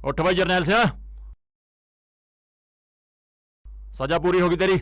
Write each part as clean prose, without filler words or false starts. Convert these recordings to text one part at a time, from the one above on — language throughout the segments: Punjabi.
उठ भाई जरनैल सिंह, सजा पूरी होगी तेरी।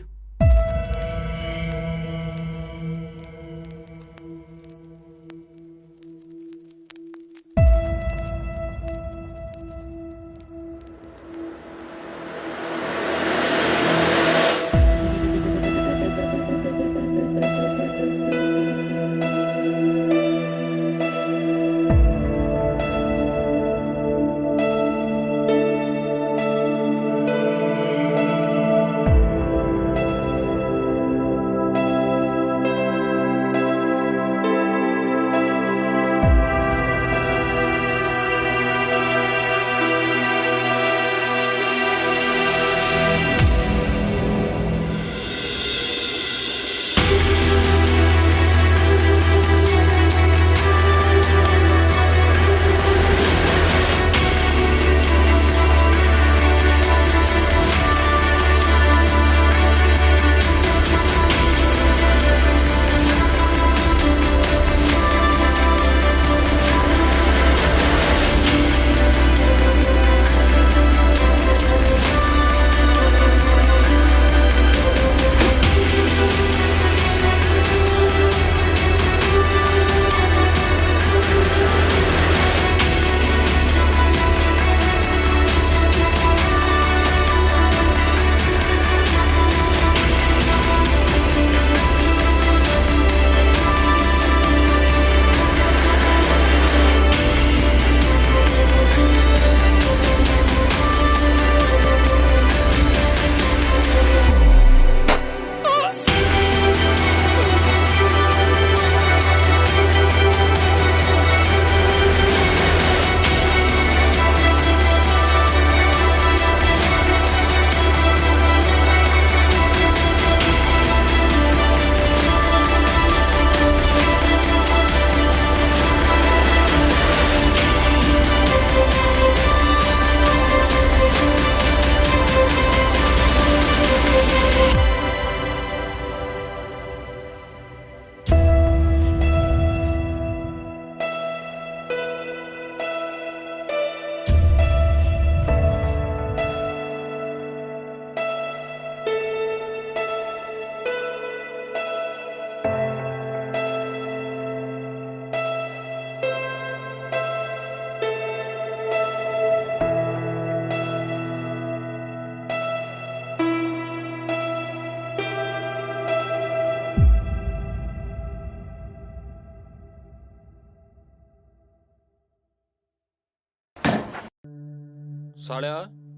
सालिया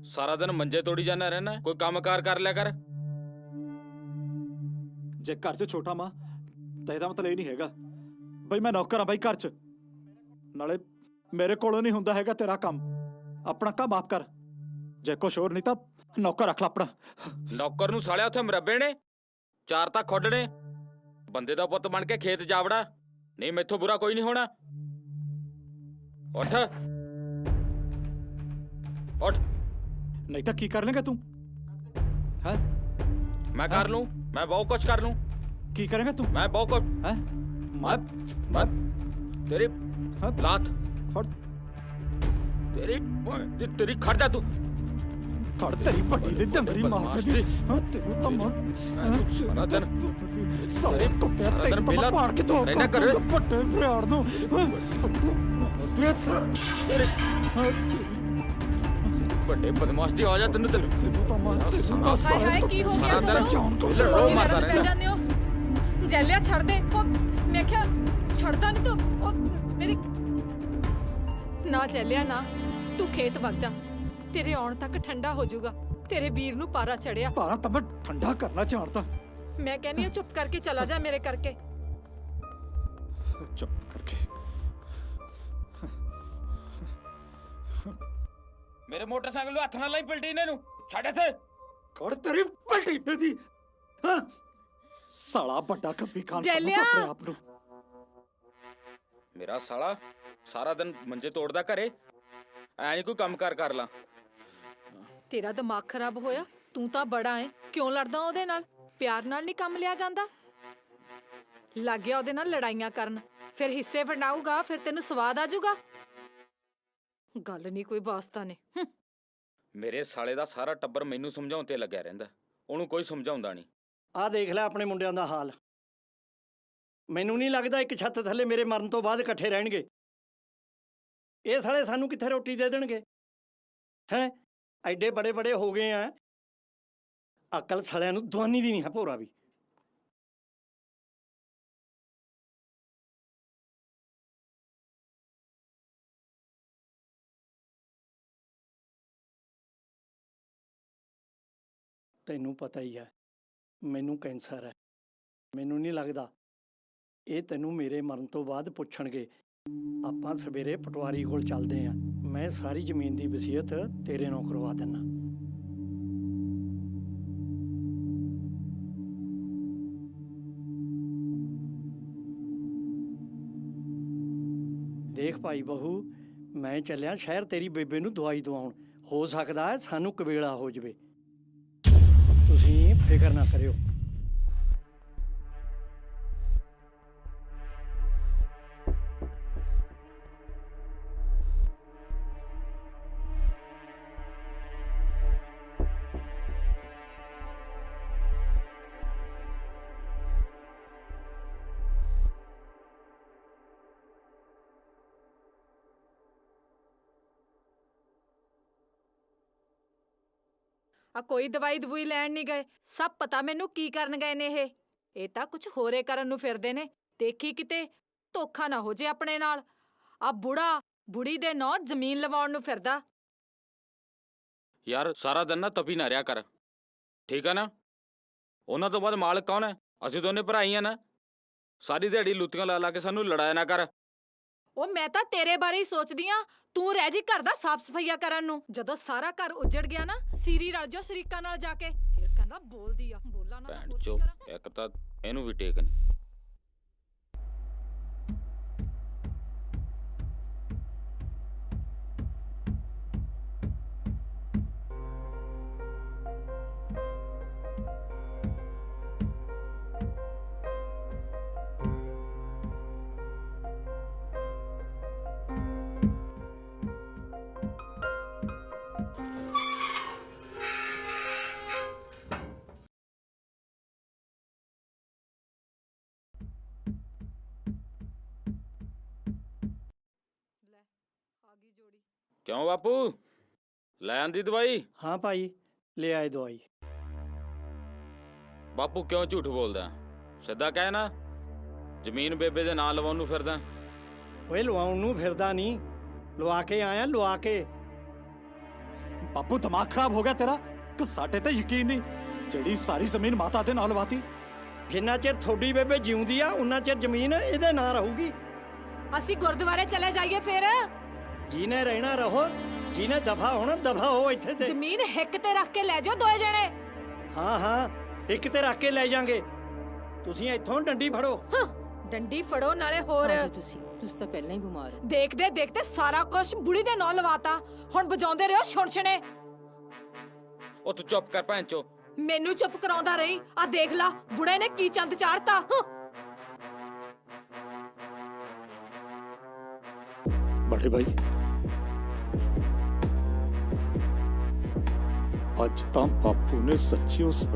सारा दिन मंजे तोड़ी जाना रहना, कोई काम कार कर लिया कर। जे घर च छोटा मां तो ਇਹਦਾ ਮਤਲਬ ਇਹ ਨਹੀਂ ਹੈਗਾ ਬਈ ਮੈਂ ਨੌਕਰ ਆ ਬਾਈ ਘਰ ਚ। ਨਾਲੇ ਮੇਰੇ ਕੋਲੋਂ ਨਹੀਂ ਹੁੰਦਾ ਹੈਗਾ ਤੇਰਾ ਕੰਮ। ਆਪਣਾ ਕੰਮ ਆਪ ਕਰ, ਜੇ ਕੁਛ ਹੋਰ ਨਹੀਂ ਤਾਂ ਨੌਕਰ ਰੱਖ ਲੈ ਆਪਣਾ। ਨੌਕਰ ਨੂੰ ਸਾਲਿਆ ਉੱਥੇ ਮਰੱਬੇ ਨੇ, ਚਾਰ ਤਾਂ ਖੁੱਡ ਨੇ। ਬੰਦੇ ਦਾ ਪੁੱਤ ਬਣ ਕੇ ਖੇਤ ਜਾਵੜਾ, ਨਹੀਂ ਮੈਥੋਂ ਬੁਰਾ ਕੋਈ ਨਹੀਂ ਹੋਣਾ। ਉੱਠ ਉੱਠ। ਨਹੀਂ ਤਾਂ ਕੀ ਕਰ ਲੇਗਾ ਤੂੰ? ਹੈ मैं कर लूं, मैं बहुत कुछ कर लूं। ਕੀ ਕਰੇਗਾ ਤੂੰ? मैं बहुत कुछ ਹੈ मैं तेरी हाँ? लात ਫੜ तेरी खड़ जा तू। ਖੜ ਤੇਰੀ ਵੱਡੀ ਦੇ ਡੰਗਰੀ ਮਾਰ ਦੇ। ਹਾਂ ਤੈਨੂੰ ਤਾਂ ਮਾਰ सारा दिन ਸਾਰੇ ਕੁੱਤੇ ਤੈਨੂੰ ਤਾਂ ਪਾੜ ਕੇ ਦੋ ਰਹਿਣਾ ਕਰ। ਪੱਟੇ ਫਿਆੜ ਨੂੰ ਵੱਡੇ ਬਦਮਾਸ਼ ਦੀ ਆ ਜਾ ਤੈਨੂੰ ਤੈਨੂੰ ਤਾਂ ਮਾਰ। ਹਾਏ ਹਾਏ ਕੀ ਹੋ ਗਿਆ? ਸਾਰਾ ਦਿਨ ਲੜੋ ਮਾਰਦਾ ਰਹਿੰਦਾ। ਜੈਲਿਆ ਛੱਡ ਦੇ। ਉਹ ਮੈਂ ਕਿਹਾ ਛੱਡਦਾ ਨਹੀਂ ਤੂੰ। ਉਹ ਮੇਰੀ ਨਾ ਜੈਲਿਆ ਨਾ, ਤੂੰ ਖੇਤ ਵਗ ਜਾ, ਤੇਰੇ ਆਉਣ ਤੱਕ ਠੰਡਾ ਹੋ ਜਾਊਗਾ। ਤੇਰੇ ਵੀਰ ਨੂੰ ਪਾਰਾ ਚੜਿਆ। ਪਾਰਾ ਤਾਂ ਮੈਂ ਠੰਡਾ ਕਰਨਾ ਚਾਹਤਾ। ਮੈਂ ਕਹਿੰਦੀ ਹਾਂ ਚੁੱਪ ਕਰਕੇ ਚਲਾ ਜਾ ਮੇਰੇ ਕਰਕੇ। ਚੁੱਪ ਕਰਕੇ ਮੇਰੇ ਮੋਟਰਸਾਈਕਲ ਨੂੰ ਹੱਥ ਨਾਲ ਲਾਈ ਪਲਟੀ ਇਹਨਾਂ ਨੂੰ। ਛੱਡ ਇੱਥੇ। ਕੜ ਤੇਰੀ ਪਲਟੀ ਦੀ। ਹਾਂ ਸਾਲਾ ਵੱਡਾ ਖੱਬੀ ਖਾਨ ਜੈਲਿਆ। ਸਮਝਦਾ ਆਪਣੇ ਆਪ ਨੂੰ। ਮੇਰਾ ਸਾਲਾ ਸਾਰਾ ਦਿਨ ਮੰਜੇ ਤੋੜਦਾ ਘਰੇ, ਐ ਨਹੀਂ ਕੋਈ ਕੰਮ ਕਾਰ ਕਰ ਲਾਂ। ਤੇਰਾ ਦਿਮਾਗ ਖਰਾਬ ਹੋਇਆ? ਤੂੰ ਤਾਂ ਬੜਾ ਏ, ਕਿਉਂ ਲੜਦਾ ਉਹਦੇ ਨਾਲ? ਪਿਆਰ ਨਾਲ ਨਹੀਂ ਕੰਮ ਲਿਆ ਜਾਂਦਾ। ਲੱਗ ਗਿਆ ਉਹਦੇ ਨਾਲ ਲੜਾਈਆਂ ਕਰਨ, ਫਿਰ ਹਿੱਸੇ ਵੰਡਾਊਗਾ, ਫਿਰ ਤੈਨੂੰ ਸਵਾਦ ਆ ਜਾਊਗਾ। ਗੱਲ ਨਹੀਂ ਕੋਈ ਵਾਸਤਾ ਨੇ ਮੇਰੇ ਸਾਲੇ ਦਾ ਸਾਰਾ ਟੱਬਰ ਮੈਨੂੰ ਸਮਝਾਉਣ ਤੇ ਲੱਗਿਆ ਰਹਿੰਦਾ, ਉਹਨੂੰ ਕੋਈ ਸਮਝਾਉਂਦਾ ਨਹੀਂ। ਆਹ ਦੇਖ ਲੈ ਆਪਣੇ ਮੁੰਡਿਆਂ ਦਾ ਹਾਲ। ਮੈਨੂੰ ਨਹੀਂ ਲੱਗਦਾ ਇੱਕ ਛੱਤ ਥੱਲੇ ਮੇਰੇ ਮਰਨ ਤੋਂ ਬਾਅਦ ਇਕੱਠੇ ਰਹਿਣਗੇ। ਇਹ ਸਾਲੇ ਸਾਨੂੰ ਕਿੱਥੇ ਰੋਟੀ ਦੇ ਦੇਣਗੇ? ਹੈਂ, ਐਡੇ ਬੜੇ ਬੜੇ ਹੋ ਗਏ ਆ, ਅਕਲ ਸਾਲਿਆਂ ਨੂੰ ਦਵਾਨੀ ਦੀ ਨਹੀਂ ਹੈ ਭੋਰਾ ਵੀ। ਤੈਨੂੰ ਪਤਾ ਹੀ ਹੈ ਮੈਨੂੰ ਕੈਂਸਰ ਹੈ। ਮੈਨੂੰ ਨਹੀਂ ਲੱਗਦਾ ਇਹ ਤੈਨੂੰ ਮੇਰੇ ਮਰਨ ਤੋਂ ਬਾਅਦ ਪੁੱਛਣਗੇ। ਆਪਾਂ ਸਵੇਰੇ ਪਟਵਾਰੀ ਕੋਲ ਚੱਲਦੇ ਆਂ, ਮੈਂ ਸਾਰੀ ਜ਼ਮੀਨ ਦੀ ਵਸੀਅਤ ਤੇਰੇ ਨਾਲ ਕਰਵਾ ਦਿੰਨਾ। ਦੇਖ ਭਾਈ ਬਹੂ, ਮੈਂ ਚੱਲਿਆ ਸ਼ਹਿਰ ਤੇਰੀ ਬੇਬੇ ਨੂੰ ਦਵਾਈ ਦਵਾਉਣ। ਹੋ ਸਕਦਾ ਹੈ ਸਾਨੂੰ ਕਵੇਲਾ ਹੋ ਜਾਵੇ। ਤੁਸੀਂ ਫਿਕਰ ਨਾ ਕਰਿਓ। ਆ ਕੋਈ ਦਵਾਈ ਦਵੂਈ ਲੈਣ ਨਹੀਂ ਗਏ? ਸਭ ਪਤਾ ਮੈਨੂੰ ਕੀ ਕਰਨ ਗਏ ਨੇ ਇਹ ਤਾਂ ਕੁਝ ਹੋਰੇ ਕਰਨ ਨੂੰ ਫਿਰਦੇ ਨੇ। ਦੇਖੀ ਕਿਤੇ ਧੋਖਾ ਨਾ ਹੋ ਜੇ ਆਪਣੇ ਨਾਲ। ਆ ਬੁੜਾ ਬੁੜੀ ਦੇ ਨਾਂ ਜ਼ਮੀਨ ਲਵਾਉਣ ਨੂੰ ਫਿਰਦਾ। ਯਾਰ ਸਾਰਾ ਦਿਨ ਨਾ ਤਪੀ ਨਾ ਰਿਆ ਕਰ, ਠੀਕ ਆ ਨਾ? ਉਹਨਾਂ ਤੋਂ ਬਾਅਦ ਮਾਲਕ ਕੌਣ ਹੈ? ਅਸੀਂ ਦੋਨੇ ਭਰਾ ਹੀ ਆ ਨਾ। ਸਾਰੀ ਦਿਹਾੜੀ ਲੁੱਤੀਆਂ ਲਾ ਲਾ ਕੇ ਸਾਨੂੰ ਲੜਾਇਆ ਨਾ ਕਰ। ਉਹ ਮੈਂ ਤਾਂ ਤੇਰੇ ਬਾਰੇ ਹੀ ਸੋਚਦੀ ਆ। ਤੂੰ ਰਹਿ ਜੀ ਘਰ ਦਾ ਸਾਫ ਸਫਾਈਆ ਕਰਨ ਨੂੰ। ਜਦੋਂ ਸਾਰਾ ਘਰ ਉੱਜੜ ਗਿਆ ਨਾ, ਸੀਰੀ ਰਲ ਜਾ ਸ਼ਰੀਕਾਂ ਨਾਲ ਜਾ ਕੇ। ਫਿਰ ਕਹਿੰਦਾ ਬੋਲਦੀ ਆ, ਬੋਲਾਂ ਨਾ ਤਾਂ ਭੈਣ ਹੋਰ ਕੀ ਚੋ, ਕਰਾਂ। ਇੱਕ ਤਾਂ ਇਹਨੂੰ ਵੀ ਟੇਕ ਨਹੀਂ। ਲੈ ਆ ਗਈ ਜੋੜੀ। ਕਿਉਂ ਬਾਪੂ, ਲੈ ਆਂਦੀ ਦਵਾਈ? ਹਾਂ ਭਾਈ, ਲੈ ਆਏ ਦਵਾਈ। ਬਾਪੂ ਕਿਉਂ ਝੂਠ ਬੋਲਦਾ? ਸਿੱਧਾ ਕਹਿ ਨਾ, ਜ਼ਮੀਨ ਬੇਬੇ ਦੇ ਨਾਂ ਲਵਾਉਣ ਨੂੰ ਫਿਰਦਾ। ਓਏ ਲਵਾਉਣ ਨੂੰ ਫਿਰਦਾ ਨਹੀਂ, ਲਵਾ ਕੇ ਆਇਆ, ਲਵਾ ਕੇ। ਬਾਪੂ ਦਿਮਾਗ ਖਰਾਬ ਹੋ ਗਿਆ ਤੇਰਾ ਕਿ ਸਾਡੇ ਤੇ ਯਕੀਨ ਨਹੀਂ? ਜਿਹੜੀ ਸਾਰੀ ਜ਼ਮੀਨ ਮਾਤਾ ਦੇ ਨਾਲ ਲਵਾਤੀ। ਜਿੰਨਾ ਚਿਰ ਤੁਹਾਡੀ ਬੇਬੇ ਜਿਉਂਦੀ ਆ ਉਨਾ ਚਿਰ ਜ਼ਮੀਨ ਇਹਦੇ ਨਾਂ ਰਹੂਗੀ। ਅਸੀਂ ਗੁਰਦੁਆਰੇ ਚਲੇ ਜਾਈਏ ਫਿਰ। ਜਿਹਨੇ ਰਹਿਣਾ ਰਹੋ, ਜਿਹਨੇ ਦਫਾ ਹੋਣਾ ਦਫਾ ਹੋ ਇੱਥੇ ਤੇ। ਜ਼ਮੀਨ ਹਿੱਕ ਤੇ ਰੱਖ ਕੇ ਲੈ ਜਾਓ ਦੋਏ ਜਣੇ। ਹਾਂ ਹਾਂ, ਇੱਕ ਤੇ ਰੱਖ ਕੇ ਲੈ ਜਾਾਂਗੇ। ਤੁਸੀਂ ਇੱਥੋਂ ਡੰਡੀ ਫੜੋ। ਡੰਡੀ ਫੜੋ ਨਾਲੇ ਹੋਰ। ਤੁਸੀਂ ਤਾਂ ਪਹਿਲਾਂ ਹੀ ਬਿਮਾਰ ਹੋ। ਦੇਖਦੇ ਦੇਖਦੇ ਸਾਰਾ ਕੁਝ ਬੁੜੀ ਦੇ ਨਾਂ ਲਵਾਤਾ। ਹੁਣ ਵਜਾਉਂਦੇ ਰਹੋ ਛੁਣਛਣੇ। ਉਹ ਤੂੰ ਚੁੱਪ ਕਰ ਭੈਣ ਚੋ। ਮੈਨੂੰ ਚੁੱਪ ਕਰਾਉਂਦਾ ਰਹੀ। ਆ ਦੇਖ ਲਾ ਬੁੜੇ ਨੇ ਕੀ ਚੰਦ ਚਾੜਤਾ। ਬੜੇ ਭਾਈ, ਅੱਜ ਤਾਂ ਬਾਪੂ ਨੇ ਸੱਚੀ ਉਸ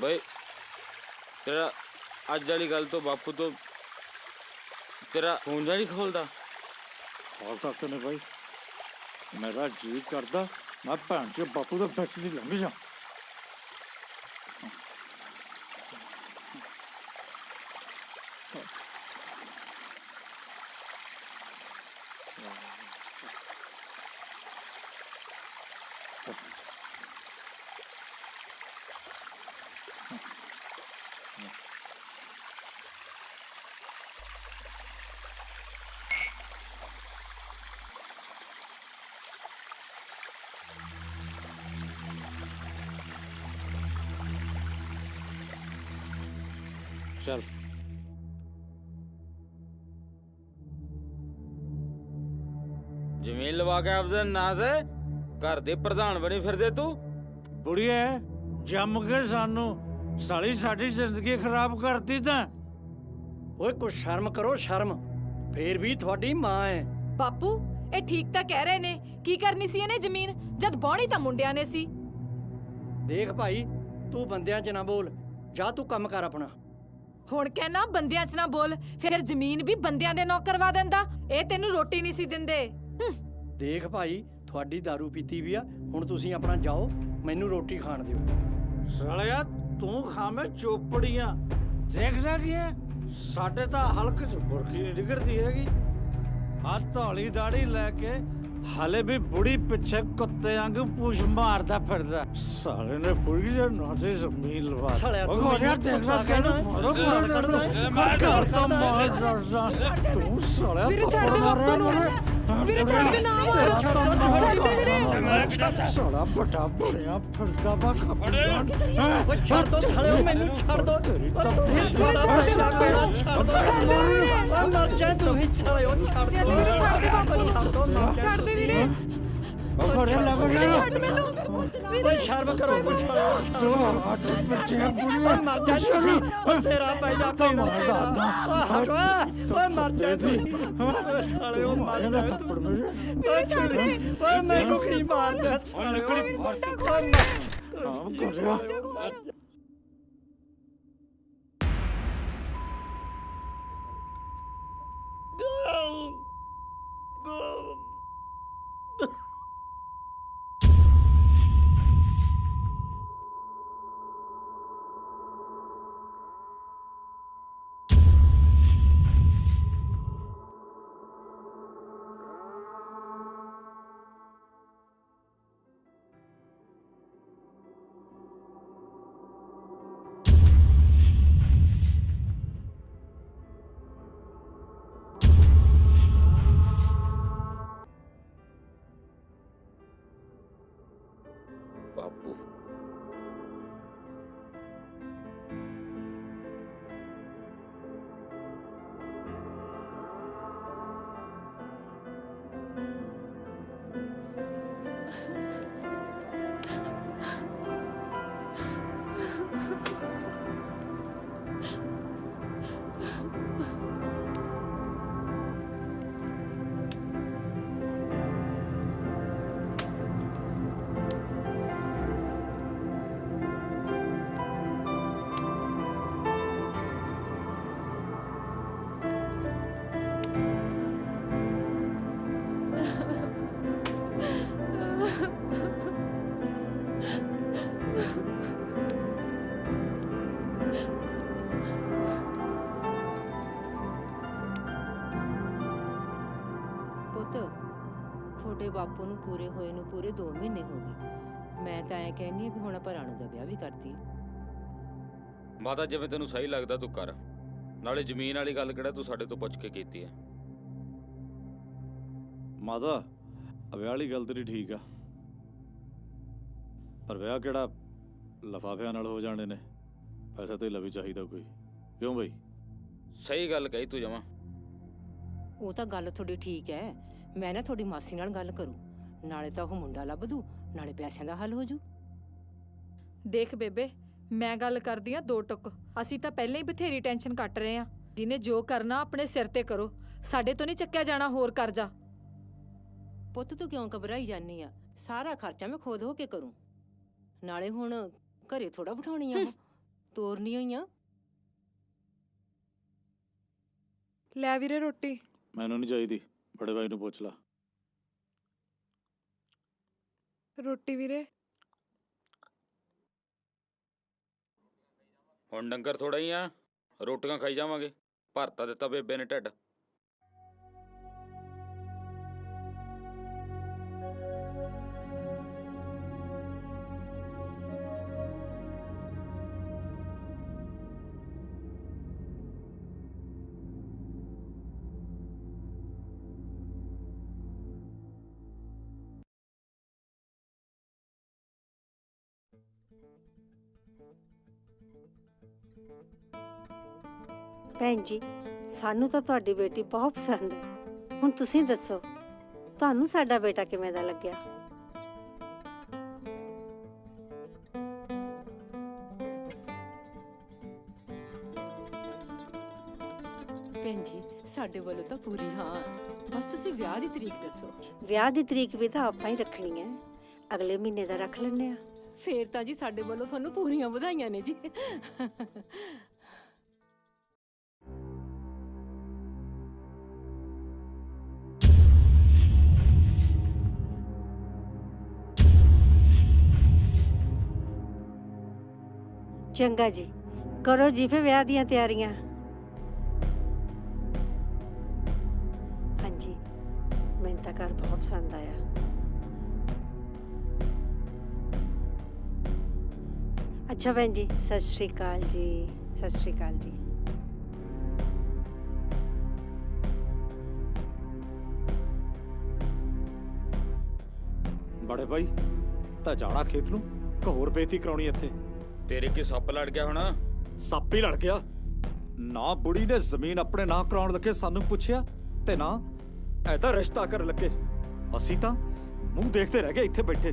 ਬਈ ਤੇਰਾ ਅੱਜ ਵਾਲੀ ਗੱਲ ਤੋਂ ਬਾਪੂ ਤੋਂ ਤੇਰਾ ਖੂਨ ਨਹੀਂ ਖੋਲਦਾ? ਹਾਲ ਤੱਕ ਨੇ ਭਾਈ, ਮੇਰਾ ਜੀ ਕਰਦਾ ਮੈਂ ਭੈਣ ਚ ਬਾਪੂ ਦੇ ਵਿੱਚ ਦੀ ਲੰਘ ਜਾ। ਚੱਲ ਜ਼ਮੀਨ ਲਵਾ ਕੇ ਆਪਦੇ ਨਾਂ ਤੇ ਘਰ ਦੇ ਪ੍ਰਧਾਨ ਬਣੀ ਫਿਰਦੇ ਤੂੰ। ਬੁੜੀਏ ਜੰਮ ਕੇ ਸਾਨੂੰ ਸਾਲੀ ਸਾਡੀ ਜ਼ਿੰਦਗੀ ਖਰਾਬ ਕਰਤੀ ਤਾਂ। ਓਏ ਕੁਛ ਸ਼ਰਮ ਕਰੋ ਸ਼ਰਮ, ਫੇਰ ਵੀ ਤੁਹਾਡੀ ਮਾਂ ਹੈ। ਬਾਪੂ ਇਹ ਠੀਕ ਤਾਂ ਕਹਿ ਰਹੇ ਨੇ, ਕੀ ਕਰਨੀ ਸੀ ਇਹਨੇ ਜ਼ਮੀਨ ਜਦ ਬਾਹਣੀ ਤਾਂ ਮੁੰਡਿਆਂ ਨੇ ਸੀ। ਦੇਖ ਭਾਈ, ਤੂੰ ਬੰਦਿਆਂ 'ਚ ਨਾ ਬੋਲ, ਜਾ ਤੂੰ ਕੰਮ ਕਰ ਆਪਣਾ। ਹੁਣ ਕਹਿਣਾ ਬੰਦਿਆਂ 'ਚ ਨਾ ਬੋਲ, ਫਿਰ ਜ਼ਮੀਨ ਵੀ ਬੰਦਿਆਂ ਦੇ ਨਾਂ ਕਰਵਾ ਦਿੰਦਾ। ਇਹ ਤੈਨੂੰ ਰੋਟੀ ਨਹੀਂ ਸੀ ਦਿੰਦੇ। ਦੇਖ ਭਾਈ, ਤੁਹਾਡੀ दारू ਪੀਤੀ ਵੀ ਆ, ਹੁਣ ਤੁਸੀਂ ਆਪਣਾ ਜਾਓ, ਮੈਨੂੰ ਰੋਟੀ ਖਾਣ ਦਿਓ। ਸਾਲਿਆ ਤੂੰ ਖਾਵੇਂ ਚੋਪੜੀਆਂ ਦੇਖ ਸਕੀਏ, ਸਾਡੇ ਤਾਂ ਹਲਕ ਚ ਬੁਰਕੀ ਨਹੀਂ ਨਿਕਲਦੀ ਹੈਗੀ। ਹੱਥ ਧੌਲੀ ਦਾੜੀ ਲੈ ਕੇ ਹਾਲੇ ਵੀ ਬੁੜੀ ਪਿੱਛੇ ਕੁੱਤੇ ਵਾਂਗੂ ਪੂਛ ਮਾਰਦਾ ਫਿਰਦਾ। ਸਾਲੇ ਨੇ ਬੁੜੀ ਦੇ ਨਾਂ ਤੇ ਜ਼ਮੀਨ ਲਵਾ ਸਾਲਿਆ ਤੂੰ ਉਹ ਯਾਰ ਦੇਖ ਲੈ ਕਿਹਨੂੰ ਮਾਰੋ ਪੂਰੇ ਘਰ ਤੋਂ ਮਾਰ ਦਰਦਾ ਤੂੰ ਸਾਲਿਆ ਵੀਰੇ ਛੱਡ ਦੇ ਬਾਪੂ ਨੂੰ। ਵੀਰੇ ਛੱਡ ਦੇ ਨਾ। ਛੱਡ ਦੇ ਵੀਰੇ। ਸਾਲਾ ਵੱਡਾ ਬਣਿਆ ਫਿਰਦਾ ਵਾ ਖੱਪੜਾ। ਓਏ ਛੱਡ ਦੋ ਸਾਲਿਓ, ਮੈਨੂੰ ਛੱਡ ਦੋ। ਮਰ ਜਾ ਤੂੰ ਹੀ ਸਾਲਿਓ, ਛੱਡ ਦੋ। ਛੱਡ ਦੇ ਬਾਪੂ। ਛੱਡ ਦੋ, ਮਰ ਜਾ। ਛੱਡ ਦੇ ਵੀਰੇ। ਉਹ ਘਰੇ ਲੱਗ ਛੱਡ ਜਾ ਮੈਨੂੰ। ਓਏ ਸ਼ਰਮ ਕਰੋ ਕੁਛ ਸਾਲਿਓ। ਤੂੰ ਹੱਟ ਬੱਚੇ ਬੁੜੀ ਓਏ ਮਰ ਜਾ ਤੂੰ, ਤੇਰਾ ਪੈ ਜਾ ਤਾਂ ਮਾਰਦਾ ਓਏ ਮਰ ਜਾ ਤੂੰ। ਓਏ ਸਾਲਿਓ ਮਰ ਜਾ ਤੂੰ। ਥੱਪੜ ਮੇਰੇ ਓਏ ਛੱਡ ਦੇ। ਓਏ ਮੈਨੂੰ ਕੀ ਮਾਰਦਾ ਸਾਲਿਓ। ਓਏ ਆਪ ਕਰਿਆ ਬਾਪੂ ਪੁੱਤ ਤੁਹਾਡੇ ਬਾਪੂ ਨੂੰ ਪੂਰੇ ਹੋਏ ਨੂੰ ਪੂਰੇ 2 ਮਹੀਨੇ ਹੋ ਗਏ। ਮੈਂ ਤਾਂ ਐ ਕਹਿੰਨੀ ਆ ਵੀ ਹੁਣ ਆਪਾਂ ਰਾਣੂ ਦਾ ਵਿਆਹ ਵੀ ਕਰਤੀ। ਮਾਤਾ ਜਿਵੇਂ ਤੈਨੂੰ ਸਹੀ ਲੱਗਦਾ ਤੂੰ ਕਰ। ਨਾਲੇ ਜ਼ਮੀਨ ਵਾਲੀ ਗੱਲ ਕਿਹੜਾ ਤੂੰ ਸਾਡੇ ਤੋਂ ਪੁੱਛ ਕੇ ਕੀਤੀ ਹੈ। ਮਾਤਾ ਵਿਆਹ ਵਾਲੀ ਗੱਲ ਤੇਰੀ ਠੀਕ ਆ, ਪਰ ਵਿਆਹ ਕਿਹੜਾ ਲਿਫਾਫਿਆਂ ਨਾਲ ਹੋ ਜਾਣੇ ਨੇ। ਪੈਸਾ ਤੇ ਵੀ ਚਾਹੀਦਾ ਕੋਈ, ਕਿਉਂ ਬਈ? ਸਹੀ ਗੱਲ ਕਹੀ ਤੂੰ ਜਮਾਂ। ਉਹ ਤਾਂ ਗੱਲ ਤੁਹਾਡੀ ਠੀਕ ਹੈ। ਮੈਂ ਨਾ ਤੁਹਾਡੀ ਮਾਸੀ ਨਾਲ ਗੱਲ ਕਰੂੰ, ਨਾਲੇ ਤਾਂ ਉਹ ਮੁੰਡਾ ਲੱਭ ਦੂ, ਨਾਲੇ ਪੈਸਿਆਂ ਦਾ ਹੱਲ ਹੋ ਜੂ। ਦੇਖ ਬੇਬੇ, ਮੈਂ ਗੱਲ ਕਰਦੀ ਆ 2 ਟੁਕ। ਅਸੀਂ ਤਾਂ ਪਹਿਲਾਂ ਹੀ ਬਥੇਰੀ ਟੈਨਸ਼ਨ ਕੱਟ ਰਹੇ ਆ। ਜਿਹਨੇ ਜੋ ਕਰਨਾ ਆਪਣੇ ਸਿਰ ਤੇ ਕਰੋ, ਸਾਡੇ ਤੋਂ ਨਹੀਂ ਚੱਕਿਆ ਜਾਣਾ ਹੋਰ ਕਰਜ਼ਾ। ਪੁੱਤ ਤੂੰ ਕਿਉਂ ਘਬਰਾਈ ਜਾਨੀ ਆ? ਸਾਰਾ ਖਰਚਾ ਮੈਂ ਖੁਦ ਹੋ ਕੇ ਕਰੂੰ। ਨਾਲੇ ਹੁਣ ਘਰੇ ਥੋੜਾ ਬਿਠਾਉਣੀ ਆ, ਉਹ ਤੋਰਨੀ ਹੋਈ ਆ। ਲੈ ਵੀਰੇ ਰੋਟੀ। ਮੈਨੂੰ ਨਹੀਂ ਚਾਹੀਦੀ, ਬੜੇ ਭਾਈ ਨੂੰ ਪੁੱਛ ਲਾ। ਰੋਟੀ ਵੀਰੇ। ਹੁਣ ਡੰਗਰ ਥੋੜਾ ਹੀ ਆ, ਰੋਟੀਆਂ ਖਾਈ ਜਾਵਾਂਗੇ। ਭਰਤਾ ਦਿੱਤਾ ਬੇਬੇ ਨੇ ਢਿੱਡ। ਭੈਣ ਜੀ, ਸਾਨੂੰ ਤਾਂ ਤੁਹਾਡੀ ਬੇਟੀ ਬਹੁਤ ਪਸੰਦ ਹੈ। ਹੁਣ ਤੁਸੀਂ ਦੱਸੋ, ਤੁਹਾਨੂੰ ਸਾਡਾ ਬੇਟਾ ਕਿਵੇਂ ਦਾ ਲੱਗਿਆ? ਸਾਡੇ ਵੱਲੋਂ ਤਾਂ ਪੂਰੀ ਹਾਂ। ਬਸ ਤੁਸੀਂ ਵਿਆਹ ਦੀ ਤਰੀਕ ਦੱਸੋ। ਵਿਆਹ ਦੀ ਤਰੀਕ ਵੀ ਤਾਂ ਆਪਾਂ ਹੀ ਰੱਖਣੀ ਹੈ, ਅਗਲੇ ਮਹੀਨੇ ਦਾ ਰੱਖ ਲੈਂਦੇ ਆ। ਫੇਰ ਤਾਂ ਜੀ ਸਾਡੇ ਵੱਲੋਂ ਤੁਹਾਨੂੰ ਪੂਰੀਆਂ ਵਧਾਈਆਂ ਨੇ ਜੀ। ਚੰਗਾ ਜੀ, ਕਰੋ ਜੀ ਫੇ ਵਿਆਹ ਦੀਆਂ ਤਿਆਰੀਆਂ। ਹਾਂਜੀ, ਮੈਨੂੰ ਤਾਂ ਘਰ ਬਹੁਤ ਪਸੰਦ ਆਇਆ। ਅੱਛਾ ਭੈਣ ਜੀ, ਸਤਿ ਸ਼੍ਰੀ ਅਕਾਲ ਜੀ। ਸਤਿ ਸ਼੍ਰੀ ਅਕਾਲ ਜੀ। ਬੜੇ ਭਾਈ ਤਾਂ ਜਾਣਾ ਖੇਤ ਨੂੰ ਕਿ ਹੋਰ ਬੇਇੱਜ਼ਤੀ ਕਰਾਉਣੀ ਇੱਥੇ? ਤੇਰੇ ਕੀ ਸੱਪ ਲੜ ਗਿਆ ਹੋਣਾ? ਸੱਪ ਹੀ ਲੜ ਗਿਆ ਨਾ। ਬੁੜੀ ਨੇ ਜ਼ਮੀਨ ਆਪਣੇ ਨਾਂ ਕਰਾਉਣ ਲੱਗੇ ਸਾਨੂੰ ਪੁੱਛਿਆ ਤੇ ਨਾ ਐਦਾ ਰਿਸ਼ਤਾ ਕਰਨ ਲੱਗੇ। ਅਸੀਂ ਤਾਂ ਮੂੰਹ ਦੇਖਦੇ ਰਹਿ ਗਏ ਇੱਥੇ ਬੈਠੇ।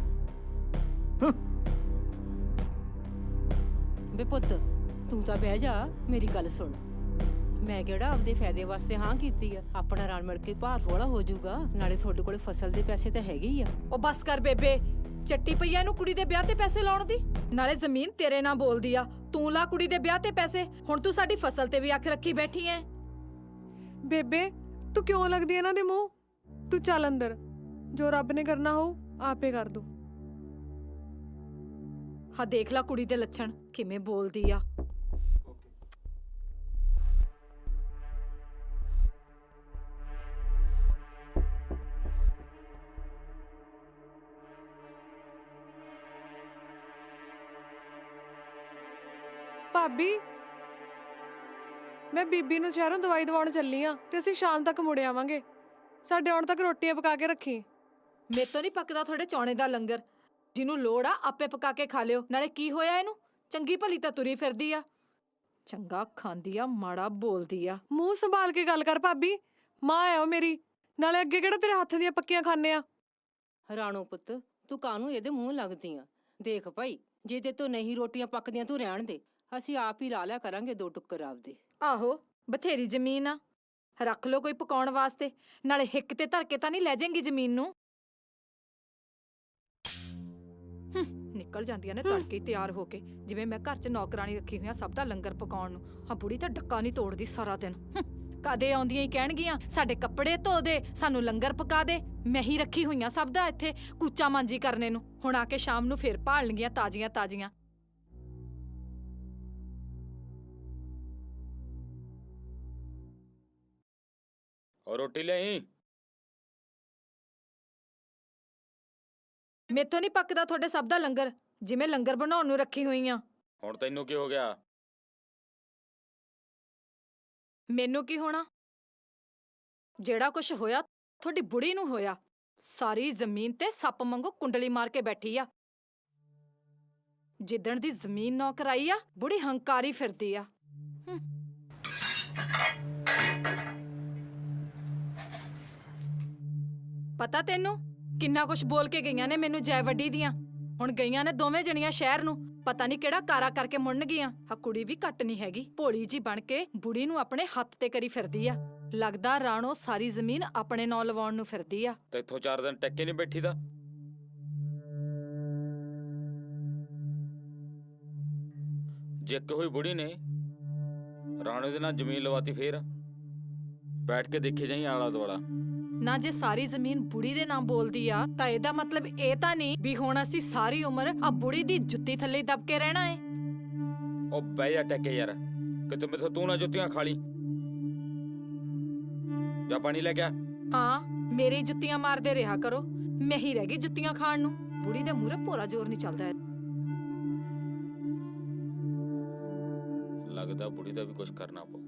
ਬੇ ਪੁੱਤ, ਤੂੰ ਤਾਂ ਬਹਿ ਜਾ, ਮੇਰੀ ਗੱਲ ਸੁਣ। ਮੈਂ ਕਿਹੜਾ ਆਪਦੇ ਫਾਇਦੇ ਵਾਸਤੇ ਹਾਂ ਕੀਤੀ ਆ? ਆਪਣਾ ਰਲ ਮਿਲ ਕੇ ਭਾਰ ਥੋੜਾ ਹੋ ਜਾਊਗਾ। ਨਾਲੇ ਤੁਹਾਡੇ ਕੋਲੇ ਫਸਲ ਦੇ ਪੈਸੇ ਤਾਂ ਹੈਗੇ ਹੀ ਆ। ਉਹ ਬਸ ਕਰ ਬੇਬੇ, ਚੱਟੀ ਪਈਆ ਨੂੰ ਕੁੜੀ ਦੇ ਵਿਆਹ ਤੇ ਪੈਸੇ ਲਾਉਣ ਦੀ। ਨਾਲੇ ਜ਼ਮੀਨ ਤੇਰੇ ਨਾਲ ਬੋਲਦੀ ਆ, ਤੂੰ ਲਾ ਕੁੜੀ ਦੇ ਵਿਆਹ ਤੇ ਪੈਸੇ। ਹੁਣ ਤੂੰ ਸਾਡੀ ਫਸਲ ਤੇ ਵੀ ਅੱਖ ਰੱਖੀ ਬੈਠੀ ਐ। ਬੇਬੇ, ਤੂੰ ਕਿਉਂ ਲੱਗਦੀ ਇਹਨਾਂ ਦੇ ਮੂੰਹ? ਤੂੰ ਚੱਲ ਅੰਦਰ, ਜੋ ਰੱਬ ਨੇ ਕਰਨਾ ਹੋਊ ਆਪੇ ਕਰ ਦੂ। ਹਾਂ ਦੇਖ ਲੈ ਕੁੜੀ ਦੇ ਲੱਛਣ ਕਿਵੇਂ ਬੋਲਦੀ ਆ। ਭਾਬੀ, ਮੈਂ ਬੀਬੀ ਨੂੰ ਸ਼ਹਿਰੋਂ ਦਵਾਈ ਦਵਾਉਣ ਚੱਲੀ ਆ ਤੇ ਅਸੀਂ ਸ਼ਾਮ ਤੱਕ ਮੁੜ ਆਵਾਂਗੇ। ਸਾਡੇ ਆਉਣ ਤੱਕ ਰੋਟੀਆਂ ਪਕਾ ਕੇ ਰੱਖੀ। ਮੇਤੋਂ ਨਹੀਂ ਪੱਕਦਾ ਤੁਹਾਡੇ ਚੌਣੇ ਦਾ ਲੰਗਰ। ਜਿਹਨੂੰ ਲੋੜ ਆ ਆਪੇ ਪਕਾ ਕੇ ਖਾ ਲਿਓ। ਨਾਲੇ ਕੀ ਹੋਇਆ ਇਹਨੂੰ? ਚੰਗੀ ਭਲੀ ਤਾਂ ਤੁਰੀ ਫਿਰਦੀ ਆ। ਚੰਗਾ ਖਾਂਦੀ ਆ, ਮਾੜਾ ਬੋਲਦੀ ਆ। ਮੂੰਹ ਸੰਭਾਲ ਕੇ ਗੱਲ ਕਰ ਭਾਬੀ, ਮਾਂ ਆ ਉਹ ਮੇਰੀ। ਨਾਲੇ ਅੱਗੇ ਕਿਹੜਾ ਤੇਰੇ ਹੱਥ ਦੀਆਂ ਪੱਕੀਆਂ ਖਾਂਦੇ ਆ। ਰਾਣੋ ਪੁੱਤ, ਤੂੰ ਕਾਹਨੂੰ ਇਹਦੇ ਮੂੰਹ ਲੱਗਦੀ ਆ? ਦੇਖ ਭਾਈ, ਜੇ ਤੇ ਤੂੰ ਨਹੀਂ ਰੋਟੀਆਂ ਪੱਕਦੀਆਂ ਤੂੰ ਰਹਿਣ ਦੇ, ਅਸੀਂ ਆਪ ਹੀ ਲਾ ਲਿਆ ਕਰਾਂਗੇ 2 ਟੁੱਕਰ ਆਪਦੇ। ਆਹੋ, ਬਥੇਰੀ ਜ਼ਮੀਨ ਆ, ਰੱਖ ਲੋ ਕੋਈ ਪਕਾਉਣ ਵਾਸਤੇ। ਨਾਲੇ ਹਿੱਕ ਤੇ ਧਰ ਕੇ ਤਾਂ ਨਹੀਂ ਲੈ ਜਾਏਂਗੀ ਜ਼ਮੀਨ ਨੂੰ। ਨਿਕਲ ਜਾਂਦੀਆਂ ਨੇ ਤੜਕੇ ਹੀ ਤਿਆਰ ਹੋ ਕੇ, ਜਿਵੇਂ ਮੈਂ ਘਰ 'ਚ ਨੌਕਰਾਨੀ ਰੱਖੀ ਹੋਈਆਂ ਸਭ ਦਾ ਲੰਗਰ ਪਕਾਉਣ ਨੂੰ। ਹਾਂ ਬੁੜੀ ਤਾਂ ਡੱਕਾ ਨਹੀਂ ਤੋੜਦੀ ਸਾਰਾ ਦਿਨ। ਕਦੇ ਆਉਂਦੀਆਂ ਹੀ ਕਹਿਣਗੀਆਂ ਸਾਡੇ ਕੱਪੜੇ ਧੋ ਦੇ, ਸਾਨੂੰ ਲੰਗਰ ਪਕਾ ਦੇ। ਮੈਂ ਹੀ ਰੱਖੀ ਹੋਈਆਂ ਸਭ ਦਾ ਇੱਥੇ ਕੂਚਾ ਮਾਂਜੀ ਕਰਨੇ ਨੂੰ। ਹੁਣ ਆ ਕੇ ਸ਼ਾਮ ਨੂੰ ਫੇਰ ਭਾਲਣਗੀਆਂ ਤਾਜ਼ੀਆਂ ਤਾਜ਼ੀਆਂ। ਔਰ ਰੋਟੀ ਲਿਆਈ। ਮੇਥੋਂ ਨਹੀਂ ਪੱਕਦਾ ਤੁਹਾਡੇ ਸਭ ਦਾ ਲੰਗਰ, ਜਿਵੇਂ ਲੰਗਰ ਬਣਾਉਣ ਨੂੰ ਰੱਖੀ ਹੋਈਆਂ। ਹੁਣ ਤੈਨੂੰ ਕੀ ਹੋ ਗਿਆ? ਮੈਨੂੰ ਕੀ ਹੋਣਾ? ਜਿਹੜਾ ਕੁਝ ਹੋਇਆ ਤੁਹਾਡੀ ਬੁੜੀ ਨੂੰ ਹੋਇਆ। ਸਾਰੀ ਜ਼ਮੀਨ ਤੇ ਸੱਪ ਵਾਂਗੂ ਕੁੰਡਲੀ ਮਾਰ ਕੇ ਬੈਠੀ ਆ। ਜਿੱਦਣ ਦੀ ਜ਼ਮੀਨ ਨੌਕਰ ਆਈ ਆ, ਬੁੜੀ ਹੰਕਾਰੀ ਫਿਰਦੀ ਆ। ਪਤਾ ਤੈਨੂੰ ਕਿੰਨਾ ਕੁਝ ਬੋਲ ਕੇ ਗਈਆਂ ਨੇ ਮੈਨੂੰ ਜੈ ਵੱਡੀ ਦੀਆਂ। ਹੁਣ ਗਈਆਂ ਨੇ ਦੋਵੇਂ ਜਣੀਆਂ ਸ਼ਹਿਰ ਨੂੰ, ਪਤਾ ਨਹੀਂ ਕਿਹੜਾ ਕਾਰਾ ਕਰਕੇ ਮੁੜਨਗੀਆਂ। ਆ ਕੁੜੀ ਵੀ ਘੱਟ ਨਹੀਂ ਹੈਗੀ, ਭੋਲੀ ਜੀ ਬਣ ਕੇ ਬੁੜੀ ਨੂੰ ਆਪਣੇ ਹੱਥ ਤੇ ਕਰੀ ਫਿਰਦੀ ਆ। ਲੱਗਦਾ ਰਾਣੋ ਸਾਰੀ ਜ਼ਮੀਨ ਆਪਣੇ ਨਾਂ ਲਵਾਉਣ ਨੂੰ ਫਿਰਦੀ ਆ। ਤੇ ਇੱਥੋਂ 4 ਦਿਨ ਟੱਕੇ ਨਹੀਂ ਬੈਠੀ ਦਾ। ਜੇ ਇੱਕ ਹੋਈ ਬੁੜੀ ਨੇ ਰਾਣੋ ਦੇ ਨਾਲ ਜ਼ਮੀਨ ਲਵਾਤੀ, ਫੇਰ ਬੈਠ ਕੇ ਦੇਖੇ ਜਾਈ ਆਲਾ ਦੁਆਲਾ। ਨਾ ਜੇ ਸਾਰੀ ਜ਼ਮੀਨ ਬੁੜੀ ਦੇ ਨਾਮ ਬੋਲਦੀ ਆ ਤਾਂ ਇਹਦਾ ਮਤਲਬ ਇਹ ਤਾਂ ਨਹੀਂ ਵੀ ਹੁਣ ਅਸੀਂ ਸਾਰੀ ਉਮਰ ਆ ਬੁੜੀ ਦੀ ਜੁੱਤੀ ਥੱਲੇ ਦਬ ਕੇ ਰਹਿਣਾ ਏ। ਉਹ ਬਹਿ ਜਾ ਟੱਕੇ ਯਾਰ, ਕਿਤੇ ਮੈਥੋਂ ਤੂੰ ਨਾ ਜੁੱਤੀਆਂ ਖਾ ਲਈ। ਜਾ ਪਾਣੀ ਲੈ ਗਿਆ। ਹਾਂ, ਮੇਰੀ ਜੁੱਤੀਆਂ ਮਾਰਦੇ ਰਿਹਾ ਕਰੋ, ਮੈਂ ਹੀ ਰਹਿ ਗਈ ਜੁੱਤੀਆਂ ਖਾਣ ਨੂੰ। ਬੁੜੀ ਦੇ ਮੂਹਰੇ ਭੋਰਾ ਜ਼ੋਰ ਨਹੀਂ ਚੱਲਦਾ। ਲੱਗਦਾ ਬੁੜੀ ਦਾ ਵੀ ਕੁਝ ਕਰਨਾ ਪਊ।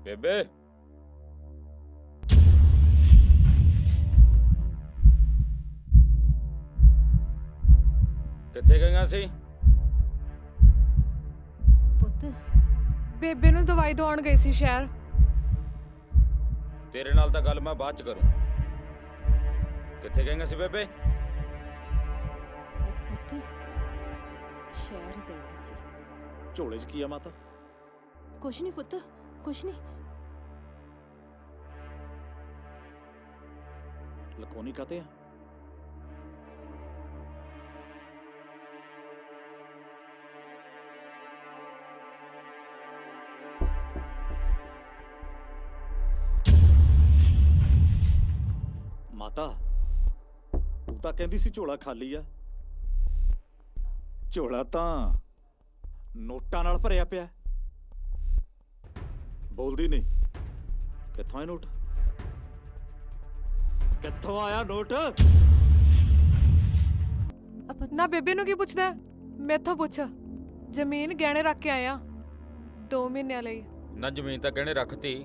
ਬੇਬੇ ਕਿੱਥੇ ਗਈਆਂ ਸੀ? ਪੁੱਤ ਬੇਬੇ ਨੂੰ ਦਵਾਈ ਦਵਾਉਣ ਗਈ ਸੀ ਸ਼ਹਿਰ। ਤੇਰੇ ਨਾਲ ਤਾਂ ਗੱਲ ਮੈਂ ਬਾਅਦ ਚ ਕਰੂੰ। ਕਿੱਥੇ ਗਈਆਂ ਸੀ ਬੇਬੇ? ਪੁੱਤ ਸ਼ਹਿਰ ਗਈ ਸੀ। ਝੋਲੇ 'ਚ ਕੀ ਆ ਮਾਤਾ? ਕੁਛ ਨਹੀਂ ਪੁੱਤ, ਕੁਛ ਨਹੀਂ। ਲਕੋਨੀ ਕਾਤੇ ਆ? ਮਾਤਾ ਤੂੰ ਤਾਂ ਕਹਿੰਦੀ ਸੀ ਝੋਲਾ ਖਾਲੀ ਆ। ਝੋਲਾ ਤਾਂ ਨੋਟਾਂ ਨਾਲ ਭਰਿਆ ਪਿਆ। ਬੋਲਦੀ ਨਹੀਂ। ਕਿੱਥੋਂ ਆਏ ਨੋਟ? ਕਿੱਥੋਂ ਆਇਆ ਨੋਟ? ਨਾ ਬੇਬੇ ਨੂੰ ਕੀ ਪੁੱਛਦਾ ਹੈ? ਮੈਥੋਂ ਪੁੱਛ। ਜ਼ਮੀਨ ਗਹਿਣੇ ਰੱਖ ਕੇ ਆਇਆ 2 ਮਹੀਨਿਆਂ ਲਈ। ਨਾ ਜ਼ਮੀਨ ਤਾਂ ਗਹਿਣੇ ਰੱਖਤੀ,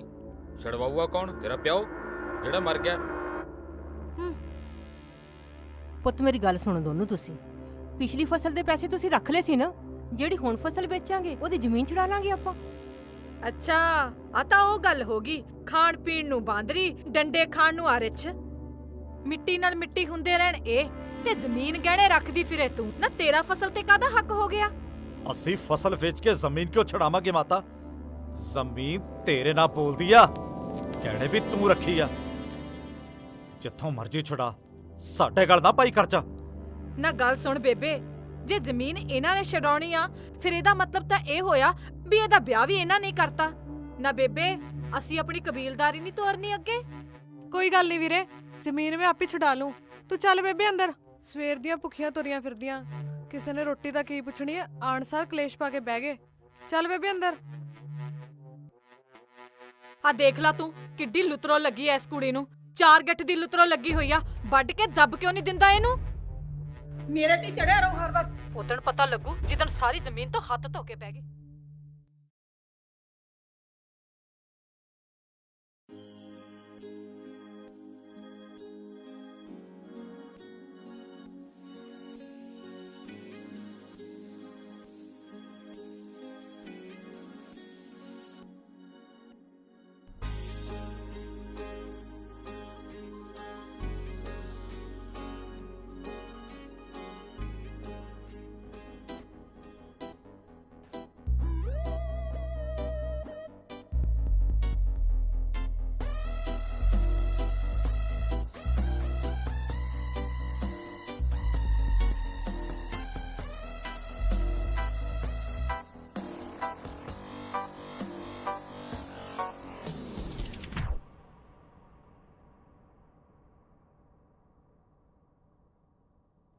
ਛਡਵਾਊਗਾ ਕੌਣ? ਤੇਰਾ ਪਿਓ ਜਿਹੜਾ ਮਰ ਗਿਆ। ਪੁੱਤ ਮੇਰੀ ਗੱਲ ਸੁਣੋ ਦੋਨੋਂ ਤੁਸੀਂ। ਪਿਛਲੀ ਫਸਲ ਦੇ ਪੈਸੇ ਤੁਸੀਂ ਰੱਖ ਲਏ ਸੀ ਨਾ, ਜਿਹੜੀ ਹੁਣ ਫਸਲ ਵੇਚਾਂਗੇ ਉਹਦੀ ਜ਼ਮੀਨ ਛੁਡਾ ਲਾਂਗੇ ਆਪਾਂ। ਅੱਛਾ ਆ ਤਾਂ ਉਹ ਗੱਲ ਹੋ ਗਈ। ਖਾਣ ਪੀਣ ਨੂੰ ਬਾਂਦਰੀ, ਡੰਡੇ ਖਾਣ ਨੂੰ ਆਰਿਛ। ਮਿੱਟੀ ਨਾਲ ਮਿੱਟੀ ਹੁੰਦੇ ਰਹਿਣ ਇਹ, ਤੇ ਜ਼ਮੀਨ ਗਹਿਣੇ ਰੱਖਦੀ ਫਿਰੇ ਤੂੰ। ਨਾ ਤੇਰਾ ਫਸਲ ਤੇ ਕਾਹਦਾ ਹੱਕ ਹੋ ਗਿਆ? ਅਸੀਂ ਫਸਲ ਵੇਚ ਕੇ ਜ਼ਮੀਨ ਕਿਉਂ ਛਡਾਵਾਂਗੇ ਮਾਤਾ? ਜ਼ਮੀਨ ਤੇਰੇ ਨਾਲ ਬੋਲਦੀ ਆ। ਕਹਿਣੇ ਵੀ ਤੂੰ ਰੱਖੀ ਆ। ਜਿੱਥੋਂ ਮਰਜ਼ੀ ਛੁਡਾ, ਸਾਡੇ ਗੱਲ ਨਾ ਪਾਈ ਖਰਚਾ। ਨਾ ਗੱਲ ਸੁਣ ਬੇਬੇ, ਜੇ ਜ਼ਮੀਨ ਇਹਨਾਂ ਨੇ ਛਡਾਉਣੀ ਆ ਫਿਰ ਇਹਦਾ ਮਤਲਬ ਤਾਂ ਇਹ ਹੋਇਆ ਵੀ ਇਹਦਾ ਵਿਆਹ ਵੀ ਇਹਨਾਂ ਨੇ ਕਰਤਾ। ਨਾ ਬੇਬੇ ਅਸੀਂ ਆਪਣੀ ਕਬੀਲਦਾਰੀ ਨਹੀਂ ਤੋਰਨੀ ਅੱਗੇ। ਕੋਈ ਗੱਲ ਨਹੀਂ ਵੀਰੇ, ਜ਼ਮੀਨ ਮੈਂ ਆਪੇ ਛੁਡਾ ਲੂੰ। ਤੂੰ ਚੱਲ ਬੇਬੇ ਅੰਦਰ। ਸਵੇਰ ਦੀਆਂ ਭੁੱਖੀਆਂ ਤੁਰੀਆਂ ਫਿਰਦੀਆਂ, ਕਿਸੇ ਨੇ ਰੋਟੀ ਦਾ ਕੀ ਪੁੱਛਣੀ ਆ। ਆਣਸਾਰ ਕਲੇਸ਼ ਪਾ ਕੇ ਬਹਿ ਗਏ। ਚੱਲ ਬੇਬੇ ਅੰਦਰ। ਆ ਦੇਖ ਲਾ ਤੂੰ ਕਿੱਡੀ ਲੁਤਰੋ ਲੱਗੀ ਐ ਇਸ ਕੁੜੀ ਨੂੰ। 4 ਗੱਠ ਦੀ ਲੁਤਰੋ ਲੱਗੀ ਹੋਈ ਆ। ਵੱਢ ਕੇ ਦੱਬ ਕਿਉਂ ਨਹੀਂ ਦਿੰਦਾ ਇਹਨੂੰ? ਮੇਰੇ ਤੇ ਚੜਿਆ ਰਹੋ ਹਰ ਵਕਤ। ਉਦਣ ਪਤਾ ਲੱਗੂ ਜਿੱਦਣ ਸਾਰੀ ਜ਼ਮੀਨ ਤੋਂ ਹੱਥ ਧੋ ਕੇ ਬਹਿ ਗਏ।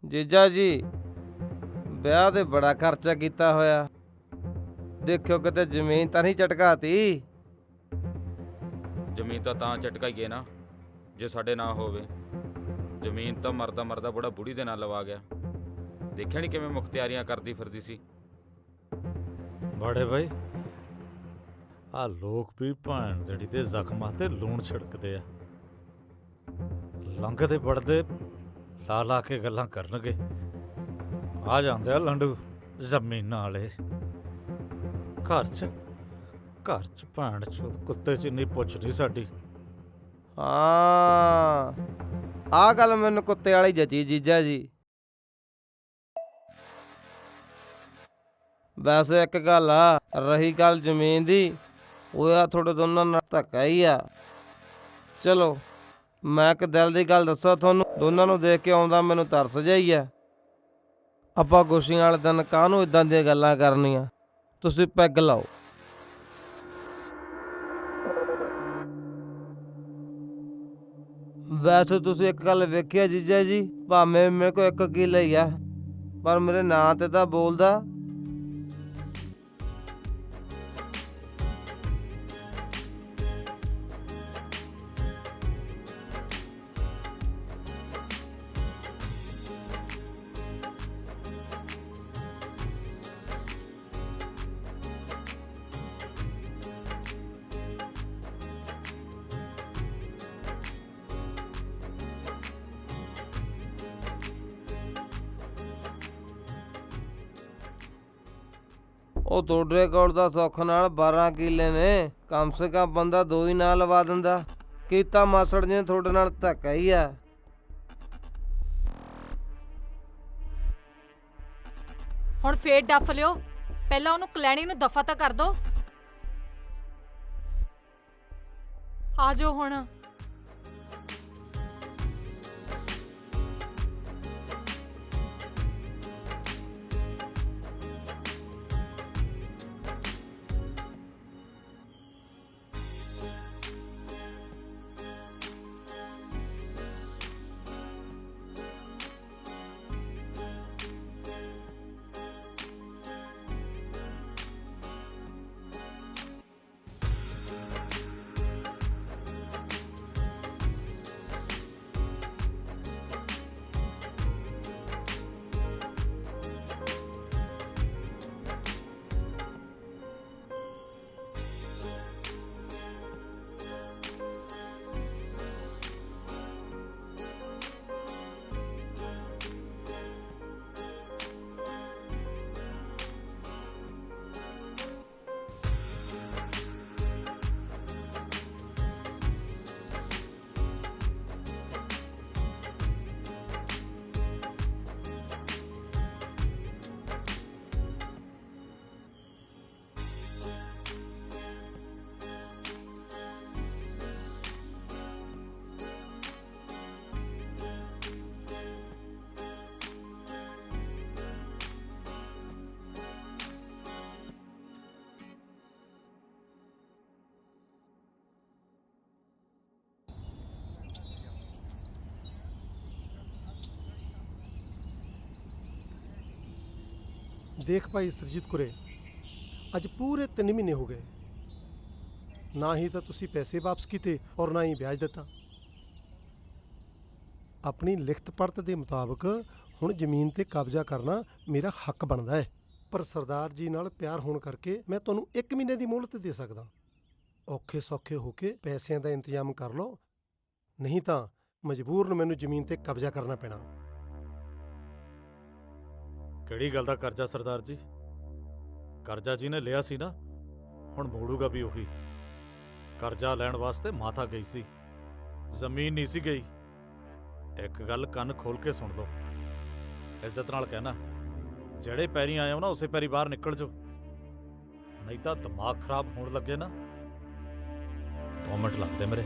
ਜੀਜਾ ਜੀ ਵਿਆਹ ਤੇ ਬੜਾ ਖਰਚਾ ਕੀਤਾ ਹੋਇਆ। ਦੇਖਿਓ ਕਿਤੇ ਜ਼ਮੀਨ ਤਾਂ ਨਹੀਂ ਝਟਕਾਤੀ। ਜ਼ਮੀਨ ਤਾਂ ਝਟਕਾਈਏ ਨਾ ਜੇ ਸਾਡੇ ਨਾਂ ਹੋਵੇ। ਜ਼ਮੀਨ ਤਾਂ ਮਰਦਾ ਮਰਦਾ ਬੁੜਾ ਬੁੜੀ ਦੇ ਨਾਲ ਲਵਾ ਗਿਆ। ਦੇਖਿਆ ਨਹੀਂ ਕਿਵੇਂ ਮੁਖਤਿਆਰੀਆਂ ਕਰਦੀ ਫਿਰਦੀ ਸੀ। ਬੜੇ ਬਾਈ ਆ ਲੋਕ ਵੀ ਭੈਣ ਜਿਹੜੀ ਦੇ ਜ਼ਖਮਾਂ ਤੇ ਲੂਣ ਛਿੜਕਦੇ ਆ। ਲੰਘਦੇ ਵੜਦੇ ਲਾ ਲਾ ਕੇ ਗੱਲਾਂ ਕਰਨਗੇ। ਆ ਜਾਂਦੇ ਆ ਲੰਡੂ ਜ਼ਮੀਨਾਂ ਵਾਲੇ। ਘਰ ਚ ਭੈਣ ਚੋਦ ਕੁੱਤੇ ਚ ਨਹੀਂ ਪੁੱਛਦੀ ਸਾਡੀ। ਹਾਂ ਆਹ ਗੱਲ ਮੈਨੂੰ ਕੁੱਤੇ ਵਾਲੀ ਜਚੀ ਜੀਜਾ ਜੀ। ਵੈਸੇ ਇੱਕ ਗੱਲ ਆ, ਰਹੀ ਗੱਲ ਜ਼ਮੀਨ ਦੀ, ਉਹ ਆ ਤੁਹਾਡੇ ਦੋਨਾਂ ਨਾਲ ਧੱਕਾ ਹੀ ਆ। ਚਲੋ ਮੈਂ ਇੱਕ ਦਿਲ ਦੀ ਗੱਲ ਦੱਸਾਂ ਤੁਹਾਨੂੰ, ਦੋਨਾਂ ਨੂੰ ਦੇਖ ਕੇ ਆਉਂਦਾ ਮੈਨੂੰ ਤਰਸ ਜਿਹਾ ਹੀ ਆ। ਆਪਾਂ ਗੁੱਸੀਆਂ ਵਾਲੇ ਦਿਨ ਕਾਹਨੂੰ ਇਦਾਂ ਦੀਆਂ ਗੱਲਾਂ ਕਰਨੀਆਂ। ਤੁਸੀਂ ਪੈਗ ਲਾਓ। ਵੈਸੇ ਤੁਸੀਂ ਇੱਕ ਗੱਲ ਵੇਖਿਆ ਜੀਜਾ ਜੀ, ਭਾਵੇਂ ਮੇਰੇ ਕੋਲ 1 ਕਿੱਲਾ ਹੀ ਆ ਪਰ ਮੇਰੇ ਨਾਂ ਤੇ ਤਾਂ ਬੋਲਦਾ। ਉਹ ਤੁਹਾਡੇ ਕੋਲ ਤਾਂ ਸੁੱਖ ਨਾਲ 12 ਕਿੱਲੇ ਨੇ, ਕਮ ਸੇ ਕਮ ਬੰਦਾ 2 ਹੀ ਨਾਲ ਲਵਾ ਦਿੰਦਾ। ਕੀਤਾ ਮਾਸੜ ਜੀ ਨੇ ਤੁਹਾਡੇ ਨਾਲ ਧੱਕਾ ਹੀ ਆ। ਹੁਣ ਫੇਰ ਡੱਫ ਲਿਓ, ਪਹਿਲਾਂ ਉਹਨੂੰ ਕਲੈਣੀ ਨੂੰ ਦਫਾ ਤਾਂ ਕਰ ਦੋ। ਆ ਜਾਓ ਹੁਣ। ਦੇਖ ਭਾਈ ਸਰਜੀਤ ਕੁਰੇ, ਅੱਜ ਪੂਰੇ 3 ਮਹੀਨੇ ਹੋ ਗਏ, ਨਾ ਹੀ ਤਾਂ ਤੁਸੀਂ ਪੈਸੇ ਵਾਪਸ ਕੀਤੇ ਔਰ ਨਾ ਹੀ ਵਿਆਜ ਦਿੱਤਾ। ਆਪਣੀ ਲਿਖਤ ਪੜਤ ਦੇ ਮੁਤਾਬਕ ਹੁਣ ਜ਼ਮੀਨ ਤੇ ਕਬਜ਼ਾ ਕਰਨਾ ਮੇਰਾ ਹੱਕ ਬਣਦਾ ਹੈ, ਪਰ ਸਰਦਾਰ ਜੀ ਨਾਲ ਪਿਆਰ ਹੋਣ ਕਰਕੇ ਮੈਂ ਤੁਹਾਨੂੰ 1 ਮਹੀਨੇ ਦੀ ਮੋਹਲਤ ਦੇ ਸਕਦਾ। ਔਖੇ ਸੌਖੇ ਹੋ ਕੇ ਪੈਸਿਆਂ ਦਾ ਇੰਤਜ਼ਾਮ ਕਰ ਲਓ, ਨਹੀਂ ਤਾਂ ਮਜਬੂਰਨ ਮੈਨੂੰ ਜ਼ਮੀਨ ਤੇ ਕਬਜ਼ਾ ਕਰਨਾ ਪੈਣਾ। ਕਿਹੜੀ ਗੱਲ ਦਾ ਕਰਜ਼ਾ ਸਰਦਾਰ ਜੀ? ਕਰਜ਼ਾ ਜੀ ਨੇ ਲਿਆ ਸੀ ਨਾ, ਹੁਣ ਮੋੜੂਗਾ ਵੀ ਉਹੀ। ਕਰਜ਼ਾ ਲੈਣ ਵਾਸਤੇ ਮਾਤਾ ਗਈ ਸੀ, ਜ਼ਮੀਨ ਨਹੀਂ ਸੀ ਗਈ। ਇੱਕ ਗੱਲ ਕੰਨ ਖੋਲ ਕੇ ਸੁਣ ਲਓ, ਇੱਜ਼ਤ ਨਾਲ ਕਹਿਣਾ, ਜਿਹੜੇ ਪੈਰੀ ਆਏ ਹੋ ਨਾ ਉਸੇ ਪੈਰੀ ਬਾਹਰ ਨਿਕਲ ਜਾਓ, ਨਹੀਂ ਤਾਂ ਦਿਮਾਗ ਖਰਾਬ ਹੋਣ ਲੱਗੇ ਨਾ 2 ਮਿੰਟ ਲੱਗਦੇ ਮੇਰੇ।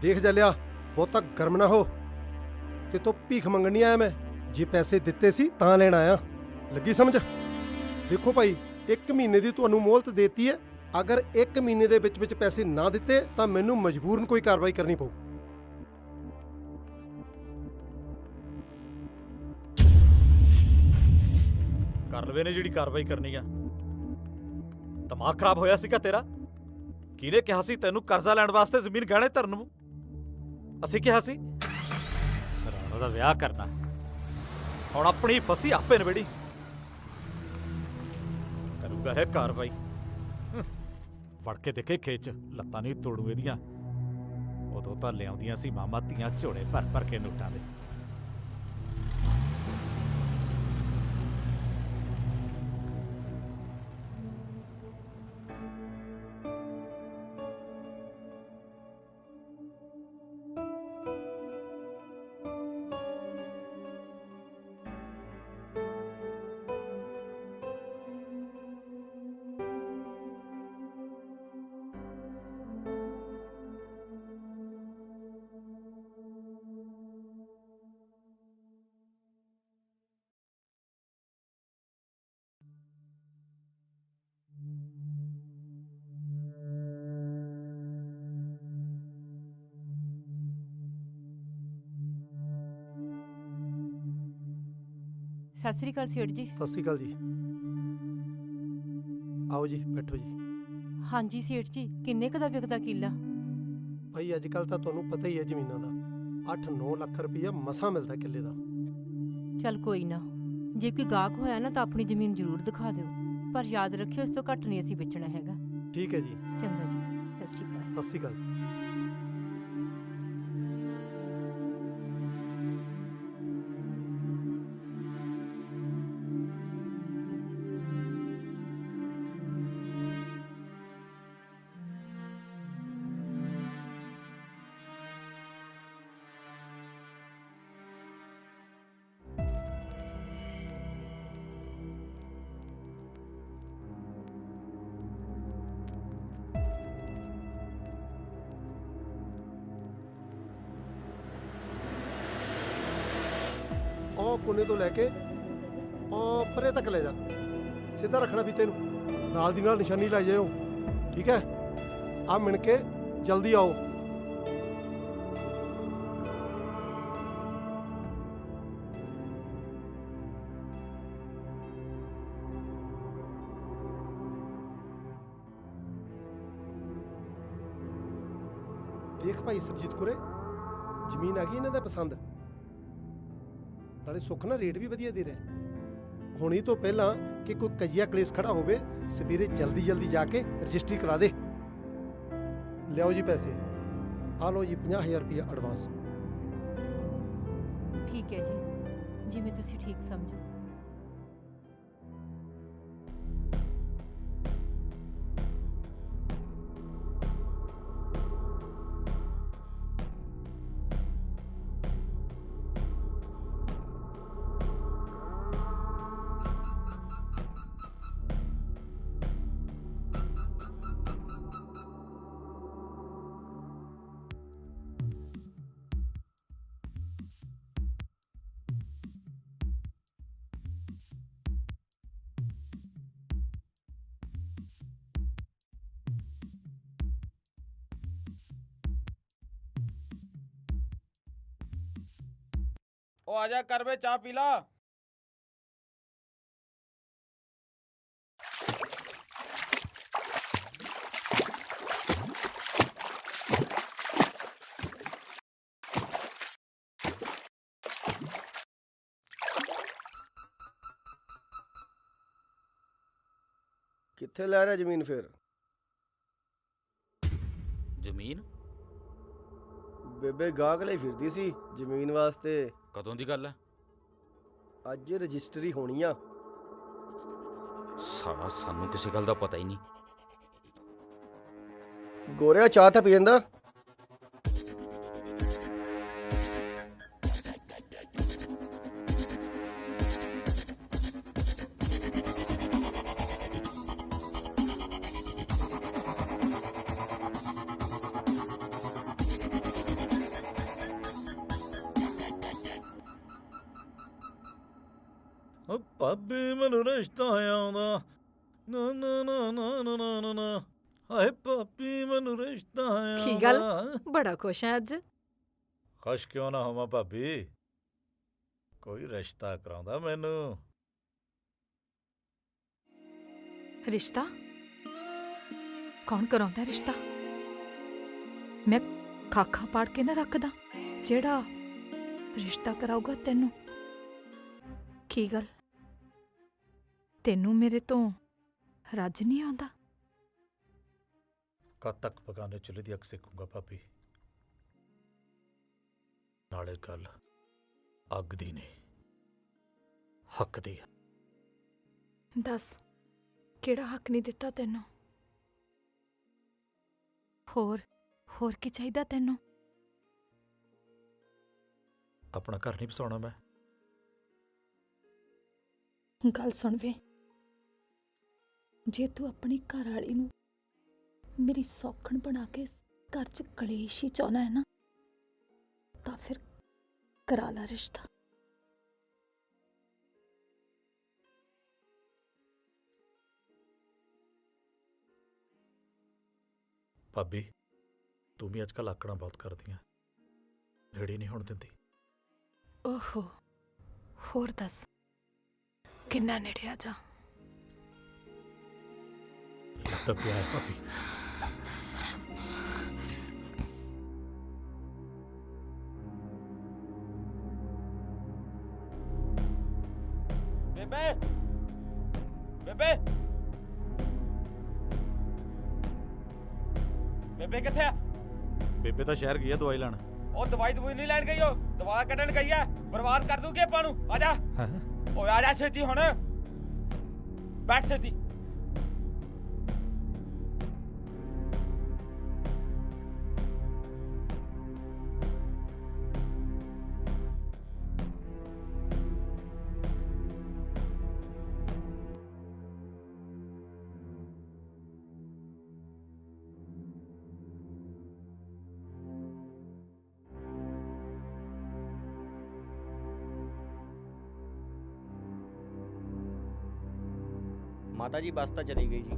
ਦੇਖ ਜਲਿਆ, ਬਹੁਤਾ ਗਰਮ ਨਾ ਹੋ, ਤੇ ਤੂੰ ਭੀਖ ਮੰਗਣ ਨਹੀਂ ਆਇਆ ਮੈਂ, ਜੇ ਪੈਸੇ ਦਿੱਤੇ ਸੀ ਤਾਂ ਲੈਣ ਆਇਆ, ਲੱਗੀ ਸਮਝ? ਦੇਖੋ ਭਾਈ, 1 ਮਹੀਨੇ ਦੀ ਤੁਹਾਨੂੰ ਮੋਹਲਤ ਦੇਤੀ ਹੈ, ਅਗਰ 1 ਮਹੀਨੇ ਦੇ ਵਿੱਚ ਪੈਸੇ ਨਾ ਦਿੱਤੇ ਤਾਂ ਮੈਨੂੰ ਮਜਬੂਰਨ ਕੋਈ ਕਾਰਵਾਈ ਕਰਨੀ ਪਊ। ਕਰ ਲਵੇ ਨੇ ਜਿਹੜੀ ਕਾਰਵਾਈ ਕਰਨੀ ਆ। ਦਿਮਾਗ ਖਰਾਬ ਹੋਇਆ ਸੀਗਾ ਤੇਰਾ? ਕਿਹਨੇ ਕਿਹਾ ਸੀ ਤੈਨੂੰ ਕਰਜ਼ਾ ਲੈਣ ਵਾਸਤੇ ਜ਼ਮੀਨ ਗਹਿਣੇ ਧਰਨ ਨੂੰ? ਅਸੀਂ ਕਿਹਾ ਸੀ ਰਾਣਾ ਦਾ ਵਿਆਹ ਕਰਨਾ, ਹੁਣ ਆਪਣੀ ਫਸੀ ਆਪੇ ਨਵੇੜੀ ਕਰੂਗਾ ਹੈ ਕਾਰਵਾਈ। ਵੜ ਕੇ ਦੇਖੇ ਖੇਚ, ਲੱਤਾਂ ਨਹੀਂ ਤੋੜੂ ਇਹਦੀਆਂ। ਉਦੋਂ ਤਾਂ ਲਿਆਉਂਦੀਆਂ ਸੀ ਮਾਮਾ ਧੀਆਂ ਝੋਲੇ ਭਰ ਭਰ ਕੇ ਨੋਟਾਂ ਦੇ। ਸਤਿ ਸ੍ਰੀ ਅਕਾਲ ਸੇਠ ਜੀ। ਸਤਿ ਸ਼੍ਰੀ ਅਕਾਲ ਜੀ, ਆਓ ਜੀ ਬੈਠੋ ਜੀ। ਹਾਂਜੀ ਸੇਠ ਜੀ, ਕਿੰਨੇ ਕੁ ਦਾ ਵਿਕਦਾ ਕਿੱਲਾ? ਭਾਈ ਅੱਜ ਕੱਲ ਤਾਂ ਤੁਹਾਨੂੰ ਪਤਾ ਹੀ ਹੈ ਜ਼ਮੀਨਾਂ ਦਾ, 8-9 ਲੱਖ ਰੁਪਈਆ ਮਸਾਂ ਮਿਲਦਾ ਕਿੱਲੇ ਦਾ। ਚੱਲ ਕੋਈ ਨਾ, ਜੇ ਕੋਈ ਗਾਹਕ ਹੋਇਆ ਨਾ ਤਾਂ ਆਪਣੀ ਜ਼ਮੀਨ ਜ਼ਰੂਰ ਦਿਖਾ ਦਿਓ, ਪਰ ਯਾਦ ਰੱਖਿਓ ਇਸ ਤੋਂ ਘੱਟ ਨਹੀਂ ਅਸੀਂ ਵੇਚਣਾ ਹੈਗਾ। ਠੀਕ ਹੈ ਜੀ। ਚੰਗਾ ਜੀ, ਸਤਿ ਸ਼੍ਰੀ ਅਕਾਲ। ਸਤਿ ਸ਼੍ਰੀ ਅਕਾਲ। ਉਹ ਕੋਨੇ ਤੋਂ ਲੈ ਕੇ ਉਹ ਪਰੇ ਤੱਕ ਲੈ ਜਾ। ਸਿੱਧਾ ਰੱਖਣਾ ਫੀਤੇ ਨੂੰ, ਨਾਲ ਦੀ ਨਾਲ ਨਿਸ਼ਾਨੀ ਲਾਈ ਜਾਇਓ, ਠੀਕ ਹੈ? ਆ ਮਿਣ ਕੇ ਜਲਦੀ ਆਓ। ਦੇਖ ਭਾਈ ਸਰਜੀਤ ਕੁਰੇ, ਜ਼ਮੀਨ ਆ ਗਈ ਇਹਨਾਂ ਦਾ ਪਸੰਦ, ਨਾਲੇ ਸੁੱਖ ਨਾ ਰੇਟ ਵੀ ਵਧੀਆ ਦੇ ਰਿਹਾ। ਹੁਣ ਇਹ ਤੋਂ ਪਹਿਲਾਂ ਕਿ ਕੋਈ ਕਜੀਆ ਕਲੇਸ਼ ਖੜਾ ਹੋਵੇ, ਸਵੇਰੇ ਜਲਦੀ ਜਲਦੀ ਜਾ ਕੇ ਰਜਿਸਟਰੀ ਕਰਾ ਦੇ। ਲਿਆਓ ਜੀ ਪੈਸੇ, ਆ ਲਓ ਜੀ 50,000 ਰੁਪਇਆ ਐਡਵਾਂਸ। ਠੀਕ ਹੈ ਜੀ, ਜਿਵੇਂ ਤੁਸੀਂ ਠੀਕ ਸਮਝੋ। ਉਹ ਆ ਜਾ ਕਰ ਵੇ, ਚਾਹ ਪੀ ਲਾ। ਕਿੱਥੇ ਲੈ ਰਿਹਾ ਜ਼ਮੀਨ ਫਿਰ? ਜ਼ਮੀਨ? ਬੇਬੇ ਗਾਹਕ ਲਈ ਫਿਰਦੀ ਸੀ ਜ਼ਮੀਨ ਵਾਸਤੇ। ਕਦੋਂ ਦੀ ਗੱਲ ਹੈ? ਅੱਜ ਰਜਿਸਟਰੀ ਹੋਣੀ ਆ। ਸਾਲਾ ਸਾਨੂੰ ਕਿਸੇ ਗੱਲ ਦਾ ਪਤਾ ਹੀ ਨਹੀਂ। ਗੋਰਿਆ ਚਾਹ ਤਾਂ ਪੀ ਜਾਂਦਾ। ਭਾਬੀ ਮੈਨੂੰ ਰਿਸ਼ਤਾ ਆਉਂਦਾ, ਨਾ ਨਾ ਨਾ ਨਾ ਨਾ ਨਾ ਨਾ ਨਾ। ਹਾਏ ਭਾਬੀ ਮੈਨੂੰ ਰਿਸ਼ਤਾ ਆਉਂਦਾ। ਕੀ ਗੱਲ? ਬੜਾ ਖੁਸ਼ ਹੈ ਅੱਜ। ਖੁਸ਼ ਕਿਉਂ ਨਾ ਹੋਵਾਂ ਭਾਬੀ, ਕੋਈ ਰਿਸ਼ਤਾ ਕਰਾਉਂਦਾ ਮੈਨੂੰ। ਰਿਸ਼ਤਾ? ਕੌਣ ਕਰਾਉਂਦਾ ਰਿਸ਼ਤਾ? ਮੈਂ ਖਾਖਾ ਪਾੜ ਕੇ ਨਾ ਰੱਖਦਾ ਜਿਹੜਾ ਰਿਸ਼ਤਾ ਕਰਾਊਗਾ ਤੈਨੂੰ। ਕੀ ਗੱਲ, ਤੈਨੂੰ ਮੇਰੇ ਤੋਂ ਰੱਜ ਨਹੀਂ ਆਉਂਦਾ? ਕਦ ਤੱਕ ਪਕਾਨੇ ਚੁੱਲ੍ਹੇ ਦੀ ਅੱਗ ਸੇਕੂੰਗਾ ਭਾਬੀ। ਨਾਲੇ ਗੱਲ ਅੱਗ ਦੀ ਨਹੀਂ, ਹੱਕ ਦੀ ਹੈ। ਦੱਸ, ਕਿਹੜਾ ਹੱਕ ਨਹੀਂ ਦਿੱਤਾ ਤੈਨੂੰ? ਹੋਰ ਕੀ ਚਾਹੀਦਾ ਤੈਨੂੰ? ਆਪਣਾ ਘਰ ਨਹੀਂ ਵਸਾਉਣਾ ਮੈਂ? ਗੱਲ ਸੁਣ ਵੇ, ਜੇ ਤੂੰ ਆਪਣੀ ਘਰ ਵਾਲੀ ਨੂੰ ਮੇਰੀ ਸੌਖਣ ਬਣਾ ਕੇ ਘਰ 'ਚ ਕਲੇਸ਼ ਹੀ ਚਾਹੁੰਦਾ ਹੈ ਨਾ, ਤਾਂ ਫਿਰ ਕਰਾ ਲਾ ਰਿਸ਼ਤਾ। ਭਾਬੀ ਤੂੰ ਵੀ ਅੱਜ ਕੱਲ੍ਹ ਆਕੜਾਂ ਬਹੁਤ ਕਰਦੀਆਂ, ਨੇੜੇ ਨਹੀਂ ਹੋਣ ਦਿੰਦੀ। ਓਹੋ, ਹੋਰ ਦੱਸ ਕਿੰਨਾ ਨੇੜੇ ਆ ਜਾ। ਲੱਗਦਾ ਪਿਆ ਹੈ ਭਾਬੀ। ਬੇਬੇ, ਬੇਬੇ, ਬੇਬੇ ਕਿੱਥੇ ਆ? ਬੇਬੇ ਤਾਂ ਸ਼ਹਿਰ ਗਈ ਆ ਦਵਾਈ ਲੈਣ। ਉਹ ਦਵਾਈ ਨਹੀਂ ਲੈਣ ਗਈ, ਉਹ ਦਵਾ ਕੱਢਣ ਗਈ ਆ। ਬਰਬਾਦ ਕਰ ਦੂਗੀ ਆਪਾਂ ਨੂੰ। ਆ ਜਾ ਓਏ, ਆ ਜਾ ਛੇਤੀ, ਹੁਣ ਬੈਠ ਛੇਤੀ। ਮਾਤਾ ਜੀ ਬੱਸ ਤਾਂ ਚਲੀ ਗਈ ਜੀ।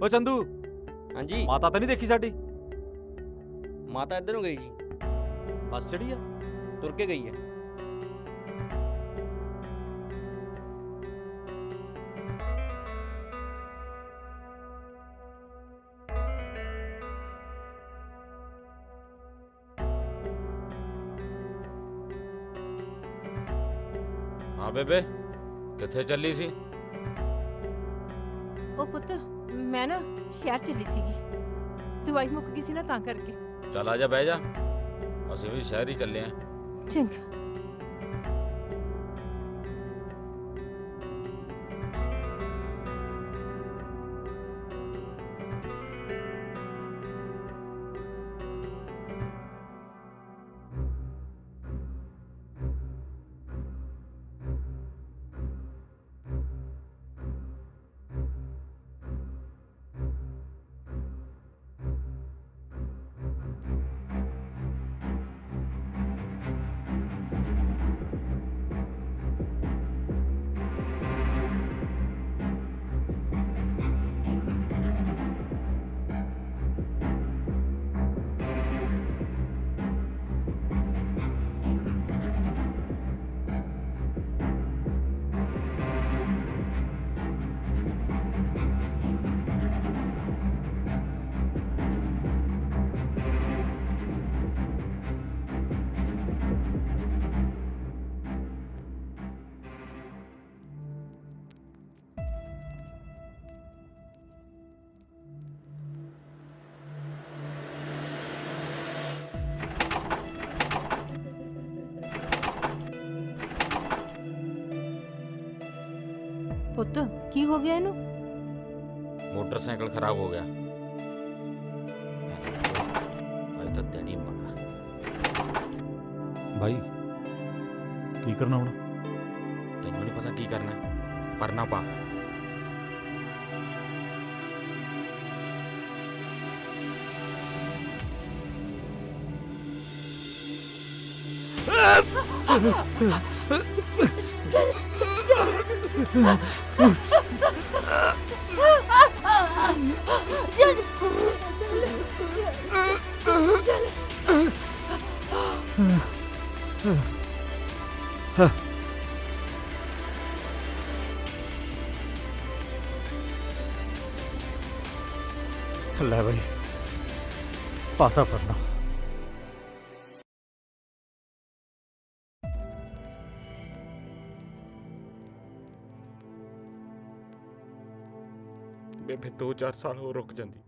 ਓ ਚੰਦੂ, ਹਾਂਜੀ ਮਾਤਾ ਤਾਂ ਨਹੀਂ ਦੇਖੀ ਸਾਡੀ? ਮਾਤਾ ਇੱਧਰ ਨੂੰ ਗਈ ਜੀ, ਬੱਸ ਚੜੀ ਆ? ਤੁਰ ਕੇ ਗਈ ਹੈ। ਹਾਂ ਬੇਬੇ, ਕਿੱਥੇ ਚੱਲੀ ਸੀ? ਉਹ ਪੁੱਤ ਮੈਂ ਨਾ ਸ਼ਹਿਰ ਚੱਲੀ ਸੀਗੀ, ਦਵਾਈ ਮੁੱਕ ਗਈ ਸੀ ਨਾ ਤਾਂ ਕਰਕੇ। ਚੱਲ ਆ ਜਾ, ਬਹਿ ਜਾ, ਅਸੀਂ ਵੀ ਸ਼ਹਿਰ ਹੀ ਚੱਲੇ ਆਂ। ਚੰਗਾ। ਪੁੱਤ ਕੀ ਹੋ ਗਿਆ ਇਹਨੂੰ? ਮੋਟਰਸਾਈਕਲ ਖਰਾਬ ਹੋ ਗਿਆ। ਅੱਜ ਤਾਂ ਦਿਨ ਹੀ ਮਾੜਾ। ਭਾਈ ਕੀ ਕਰਨਾ ਹੁਣ? ਤੈਨੂੰ ਨਹੀਂ ਪਤਾ ਕੀ ਕਰਨਾ, ਪਰਨਾ ਪਾ। ਲੈ ਭਾਈ, ਪਾਤਾ ਪਰਨਾ। ਬੇਬੇ 2-4 ਸਾਲ ਹੋਰ ਰੁਕ ਜਾਂਦੀ।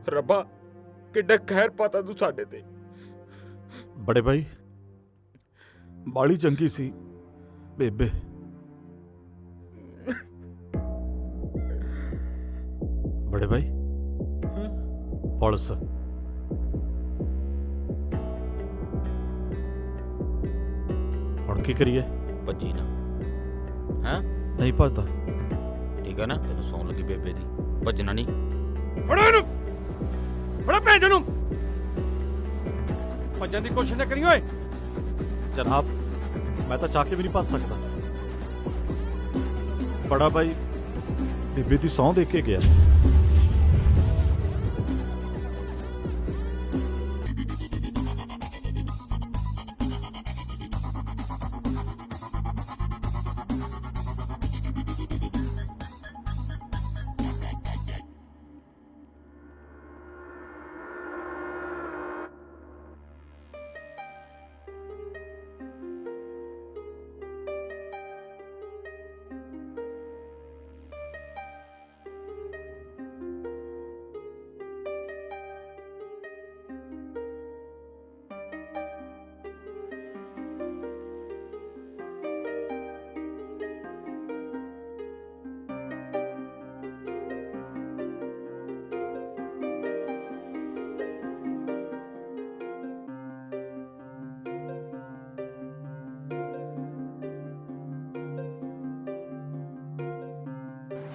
ਰੱਬਾ ਕਿੱਡਾ ਖੈਰ ਪਾਤਾ ਤੂੰ ਸਾਡੇ ਤੇ। ਬੜੇ ਭਾਈ ਬਾਲੀ ਚੰਗੀ ਸੀ ਬੇਬੇ। ਬੜੇ ਭਾਈ ਪੁਲਿਸ ਹੁਣ ਕੀ ਕਰੀਏ? ਭੱਜੀ ਨਾ, ਹੈਂ? ਨਹੀਂ ਭੱਜਦਾ। ਠੀਕ ਹੈ ਨਾ, ਤੈਨੂੰ ਸੌਣ ਲੱਗੀ ਬੇਬੇ ਦੀ, ਭੱਜਣਾ ਨਹੀਂ। ਫੜੋ ਇਹਨੂੰ, ਫੜੋ ਭੇਜ ਨੂੰ। ਭੱਜਣ ਦੀ ਕੋਸ਼ਿਸ਼ ਨਾ ਕਰੀ ਓਏ। ਜਨਾਬ ਮੈਂ ਤਾਂ ਚਾਹ ਕੇ ਵੀ ਨਹੀਂ ਭੱਜ ਸਕਦਾ। ਬੜਾ ਭਾਈ ਬੇਬੇ ਦੀ ਸਹੁੰ ਦੇ ਕੇ ਗਿਆ।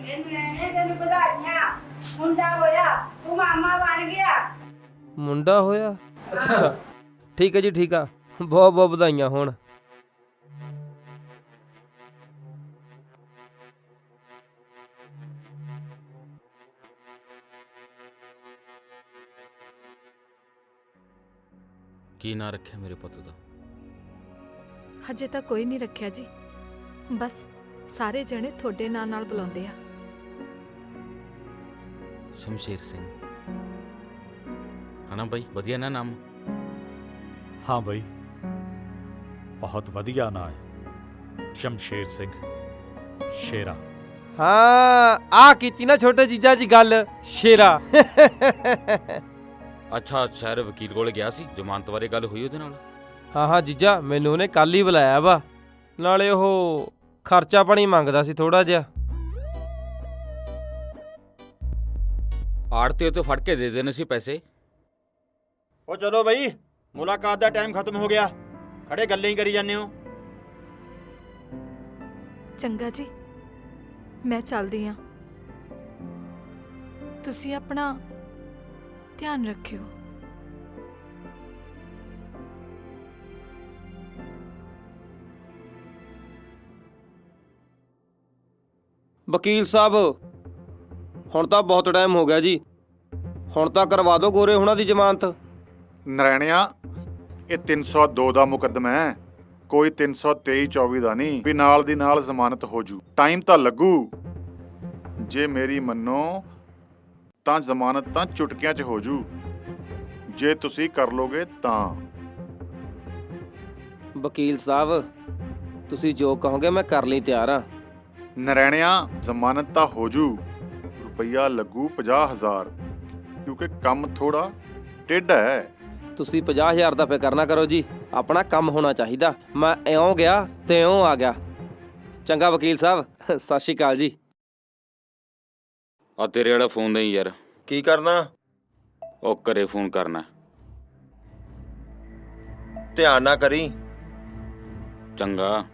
ਤੈਨੂੰ ਵਧਾਈਆਂ ਮੁੰਡਾ ਹੋਇਆ ਤੂੰ ਮਾਮਾ ਬਣ ਗਿਆ। ਮੁੰਡਾ ਹੋਇਆ? ਅੱਛਾ ਠੀਕ ਹੈ ਜੀ, ਠੀਕ ਆ, ਬਹੁਤ ਬਹੁਤ ਵਧਾਈਆਂ ਹੋਣ। ਕੀ ਨਾਂ ਰੱਖਿਆ ਮੇਰੇ ਪੁੱਤ ਦਾ? ਹਜੇ ਤਾਂ ਕੋਈ ਨਹੀਂ ਰੱਖਿਆ ਜੀ, ਬਸ ਸਾਰੇ ਜਣੇ ਤੁਹਾਡੇ ਨਾਂ ਨਾਲ ਬੁਲਾਉਂਦੇ ਆ। ਸ਼ਮਸ਼ੇਰ ਸਿੰਘ। ਹਨਾ ਬਾਈ, ਵਧੀਆ ਨਾ ਨਾਮ? ਹਾਂ ਬਈ, ਬਹੁਤ ਵਧੀਆ ਨਾਂ ਹੈ ਸ਼ਮਸ਼ੇਰ ਸਿੰਘ ਸ਼ੇਰਾ। ਹਾਂ ਆ ਕੀਤੀ ਨਾ ਛੋਟੇ ਜੀਜਾ ਜੀ ਗੱਲ, ਸ਼ੇਰਾ। ਅੱਛਾ, ਸ਼ਹਿਰ ਵਕੀਲ ਕੋਲ ਗਿਆ ਸੀ, ਜ਼ਮਾਨਤ ਬਾਰੇ ਗੱਲ ਹੋਈ ਉਹਦੇ ਨਾਲ? ਹਾਂ ਹਾਂ ਜੀਜਾ, ਮੈਨੂੰ ਉਹਨੇ ਕੱਲ ਹੀ ਬੁਲਾਇਆ ਵਾ, ਨਾਲੇ ਉਹ ਖਰਚਾ ਪਾਣੀ ਮੰਗਦਾ ਸੀ ਥੋੜਾ ਜਿਹਾ। ਆੜਤੇ ਤੋਂ ਫੜ ਕੇ ਦੇ ਦੇਣੇ ਸੀ ਪੈਸੇ। ਉਹ ਚਲੋ ਬਈ, ਮੁਲਾਕਾਤ ਦਾ ਟਾਈਮ ਖਤਮ ਹੋ ਗਿਆ, ਖੜੇ ਗੱਲਾਂ ਹੀ ਕਰੀ ਜਾਂਦੇ ਹੋ। ਚੰਗਾ ਜੀ, ਮੈਂ ਚੱਲਦੀ ਆ, ਤੁਸੀਂ ਆਪਣਾ ਧਿਆਨ ਰੱਖਿਓ। ਵਕੀਲ ਸਾਹਿਬ ਹੁਣ ਤਾਂ ਬਹੁਤ ਟਾਈਮ ਹੋ ਗਿਆ ਜੀ, ਹੁਣ ਤਾਂ ਕਰਵਾ ਦਿਓ ਗੋਰੇ ਹੁਣਾਂ ਦੀ ਜ਼ਮਾਨਤ। ਨਰੈਣਿਆ, ਇਹ 302 ਦਾ ਮੁਕੱਦਮਾ ਹੈ, ਕੋਈ 323-24 ਦਾ ਨਹੀਂ ਵੀ ਨਾਲ ਦੀ ਨਾਲ ਜ਼ਮਾਨਤ ਹੋ ਜੂ। ਟਾਈਮ ਤਾਂ ਲੱਗੂ। ਜੇ ਮੇਰੀ ਮੰਨੋ ਤਾਂ ਜ਼ਮਾਨਤ ਤਾਂ ਚੁਟਕਿਆਂ 'ਚ ਹੋ ਜੂ, ਜੇ ਤੁਸੀਂ ਕਰ ਲੋਗੇ ਤਾਂ। ਵਕੀਲ ਸਾਹਿਬ ਤੁਸੀਂ ਜੋ ਕਹੋਗੇ ਮੈਂ ਕਰ ਲਈ ਤਿਆਰ ਆ। ਨਰੈਣਿਆ, ਜ਼ਮਾਨਤ ਤਾਂ ਹੋ ਜੂ, ਰੁਪਈਆ ਲੱਗੂ 50,000, ਕਿਉਂਕਿ ਕੰਮ ਥੋੜਾ ਟੇਢਾ ਹੈ। ਤੁਸੀਂ 50,000 ਦਾ ਫਿਕਰ ਨਾ ਕਰੋ ਜੀ, ਆਪਣਾ ਕੰਮ ਹੋਣਾ ਚਾਹੀਦਾ। ਮੈਂ ਇਉਂ ਗਿਆ ਤੇ ਇਉਂ ਆ ਗਿਆ। ਚੰਗਾ ਵਕੀਲ ਸਾਹਿਬ, ਸਤਿ ਸ਼੍ਰੀ ਅਕਾਲ ਜੀ। ਆ ਤੇਰੇ ਵਾਲਾ ਫੋਨ ਨਹੀਂ ਯਾਰ। ਕੀ ਕਰਨਾ? ਉਹ ਘਰੇ ਫੋਨ ਕਰਨਾ। ਧਿਆਨ ਨਾ ਕਰੀ। ਚੰਗਾ।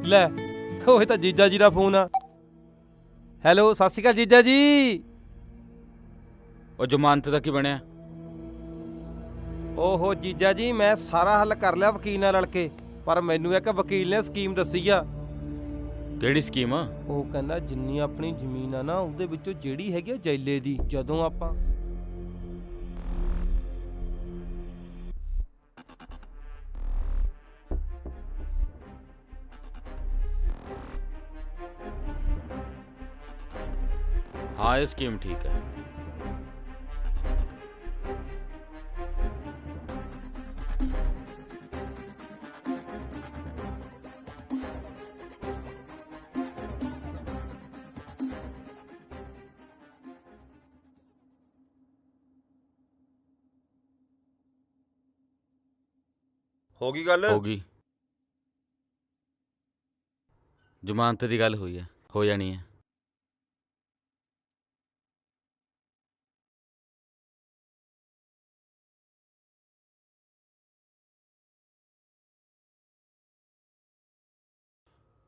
ਲੈ ਉਹ ਤਾਂ ਜੀਜਾ ਜੀ ਦਾ ਫੋਨ ਆ। ਹੈਲੋ, ਸਤਿ ਸ਼੍ਰੀ ਅਕਾਲ ਜੀਜਾ ਜੀ। ਉਹ ਜ਼ਮਾਨਤ ਦਾ ਕੀ ਬਣਿਆ? ਓਹੋ ਜੀਜਾ ਜੀ, ਮੈਂ ਸਾਰਾ ਹੱਲ ਕਰ ਲਿਆ ਵਕੀਲ ਨਾਲ ਰਲ ਕੇ, ਪਰ ਮੈਨੂੰ ਇੱਕ ਵਕੀਲ ਨੇ ਸਕੀਮ ਦੱਸੀ ਆ। ਕਿਹੜੀ ਸਕੀਮ? ਉਹ ਕਹਿੰਦਾ ਜਿੰਨੀ ਆਪਣੀ ਜ਼ਮੀਨ ਆ ਨਾ, ਉਹਦੇ ਵਿੱਚੋਂ ਜਿਹੜੀ ਹੈਗੀ ਆ ਜੈਲੇ ਦੀ, ਜਦੋਂ ਆਪਾਂ हाँ, ये स्कीम ठीक है। ਹੋਗੀ ਗੱਲ? होगी। जमानत की गल हुई है, हो जानी है।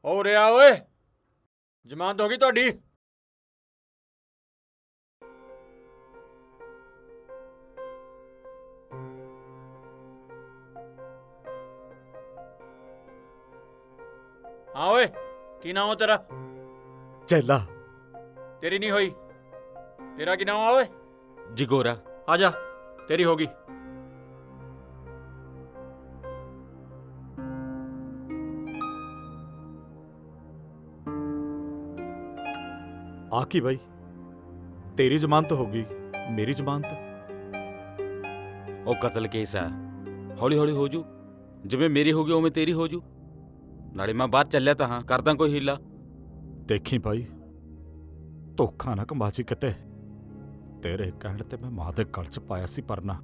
ਹੋ ਰਿਹਾ ਓਏ, ਜ਼ਮਾਨਤ ਹੋ ਗਈ ਤੁਹਾਡੀ। ਹਾਂ ਓਏ, ਕੀ ਨਾਮ ਹੈ ਤੇਰਾ? ਚੈਲਾ। ਤੇਰੀ ਨਹੀਂ ਹੋਈ, ਤੇਰਾ ਕੀ ਨਾਮ ਆ ਓਏ? जिगोरा। ਆ ਜਾ, ਤੇਰੀ ਹੋ ਗਈ। ਆ ਕੀ ਬਾਈ, ਤੇਰੀ ਜ਼ਮਾਨਤ ਹੋ ਗਈ, ਮੇਰੀ ਜ਼ਮਾਨਤ? ਉਹ ਕਤਲ ਕੇਸ ਹੈ, ਹੌਲੀ ਹੌਲੀ ਹੋ ਜੂ। ਜਿਵੇਂ ਮੇਰੀ ਹੋ ਗਈ ਉਵੇਂ ਤੇਰੀ ਹੋ ਜੂ। ਨਾਲੇ ਮੈਂ ਬਾਹਰ ਚੱਲਿਆ ਤਾਂ ਹਾਂ, ਕਰਦਾ ਕੋਈ ਹੀਲਾ। ਦੇਖੀ ਭਾਈ, ਧੋਖਾ ਨਾ ਕਮਾਚੀ ਕਿਤੇ। ਤੇਰੇ ਕਹਿਣ ਤੇ ਮੈਂ ਮਾਂ ਦੇ ਗਲ 'ਚ ਪਾਇਆ ਸੀ ਪਰਨਾ,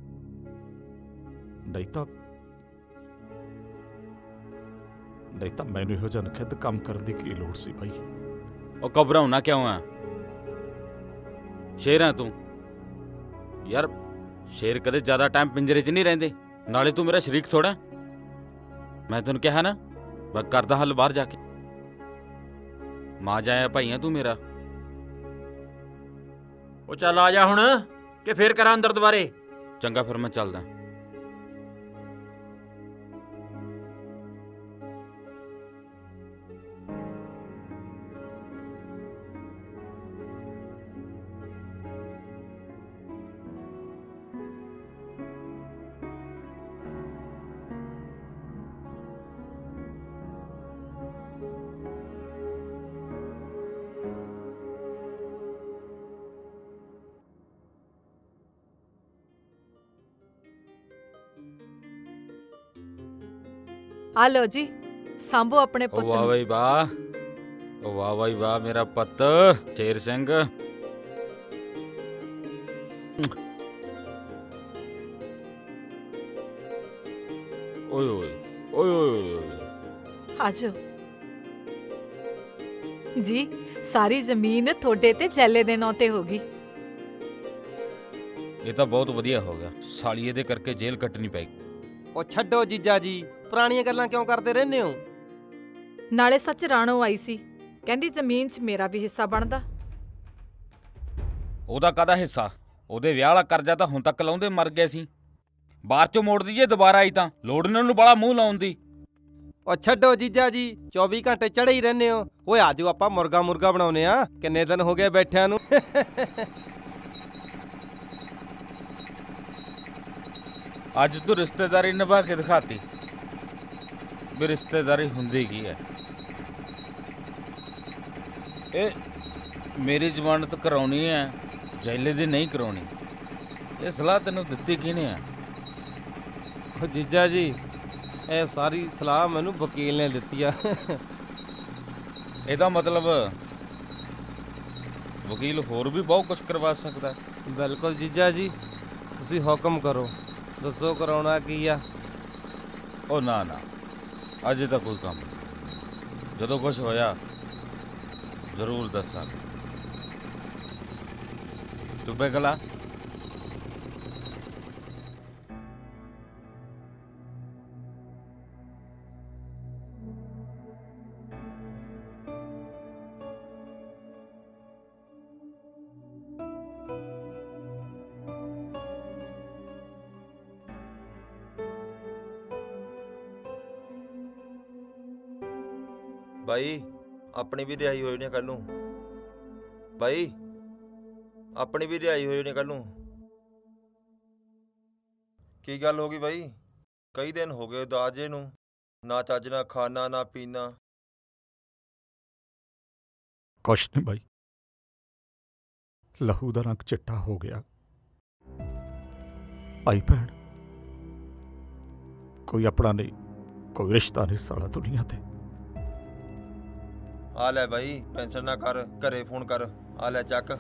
ਨਹੀਂ ਤਾਂ ਨਹੀਂ ਤਾਂ ਮੈਨੂੰ ਇਹੋ ਜਿਹਾ ਨਖਿੱਧ ਕੰਮ ਕਰਨ ਦੀ ਕੀ ਲੋੜ ਸੀ ਬਾਈ। ਉਹ ਘਬਰਾਉਣਾ ਕਿਉਂ ਆ? ਸ਼ੇਰ ਆ ਤੂੰ ਯਾਰ। ਸ਼ੇਰ ਕਦੇ ਜ਼ਿਆਦਾ ਟਾਈਮ ਪਿੰਜਰੇ 'ਚ ਨਹੀਂ ਰਹਿੰਦੇ। ਨਾਲੇ ਤੂੰ ਮੇਰਾ ਸ਼ਰੀਕ ਥੋੜਾ। ਮੈਂ ਤੈਨੂੰ ਕਿਹਾ ਨਾ ਮੈਂ ਕਰਦਾ ਹੱਲ ਬਾਹਰ ਜਾ ਕੇ। ਮਾਂ ਜਾਇਆ ਭਾਈਆ ਤੂੰ ਮੇਰਾ। ਉਹ ਚੱਲ ਆ ਜਾ ਹੁਣ ਕਿ ਫੇਰ ਕਰਾਂ ਅੰਦਰ ਦੁਬਾਰੇ। ਚੰਗਾ ਫਿਰ ਮੈਂ ਚੱਲਦਾ। ਆ ਲਓ ਜੀ, ਸਾਂਭੋ ਆਪਣੇ ਉਹ ਪੁੱਤ ਵਾਹ ਨੂੰ। ਬਈ ਵਾਹ। ਉਹ ਵਾਹ ਬਈ ਵਾਹ ਮੇਰਾ ਪੁੱਤ ਸ਼ੇਰ ਸਿੰਘ। ਓਏ ਓਏ ਓਏ ਓਏ ਓਏ। ਆਜੋ ਜੀ, ਸਾਰੀ ਜ਼ਮੀਨ ਤੁਹਾਡੇ ਤੇ ਜੈਲੇ ਦੇ ਨਾਂ ਤੇ ਹੋਗੀ। ਇਹ ਤਾਂ ਬਹੁਤ ਵਧੀਆ ਹੋ ਗਿਆ। ਸਾਲੀਏ ਦੇ ਕਰਕੇ ਜੇਲ੍ਹ ਕੱਟਣੀ ਪਈ। ਉਹ ਛੱਡੋ ਜੀਜਾ ਜੀ, ਪੁਰਾਣੀਆਂ ਗੱਲਾਂ ਕਿਉਂ ਕਰਦੇ ਰਹਿੰਦੇ ਹੋ? ਨਾਲੇ ਸੱਚ ਰਾਣੋ ਆਈ ਸੀ, ਕਹਿੰਦੀ ਜ਼ਮੀਨ 'ਚ ਮੇਰਾ ਵੀ ਹਿੱਸਾ ਬਣਦਾ। ਉਹਦਾ ਕਾਹਦਾ ਹਿੱਸਾ? ਉਹਦੇ ਵਿਆਹ ਵਾਲਾ ਕਰਜ਼ਾ ਤਾਂ ਹੁਣ ਤੱਕ ਲਾਉਂਦੇ ਮਰ ਗਏ ਸੀ। ਬਾਹਰ ਚੋਂ ਮੋੜ ਦਈਏ ਦੁਬਾਰਾ ਆਈ ਤਾਂ ਲੋੜ ਇਹਨਾਂ ਨੂੰ ਬੜਾ ਮੂੰਹ ਲਾਉਣ ਦੀ। ਉਹ ਛੱਡੋ ਜੀਜਾ ਜੀ, 24 ਘੰਟੇ ਚੜੇ ਹੀ ਰਹਿੰਦੇ ਹੋ। ਓਏ ਆਜੋ ਆਪਾਂ ਮੁਰਗਾ ਬਣਾਉਨੇ ਆ। ਕਿੰਨੇ ਦਿਨ ਹੋ ਗਏ ਬੈਠਿਆਂ ਨੂੰ। ਅੱਜ ਤੂੰ ਰਿਸ਼ਤੇਦਾਰੀ ਨਿਭਾ ਕੇ ਦਿਖਾਤੀ ਵੀ ਰਿਸ਼ਤੇਦਾਰੀ ਹੁੰਦੀ ਕੀ ਹੈ। ਇਹ ਮੇਰੀ ਜ਼ਮਾਨਤ ਕਰਾਉਣੀ ਹੈ, ਜੈਲੇ ਦੀ ਨਹੀਂ ਕਰਾਉਣੀ। ਇਹ ਸਲਾਹ ਤੈਨੂੰ ਦਿੱਤੀ ਕਿਹਨੇ ਆ? ਉਹ ਜੀਜਾ ਜੀ, ਇਹ ਸਾਰੀ ਸਲਾਹ ਮੈਨੂੰ ਵਕੀਲ ਨੇ ਦਿੱਤੀ ਆ। ਇਹਦਾ ਮਤਲਬ ਵਕੀਲ ਹੋਰ ਵੀ ਬਹੁਤ ਕੁਝ ਕਰਵਾ ਸਕਦਾ। ਬਿਲਕੁਲ ਜੀਜਾ ਜੀ, ਤੁਸੀਂ ਹੁਕਮ ਕਰੋ, ਦੱਸੋ ਕਰਾਉਣਾ ਕੀ ਆ। ਉਹ ਨਾ ਨਾ, ਅਜੇ ਤਾਂ ਕੋਈ ਕੰਮ ਨਹੀਂ। ਜਦੋਂ ਕੁਝ ਹੋਇਆ ਜ਼ਰੂਰ ਦੱਸਾਂਗੇ। ਤੂੰ ਬੇਗਲਾ ਬਾਈ, ਆਪਣੀ ਵੀ ਰਿਹਾਈ ਹੋਈ ਨਹੀਂ ਕੱਲ ਨੂੰ। ਬਾਈ, ਆਪਣੀ ਵੀ ਰਿਹਾਈ ਹੋਈ ਨਹੀਂ ਕੱਲ ਨੂੰ। ਕੀ ਗੱਲ ਹੋ ਗਈ ਬਾਈ? ਕਈ ਦਿਨ ਹੋ ਗਏ ਦਾਜੇ ਨੂੰ, ਨਾ ਚੱਜ ਨਾ ਖਾਣਾ ਨਾ ਪੀਣਾ। ਕੁਛ ਨਹੀਂ ਬਾਈ, ਲਹੂ ਦਾ ਰੰਗ ਚਿੱਟਾ ਹੋ ਗਿਆ। ਭਾਈ ਭੈਣ ਕੋਈ ਆਪਣਾ ਨਹੀਂ, ਕੋਈ ਰਿਸ਼ਤਾ ਨਹੀਂ ਸਾਲਾ ਦੁਨੀਆ ਤੇ। ਆ ਲੈ ਬਾਈ, ਟੈਨਸ਼ਨ ਨਾ ਕਰ, ਘਰੇ ਫੋਨ ਕਰ। ਆ ਲੈ ਚੱਕ।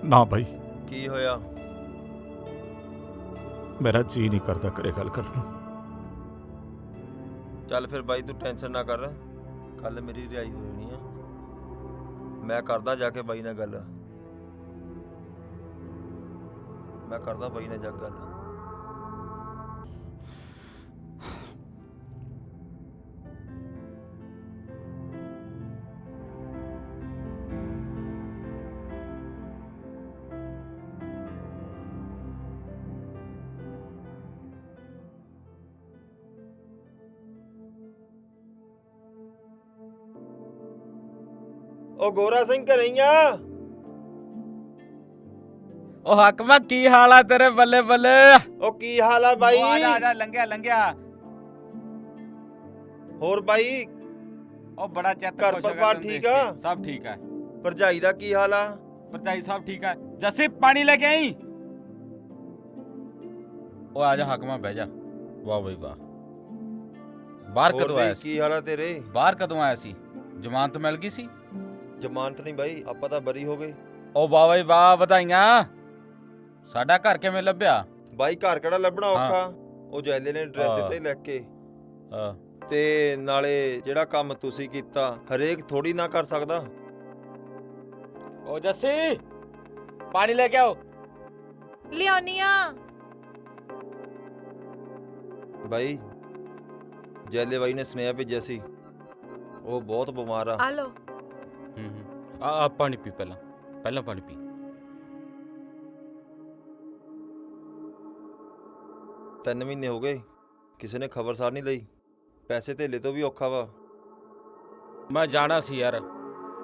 ਨਾ ਬਾਈ, ਕੀ ਹੋਇਆ? ਮੇਰਾ ਜੀ ਨਹੀਂ ਕਰਦਾ ਘਰੇ ਗੱਲ ਕਰਨ ਨੂੰ। ਚੱਲ ਫਿਰ ਬਾਈ, ਤੂੰ ਟੈਨਸ਼ਨ ਨਾ ਕਰ, ਕੱਲ ਮੇਰੀ ਰਿਹਾਈ ਹੋ ਜਾਣੀ ਆ। ਮੈਂ ਕਰਦਾ ਜਾ ਕੇ ਬਾਈ ਨਾਲ ਗੱਲ। ਮੈਂ ਕਰਦਾ ਬਾਈ ਨਾਲ ਜਾ ਕੇ ਗੱਲ। ਉਹ ਗੋਰਾ ਸਿੰਘ ਘਰੇ ਹੀ ਆ? ਉਹ ਹਕਮਾ ਕੀ ਹਾਲ ਆ ਤੇਰੇ? ਬੱਲੇ ਬੱਲੇ। ਉਹ ਕੀ ਹਾਲ ਆ ਬਾਈ? ਆ ਜਾ ਆ ਜਾ, ਲੰਘਿਆ ਲੰਘਿਆ। ਹੋਰ ਬਾਈ, ਉਹ ਬੜਾ ਚਿੱਤ ਘਰ ਖੁਸ਼ ਹੋ ਗਿਆ ਪਰਿਵਾਰ ਤੈਨੂੰ ਠੀਕ ਦੇਖ ਆ? ਕੇ। ਸਭ ਠੀਕ ਆ। ਭਰਜਾਈ ਦਾ ਕੀ ਹਾਲ ਆ? ਭਰਜਾਈ ਸਭ ਠੀਕ ਆ। ਜੱਸੀ ਪਾਣੀ ਲੈ ਕੇ ਆਈ। ਉਹ ਆ ਜਾ ਹਕਮਾ, ਬਹਿ ਜਾ। ਵਾਹ ਬਈ ਵਾਹ। ਬਾਹਰ ਹੋਰ ਕਦੋਂ ਬਈ, ਆਇਆ ਸੀ? ਕੀ ਹਾਲ ਆ ਤੇਰੇ? ਬਾਹਰ ਕਦੋਂ ਆਇਆ ਸੀ? ਜ਼ਮਾਨਤ ਮਿਲ ਗਈ ਸੀ? ਜ਼ਮਾਨਤ ਨਹੀਂ ਬਾਈ, ਆਪਾਂ ਤਾਂ ਬਰੀ ਹੋ ਗਏ। ਉਹ ਵਾਹ ਬਈ ਵਾਹ, ਵਧਾਈਆਂ। ਸਾਡਾ ਘਰ ਕਿਵੇਂ ਲੱਭਿਆ? ਬਾਈ ਘਰ ਕਿਹੜਾ ਲੱਭਣਾ ਹਾਂ। ਔਖਾ, ਉਹ ਜੈਲੇ ਨੇ ਐਡਰੈਸ ਹਾਂ। ਦਿੱਤਾ ਹੀ ਲਿਖ ਕੇ। ਹਾਂ। ਤੇ ਨਾਲੇ ਜਿਹੜਾ ਕੰਮ ਤੁਸੀਂ ਕੀਤਾ ਹਰੇਕ ਥੋੜੀ ਨਾ ਕਰ ਸਕਦਾ। ਉਹ ਜੱਸੀ, ਪਾਣੀ ਲੈ ਕੇ ਆਓ। ਲਿਆਉਣੀ ਆ। ਬਾਈ ਜੈਲੇ ਬਾਈ ਨੇ ਸੁਨੇਹਾ ਭੇਜਿਆ ਸੀ, ਉਹ ਬਹੁਤ ਬਿਮਾਰ ਆ। ਆ ਲੋ। ਆ ਪਾਣੀ ਪੀ, ਪਹਿਲਾਂ ਪਾਣੀ ਪੀ। 3 ਮਹੀਨੇ ਹੋ ਗਏ, ਕਿਸੇ ਨੇ ਖਬਰਸਾਰ ਨਹੀਂ ਲਈ। ਪੈਸੇ ਧੇਲੇ ਤੋਂ ਵੀ ਔਖਾ ਵਾ। ਮੈਂ ਜਾਣਾ ਸੀ ਯਾਰ,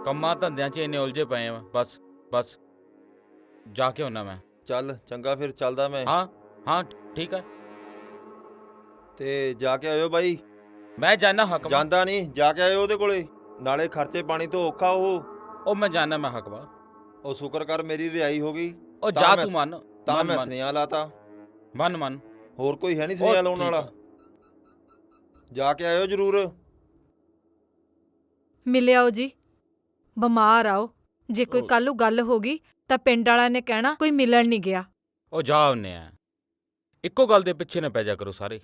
ਕੰਮਾਂ ਧੰਦਿਆਂ 'ਚ ਇੰਨੇ ਉਲਝੇ ਪਏ ਆ। ਬਸ ਜਾ ਕੇ ਆਉਣਾ ਮੈਂ। ਚੱਲ ਚੰਗਾ, ਫਿਰ ਚੱਲਦਾ ਮੈਂ। ਹਾਂ ਠੀਕ ਹੈ। ਤੇ ਜਾ ਕੇ ਆਇਓ ਬਾਈ। ਮੈਂ ਜਾਣਾ ਹੱਕ। ਜਾਂਦਾ ਨਹੀਂ, ਜਾ ਕੇ ਆਇਓ ਉਹਦੇ ਕੋਲੇ, ਨਾਲੇ ਖਰਚੇ ਪਾਣੀ ਤੋਂ ਔਖਾ ਉਹ ਮੈਂ ਜਾਣਾ, ਮੈਂ ਹੱਕਵਾ। ਉਹ ਸ਼ੁਕਰ ਕਰ ਮੇਰੀ ਰਿਹਾਈ ਹੋ ਗਈ। ਉਹ ਜਾ ਤੂੰ ਮੰਨ। ਤਾਂ ਮੈਂ ਸੁਨੇਹਾ ਲਾਤਾ। ਮੰਨ। ਹੋਰ ਕੋਈ ਹੈ ਨਹੀਂ ਸੁਨੇਹਾ ਲਾਉਣ ਵਾਲਾ। ਜਾ ਕੇ ਆਇਓ ਜ਼ਰੂਰ। ਮਿਲਿਆਓ ਜੀ, ਬਿਮਾਰ ਆਓ। ਜੇ ਕੋਈ ਕੱਲ੍ਹ ਨੂੰ ਗੱਲ ਹੋ ਗਈ ਤਾਂ ਪਿੰਡ ਵਾਲਿਆਂ ਨੇ ਕਹਿਣਾ ਕੋਈ ਮਿਲਣ ਨਹੀਂ ਗਿਆ। ਉਹ ਜਾ ਆਉਨੇ ਆ, ਇੱਕੋ ਗੱਲ ਦੇ ਪਿੱਛੇ ਨਾ ਪੈ ਜਾ ਕਰੋ ਸਾਰੇ।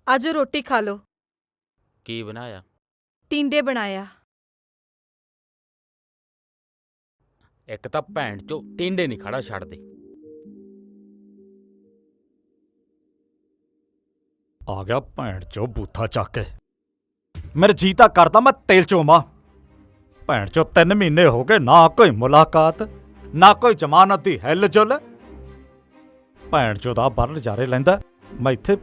ਆਜੋ ਰੋਟੀ ਖਾ ਲਓ। ਕੀ ਬਣਾਇਆ? ਟੀਂਡੇ ਬਣਾਇਆ। ਇੱਕ ਤਾਂ ਭੈਣ ਚੋ ਟਿੰਡੇ ਨਹੀਂ ਖੜਾ ਛੱਡਦੇ। ਆ ਗਿਆ ਭੈਣ ਚੋ ਬੂਥਾ ਚੱਕ ਕੇ। ਮੇਰੇ ਜੀ ਤਾਂ ਕਰਦਾ ਮੈਂ ਤੇਲ ਚੋਵਾਂ। ਭੈਣ ਚੋ 3 ਮਹੀਨੇ ਹੋ ਗਏ, ਨਾ ਕੋਈ ਮੁਲਾਕਾਤ, ਨਾ ਕੋਈ ਜ਼ਮਾਨਤ ਦੀ ਹਿੱਲ ਜੁਲ। ਭੈਣ ਚੋ ਦਾ ਬਾਹਰ ਨਜ਼ਾਰੇ ਲੈਂਦਾ, ਮੈਂ ਇੱਥੇ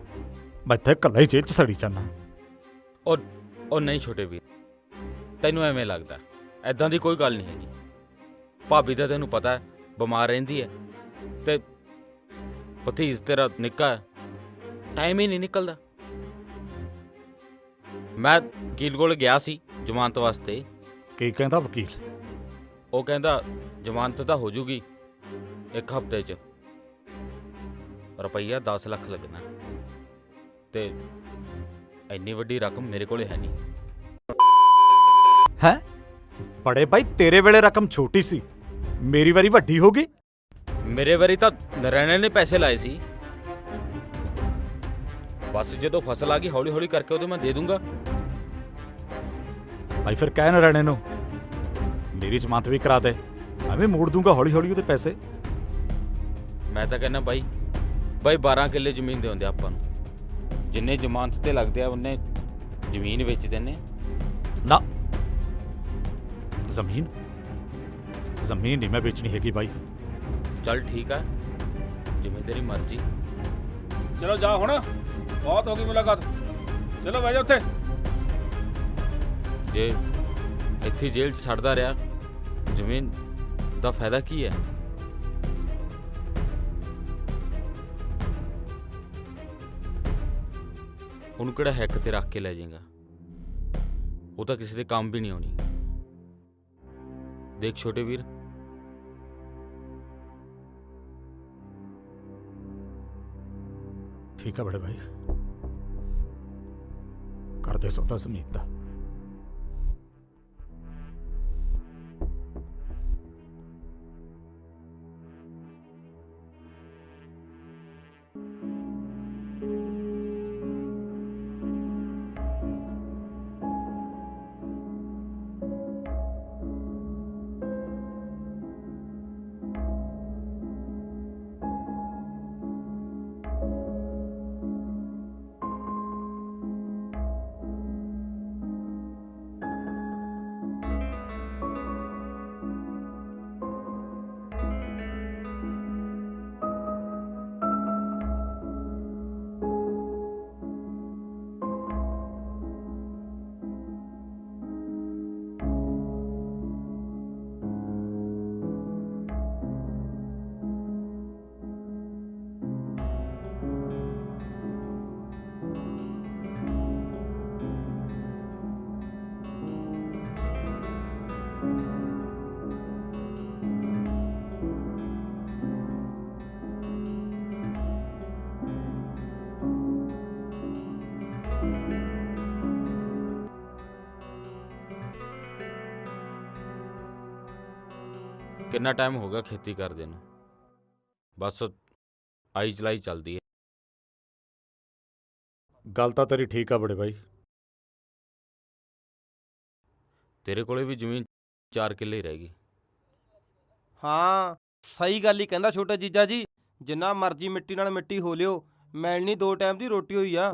ਇਕੱਲਾ ਹੀ ਜੇਲ੍ਹ 'ਚ ਸੜੀ ਜਾਂਦਾ। ਉਹ ਨਹੀਂ ਛੋਟੇ ਵੀਰ, ਤੈਨੂੰ ਐਵੇਂ ਲੱਗਦਾ, ਐਦਾਂ ਦੀ ਕੋਈ ਗੱਲ ਨਹੀਂ ਹੈਗੀ। ਭਾਬੀ ਦਾ ਤੈਨੂੰ ਪਤਾ ਹੈ ਬਿਮਾਰ ਰਹਿੰਦੀ ਹੈ, ਤੇ ਭਤੀਜ ਤੇਰਾ ਨਿੱਕਾ ਹੈ, ਟਾਈਮ ਹੀ ਨਹੀਂ ਨਿਕਲਦਾ। ਮੈਂ ਵਕੀਲ ਕੋਲ ਗਿਆ ਸੀ ਜ਼ਮਾਨਤ ਵਾਸਤੇ। ਕੀ ਕਹਿੰਦਾ ਵਕੀਲ? ਉਹ ਕਹਿੰਦਾ ਜ਼ਮਾਨਤ ਤਾਂ ਹੋ ਜੂਗੀ 1 ਹਫ਼ਤੇ 'ਚ, ਰੁਪਈਆ 10 ਲੱਖ ਲੱਗਣਾ, ਤੇ ਇੰਨੀ ਵੱਡੀ ਰਕਮ ਮੇਰੇ ਕੋਲੇ ਹੈ ਨਹੀਂ। ਹੈ ਬੜੇ ਬਾਈ, ਤੇਰੇ ਵੇਲੇ ਰਕਮ ਛੋਟੀ ਸੀ, ਮੇਰੀ ਵਾਰੀ ਵੱਡੀ ਹੋ ਗਈ। ਮੇਰੇ ਵਾਰੀ ਤਾਂ ਨਰੈਣੇ ਨੇ ਪੈਸੇ ਲਾਏ ਸੀ। ਬਸ ਜਦੋਂ ਫਸਲ ਆ ਗਈ ਹੌਲੀ ਹੌਲੀ ਕਰਕੇ ਉਹਦੇ ਮੈਂ ਦੇ ਦੂੰਗਾ। ਭਾਈ ਫਿਰ ਕਹਿ ਨਾ ਰਹਿਣੇ ਨੂੰ ਮੇਰੀ ਜ਼ਮਾਨਤ ਵੀ ਕਰਾ ਦੇ, ਮੈਂ ਵੀ ਮੋੜ ਦੂੰਗਾ ਹੌਲੀ ਹੌਲੀ ਉਹਦੇ ਪੈਸੇ। ਮੈਂ ਤਾਂ ਕਹਿੰਦਾ ਬਾਈ 12 ਕਿੱਲੇ ਜ਼ਮੀਨ ਦੇ ਹੁੰਦੇ ਆਪਾਂ ਨੂੰ, ਜਿੰਨੇ ਜ਼ਮਾਨਤ ਤੇ ਲੱਗਦੇ ਆ ਉਹਨੇ ਜ਼ਮੀਨ ਵੇਚ ਦਿੰਨੇ। ਨਾ, ਜ਼ਮੀਨ ਨਹੀਂ ਮੈਂ ਵੇਚਣੀ ਹੈਗੀ ਬਾਈ। ਚੱਲ ਠੀਕ ਆ, ਜਿਵੇਂ ਤੇਰੀ ਮਰਜ਼ੀ। ਚਲੋ ਜਾ ਹੁਣ, ਬਹੁਤ ਹੋ ਗਈ ਮੁਲਾਕਾਤ। ਚਲੋ ਬਹਿ ਜਾ ਉੱਥੇ। ਜੇ ਇੱਥੇ ਜੇਲ੍ਹ 'ਚ ਛੱਡਦਾ ਰਿਹਾ, ਜ਼ਮੀਨ ਦਾ ਫਾਇਦਾ ਕੀ ਹੈ? ਉਹਨੂੰ ਕਿਹੜਾ ਹੈਕ ਤੇ ਰੱਖ ਕੇ ਲੈ ਜਾਏਗਾ? ਉਹ ਤਾਂ ਕਿਸੇ ਦੇ ਕੰਮ ਵੀ ਨਹੀਂ ਆਉਣੀ। ਦੇਖ ਛੋਟੇ ਵੀਰ, ਠੀਕ ਆ ਬੜੇ ਭਾਈ, ਕਰਦੇ ਸੌਦਾ ਜ਼ਮੀਨ ਦਾ। ਕਿੰਨਾ ਟਾਈਮ ਹੋ ਗਿਆ ਖੇਤੀ ਕਰਦੇ ਨੂੰ, ਬਸ ਆਈ ਚਲਾਈ ਚੱਲਦੀ ਹੈ। ਗੱਲ ਤਾਂ ਤੇਰੀ ਠੀਕ ਆ ਬੜੇ ਬਾਈ। ਤੇਰੇ ਕੋਲੇ ਵੀ ਜ਼ਮੀਨ 4 ਕਿੱਲੇ ਹੀ ਰਹਿ ਗਈ। ਹਾਂ ਸਹੀ ਗੱਲ ਹੀ ਕਹਿੰਦਾ ਛੋਟਾ ਜੀਜਾ ਜੀ, ਜਿੰਨਾ ਮਰਜ਼ੀ ਮਿੱਟੀ ਨਾਲ ਮਿੱਟੀ ਹੋ ਲਿਓ, ਮਿਲਣੀ 2 ਟਾਈਮ ਦੀ ਰੋਟੀ ਹੋਈ ਆ।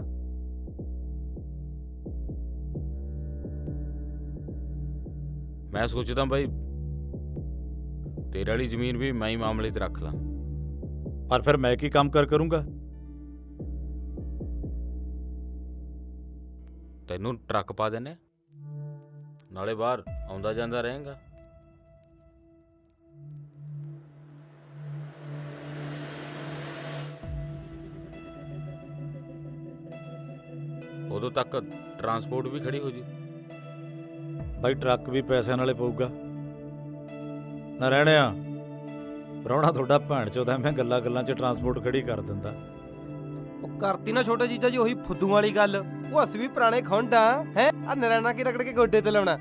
ਮੈਂ ਸੋਚਦਾ ਬਾਈ ਤੇਰੇ ਵਾਲੀ ਜ਼ਮੀਨ ਵੀ ਮੈਂ ਹੀ ਮਾਮਲੇ 'ਤੇ ਰੱਖ ਲਾਂ। ਪਰ ਫਿਰ ਮੈਂ ਕੀ ਕੰਮ ਕਰੂੰਗਾ? ਤੈਨੂੰ ਟਰੱਕ ਪਾ ਦਿੰਨੇ, ਨਾਲੇ ਬਾਹਰ ਆਉਂਦਾ ਜਾਂਦਾ ਰਹੇਗਾ। ਉਦੋਂ ਤੱਕ ਟਰਾਂਸਪੋਰਟ ਵੀ ਖੜੀ ਹੋ ਜੀ। ਬਾਈ ਟਰੱਕ ਵੀ ਪੈਸਿਆਂ ਨਾਲੇ ਪਊਗਾ ਨਾ। ਰਹਿਣਿਆ ਪ੍ਰਾਹੁਣਾ ਤੁਹਾਡਾ ਭੈਣ ਚੋਦਾ, ਮੈਂ ਗੱਲਾਂ 'ਚ ਟਰਾਂਸਪੋਰਟ ਖੜੀ ਕਰ ਦਿੰਦਾ। ਉਹ ਕਰਤੀ ਨਾ ਛੋਟਾ ਜੀਜਾ ਜੀ ਉਹੀ ਫੁੱਦੂ ਵਾਲੀ ਗੱਲ। ਉਹ ਅਸੀਂ ਵੀ ਪੁਰਾਣੇ ਖੁੰਡ ਆ ਹੈ, ਆ ਨਰਾਣਾ ਕੀ ਰਗੜ ਕੇ ਗੋਡੇ ਤੇ ਲਾਉਣਾ।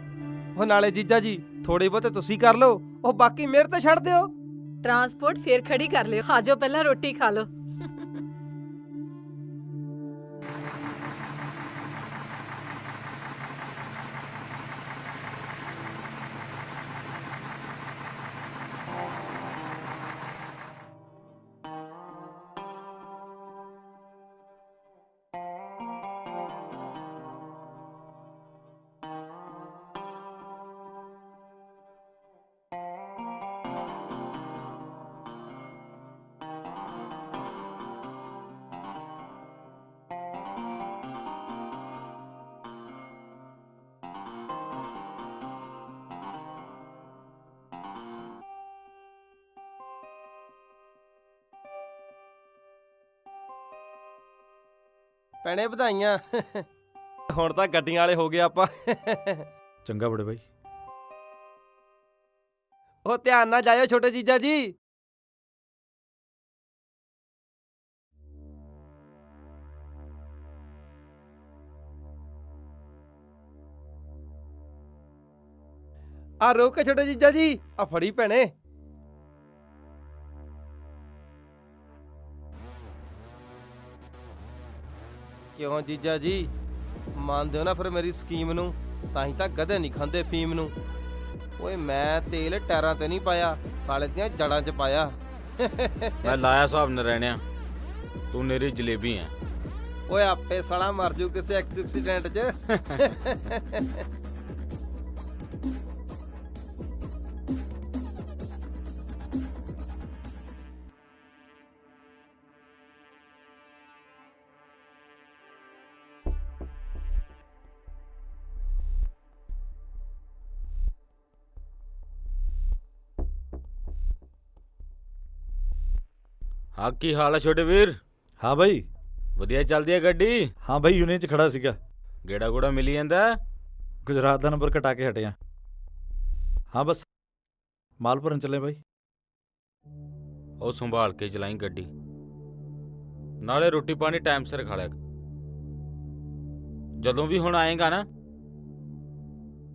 ਉਹ ਨਾਲੇ ਜੀਜਾ ਜੀ ਥੋੜੇ ਬਹੁਤੇ ਤੁਸੀਂ ਕਰ ਲਓ, ਉਹ ਬਾਕੀ ਮੇਰੇ ਤੇ ਛੱਡ ਦਿਓ। ਟਰਾਂਸਪੋਰਟ ਫੇਰ ਖੜੀ ਕਰ ਲਿਓ, ਆ ਜਾਓ ਪਹਿਲਾਂ ਰੋਟੀ ਖਾ ਲਓ। ਭੈਣੇ ਵਧਾਈਆਂ। ਹੁਣ ਤਾਂ ਗੱਡੀਆਂ ਵਾਲੇ ਹੋ ਗਏ ਆਪਾਂ। ਚੰਗਾ ਬੜੇ ਬਾਈ। ਉਹ ਧਿਆਨ ਨਾਲ ਜਾਇਓ ਛੋਟੇ ਜੀਜਾ ਜੀ। ਆ ਰੋਕ ਛੋਟੇ ਜੀਜਾ ਜੀ, ਆ ਫੜੀ ਭੈਣੇ। ਕਿਉਂ ਜੀਜਾ ਜੀ ਮੰਨਦੇ ਹੋ ਨਾ ਫਿਰ ਮੇਰੀ ਸਕੀਮ ਨੂੰ? ਤਾਂ ਹੀ ਤਾਂ ਗਧੇ ਨਹੀਂ ਖਾਂਦੇ ਫੀਮ ਨੂੰ। ਓਏ ਮੈਂ ਤੇਲ ਟਾਇਰਾਂ ਤੇ ਨਹੀਂ ਪਾਇਆ, ਸਾਲੇ ਦੀਆਂ ਜੜਾਂ 'ਚ ਪਾਇਆ। ਮੈਂ ਲਾਇਆ ਹਿਸਾਬ ਨਰੈਣਿਆ, ਤੂੰ ਮੇਰੀ ਜਲੇਬੀ ਹੈ। ਓਏ ਆਪੇ ਸਾਲਾ ਮਰ ਜੂ ਕਿਸੇ ਐਕਸੀਡੈਂਟ 'ਚ। ਹਾਂ ਕੀ ਹਾਲ ਹੈ ਛੋਟੇ ਵੀਰ? ਹਾਂ ਬਾਈ ਵਧੀਆ ਚੱਲਦੀ ਹੈ ਗੱਡੀ? ਹਾਂ ਬਾਈ ਯੂਨੀਅਨ 'ਚ ਖੜਾ ਸੀਗਾ। ਗੇੜਾ ਗੂੜਾ ਮਿਲੀ ਜਾਂਦਾ? ਗੁਜਰਾਤ ਦਾ ਨੰਬਰ ਕਟਾ ਕੇ ਹਟਿਆ। ਹਾਂ ਬਸ ਮਾਲ ਭਰਨ ਚੱਲੇ ਬਾਈ। ਉਹ ਸੰਭਾਲ ਕੇ ਚਲਾਈ ਗੱਡੀ, ਨਾਲੇ ਰੋਟੀ ਪਾਣੀ ਟਾਈਮ ਸਿਰ ਖਾ ਲਿਆ। ਜਦੋਂ ਵੀ ਹੁਣ ਆਏਗਾ ਨਾ,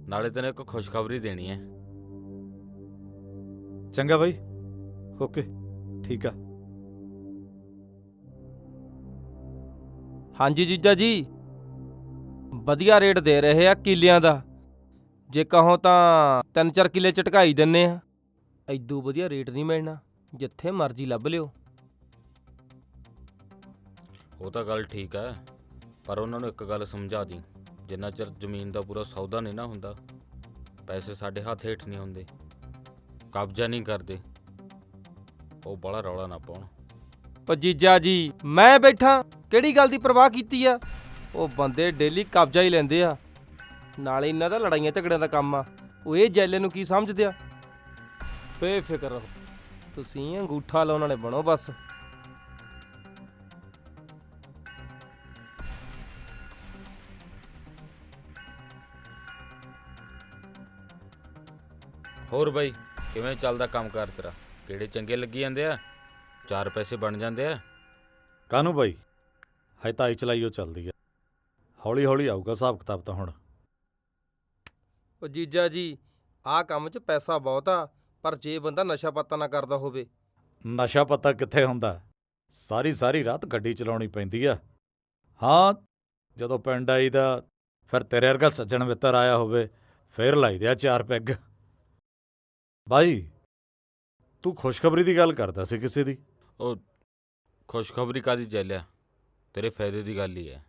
ਨਾਲੇ ਤੈਨੂੰ ਇੱਕ ਖੁਸ਼ਖਬਰੀ ਦੇਣੀ ਹੈ। ਚੰਗਾ ਬਾਈ, ਓਕੇ ਠੀਕ ਆ। ਹਾਂਜੀ ਜੀਜਾ ਜੀ ਵਧੀਆ ਰੇਟ ਦੇ ਰਹੇ ਆ ਕਿੱਲਿਆਂ ਦਾ। ਜੇ ਕਹੋ ਤਾਂ 3-4 ਕਿੱਲੇ ਚ ਢਕਾਈ ਦਿੰਨੇ ਆ। ਐਦੂ ਵਧੀਆ ਰੇਟ ਨਹੀਂ ਮਿਲਣਾ, ਜਿੱਥੇ ਮਰਜ਼ੀ ਲੱਭ ਲਿਓ। ਉਹ ਤਾਂ ਗੱਲ ਠੀਕ ਹੈ, ਪਰ ਉਹਨਾਂ ਨੂੰ ਇੱਕ ਗੱਲ ਸਮਝਾ ਦੀ, ਜਿੰਨਾ ਚਿਰ ਜ਼ਮੀਨ ਦਾ ਪੂਰਾ ਸੌਦਾ ਨਹੀਂ ਨਾ ਹੁੰਦਾ, ਪੈਸੇ ਸਾਡੇ ਹੱਥ ਹੇਠ ਨਹੀਂ ਹੁੰਦੇ, ਕਬਜ਼ਾ ਨਹੀਂ ਕਰਦੇ। ਉਹ ਬੜਾ ਰੌਲਾ ਨਾ ਪਾਉਣ। ਉਹ ਜੀਜਾ ਜੀ ਮੈਂ ਬੈਠਾ, ਕਿਹੜੀ ਗੱਲ ਦੀ ਪਰਵਾਹ ਕੀਤੀ ਆ? ਉਹ ਬੰਦੇ ਡੇਲੀ ਕਬਜ਼ਾ ਹੀ ਲੈਂਦੇ ਆ, ਨਾਲੇ ਇਹਨਾਂ ਦਾ ਲੜਾਈਆਂ ਝਗੜਿਆਂ ਦਾ ਕੰਮ ਆ। ਉਹ ਇਹ ਜੈਲੇ ਨੂੰ ਕੀ ਸਮਝਦੇ ਆ? ਬੇਫਿਕਰ ਰਹੋ, ਤੁਸੀਂ ਅੰਗੂਠਾ ਲਾਉਣ ਵਾਲੇ ਬਣੋ ਬਸ। ਹੋਰ ਬਾਈ ਕਿਵੇਂ ਚੱਲਦਾ ਕੰਮ ਕਾਰ ਤੇਰਾ? ਕਿਹੜੇ ਚੰਗੇ ਲੱਗੀ ਜਾਂਦੇ ਆ? 4 ਪੈਸੇ ਬਣ ਜਾਂਦੇ ਆ? ਕਾਹਨੂੰ ਬਾਈ, ਹਜੇ ਤਾਂ ਆਈ ਚਲਾਈ ਉਹ ਚੱਲਦੀ ਆ, ਹੌਲੀ ਹੌਲੀ ਆਊਗਾ ਹਿਸਾਬ ਕਿਤਾਬ ਤਾਂ ਹੁਣ। ਉਹ ਜੀਜਾ ਜੀ ਆਹ ਕੰਮ 'ਚ ਪੈਸਾ ਬਹੁਤ ਆ, ਪਰ ਜੇ ਬੰਦਾ ਨਸ਼ਾ ਪੱਤਾ ਨਾ ਕਰਦਾ ਹੋਵੇ। ਨਸ਼ਾ ਪਤਾ ਕਿੱਥੇ ਹੁੰਦਾ, ਸਾਰੀ ਸਾਰੀ ਰਾਤ ਗੱਡੀ ਚਲਾਉਣੀ ਪੈਂਦੀ ਆ। ਹਾਂ, ਜਦੋਂ ਪਿੰਡ ਆਈਦਾ ਫਿਰ ਤੇਰੇ ਵਰਗਾ ਸੱਜਣ ਮਿੱਤਰ ਆਇਆ ਹੋਵੇ ਫੇਰ ਲਾਈਦੇ ਆ 4 ਪੈਗ। ਬਾਈ, ਤੂੰ ਖੁਸ਼ਖਬਰੀ ਦੀ ਗੱਲ ਕਰਦਾ ਸੀ ਕਿਸੇ ਦੀ। ਉਹ ਖੁਸ਼ਖਬਰੀ ਕਾਦੀ ਚੱਲਿਆ, ਤੇਰੇ ਫਾਇਦੇ ਦੀ ਗੱਲ ਹੀ ਹੈ।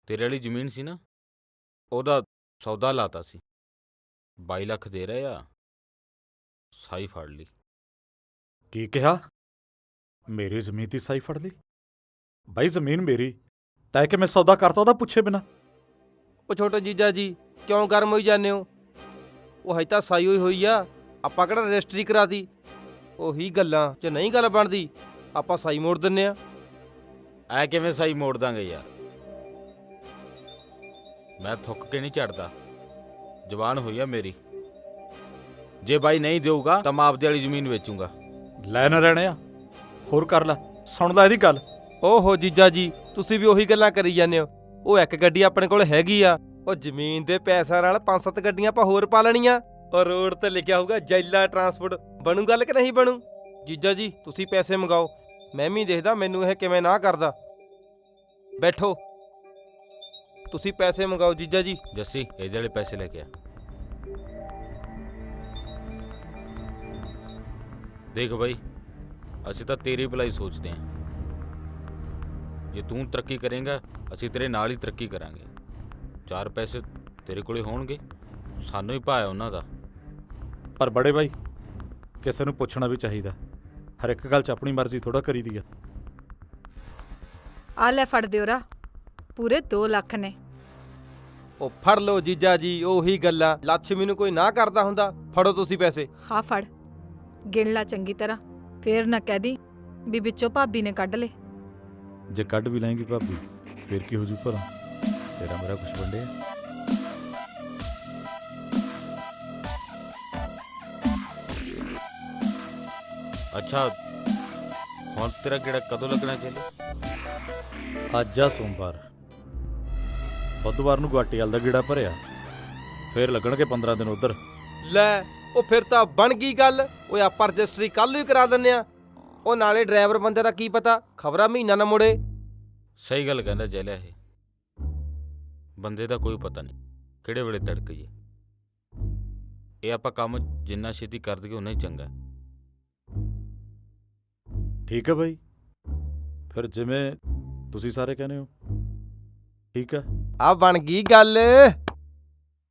ਤੇਰੇ ਵਾਲੀ ਜ਼ਮੀਨ ਸੀ ਨਾ, ਉਹਦਾ ਸੌਦਾ ਲਾਤਾ ਸੀ। 22 ਲੱਖ ਦੇ ਰਹੇ ਆ, ਸਾਈ ਫੜ ਲਈ। ਕੀ ਕਿਹਾ? ਮੇਰੀ ਜ਼ਮੀਨ ਦੀ ਸਾਈ ਫੜ ਲਈ? ਬਾਈ, ਜ਼ਮੀਨ ਮੇਰੀ, ਤੈਂ ਕਿ ਮੈਂ ਸੌਦਾ ਕਰਤਾ ਉਹਦਾ ਪੁੱਛੇ ਬਿਨਾ? ਉਹ ਛੋਟੇ ਜੀਜਾ ਜੀ ਕਿਉਂ ਗਰਮ ਹੋਈ ਜਾਂਦੇ ਹੋ? ਉਹ ਹਜੇ ਤਾਂ ਸਾਈ ਹੋਈ ਆ, ਆਪਾਂ ਕਿਹੜਾ ਰਜਿਸਟਰੀ ਕਰਾਤੀ। ਉਹੀ ਗੱਲਾਂ ਜੇ ਨਹੀਂ ਗੱਲ ਬਣਦੀ ਆਪਾਂ ਸਾਈ ਮੋੜ ਦਿੰਨੇ ਆ। ਐ ਕਿਵੇਂ ਸਾਈ ਮੋੜ ਦਾਂਗੇ ਯਾਰ? ਮੈਂ ਥੁੱਕ ਕੇ ਨਹੀਂ ਝੜਦਾ, ਜ਼ਬਾਨ ਹੋਈ ਆ ਮੇਰੀ। ਜੇ ਬਾਈ ਨਹੀਂ ਦੇਊਗਾ ਤਾਂ ਮੈਂ ਆਪਦੀ ਵਾਲੀ ਜ਼ਮੀਨ ਵੇਚੂੰਗਾ। ਲੈ ਨਾ ਰਹਿਣੇ ਆ, ਹੋਰ ਕਰ ਲੈ, ਸੁਣ ਲੈ ਇਹਦੀ ਗੱਲ। ਓਹੋ ਜੀਜਾ ਜੀ, ਤੁਸੀਂ ਵੀ ਉਹੀ ਗੱਲਾਂ ਕਰੀ ਜਾਂਦੇ ਹੋ। ਉਹ ਇੱਕ ਗੱਡੀ ਆਪਣੇ ਕੋਲ ਹੈਗੀ ਆ, ਉਹ ਜ਼ਮੀਨ ਦੇ ਪੈਸਿਆਂ ਨਾਲ 5-7 ਗੱਡੀਆਂ ਆਪਾਂ ਹੋਰ ਪਾ ਲੈਣੀਆਂ। ਔਰ ਰੋਡ ਤੇ ਲਿਖਿਆ ਹੋਊਗਾ ਜੈਲਾ ਟਰਾਂਸਪੋਰਟ। ਬਣੂ ਗੱਲ ਕਿ ਨਹੀਂ ਬਣੂ? ਜੀਜਾ ਜੀ ਤੁਸੀਂ ਪੈਸੇ ਮੰਗਾਓ, ਮੈਂ ਵੀ ਦੇਖਦਾ ਮੈਨੂੰ ਇਹ ਕਿਵੇਂ ਨਾ ਕਰਦਾ। ਬੈਠੋ, ਤੁਸੀਂ ਪੈਸੇ ਮੰਗਾਓ ਜੀਜਾ ਜੀ। ਜੱਸੀ, ਇਹਦੇ ਵਾਲੇ ਪੈਸੇ ਲੈ ਕੇ ਆ। ਦੇਖ ਬਾਈ, ਅਸੀਂ ਤਾਂ ਤੇਰੀ ਭਲਾਈ ਸੋਚਦੇ ਹਾਂ। ਜੇ ਤੂੰ ਤਰੱਕੀ ਕਰੇਂਗਾ ਅਸੀਂ ਤੇਰੇ ਨਾਲ ਹੀ ਤਰੱਕੀ ਕਰਾਂਗੇ। 4 ਪੈਸੇ ਤੇਰੇ ਕੋਲੇ ਹੋਣਗੇ, ਸਾਨੂੰ ਹੀ ਭਾਇਆ ਉਹਨਾਂ ਦਾ। ਪਰ ਬੜੇ ਬਾਈ, ਕਿਸੇ ਨੂੰ ਪੁੱਛਣਾ ਵੀ ਚਾਹੀਦਾ। ਹਰ ਇੱਕ ਗੱਲ 'ਚ ਆਪਣੀ ਮਰਜ਼ੀ ਥੋੜਾ ਕਰੀਦੀ ਆ। ਆ ਲੈ ਫੜ ਦਿਓ ਰਾ, ਪੂਰੇ 2 ਲੱਖ ਨੇ। ਉਹ ਫੜ ਲਓ ਜੀਜਾ ਜੀ, ਉਹੀ ਗੱਲਾਂ। ਲੱਛਮੀ ਨੂੰ ਕੋਈ ਨਾ ਕਰਦਾ ਹੁੰਦਾ। ਫੜੋ ਤੁਸੀਂ ਪੈਸੇ। ਹਾਂ ਫੜ, ਗਿਣ ਲਾ ਚੰਗੀ ਤਰ੍ਹਾਂ, ਫੇਰ ਨਾ ਕਹਿ ਦੀ ਵੀ ਵਿੱਚੋਂ ਭਾਬੀ ਨੇ ਕੱਢ ਲੇ। ਜੇ ਕੱਢ ਵੀ ਲੈਂਗੀ ਭਾਬੀ ਫੇਰ ਕੀ ਹੋ ਜੂ ਭਰਾ? ਤੇਰਾ ਮੇਰਾ ਕੁਛ ਵੰਡਿਆ? ਅੱਛਾ, ਹੁਣ ਤੇਰਾ ਕਿਹੜਾ ਕਦੋਂ ਲੱਗਣਾ ਚਾਹੀਦਾ? ਅੱਜ ਆ ਸੋਮਵਾਰ, ਬੁੱਧਵਾਰ ਨੂੰ ਗੁਆਟੀਵਾਲ ਦਾ ਗੇੜਾ ਭਰਿਆ, ਫੇਰ ਲੱਗਣਗੇ 15 ਦਿਨ ਉਧਰ। ਲੈ, ਉਹ ਫਿਰ ਤਾਂ ਬਣ ਗਈ ਗੱਲ। ਓਏ ਆਪਾਂ ਰਜਿਸਟਰੀ ਕੱਲ ਨੂੰ ਹੀ ਕਰਾ ਦਿੰਨੇ ਆ। ਉਹ ਨਾਲੇ ਡਰਾਈਵਰ ਬੰਦੇ ਦਾ ਕੀ ਪਤਾ, ਖਬਰਾਂ ਮਹੀਨਾ ਨਾ ਮੁੜੇ। ਸਹੀ ਗੱਲ ਕਹਿੰਦਾ ਜੈਲਿਆ, ਇਹ ਬੰਦੇ ਦਾ ਕੋਈ ਪਤਾ ਨਹੀਂ ਕਿਹੜੇ ਵੇਲੇ ਤੜਕ ਜੇ। ਇਹ ਆਪਾਂ ਕੰਮ ਜਿੰਨਾ ਛੇਤੀ ਕਰ ਦਈਏ ਉਨਾ ਹੀ ਚੰਗਾ। ਠੀਕ ਹੈ ਬਾਈ, ਫਿਰ ਜਿਵੇਂ ਤੁਸੀਂ ਸਾਰੇ ਕਹਿੰਦੇ ਹੋ ਠੀਕ ਆ। ਆ ਬਣ ਗਈ ਗੱਲ।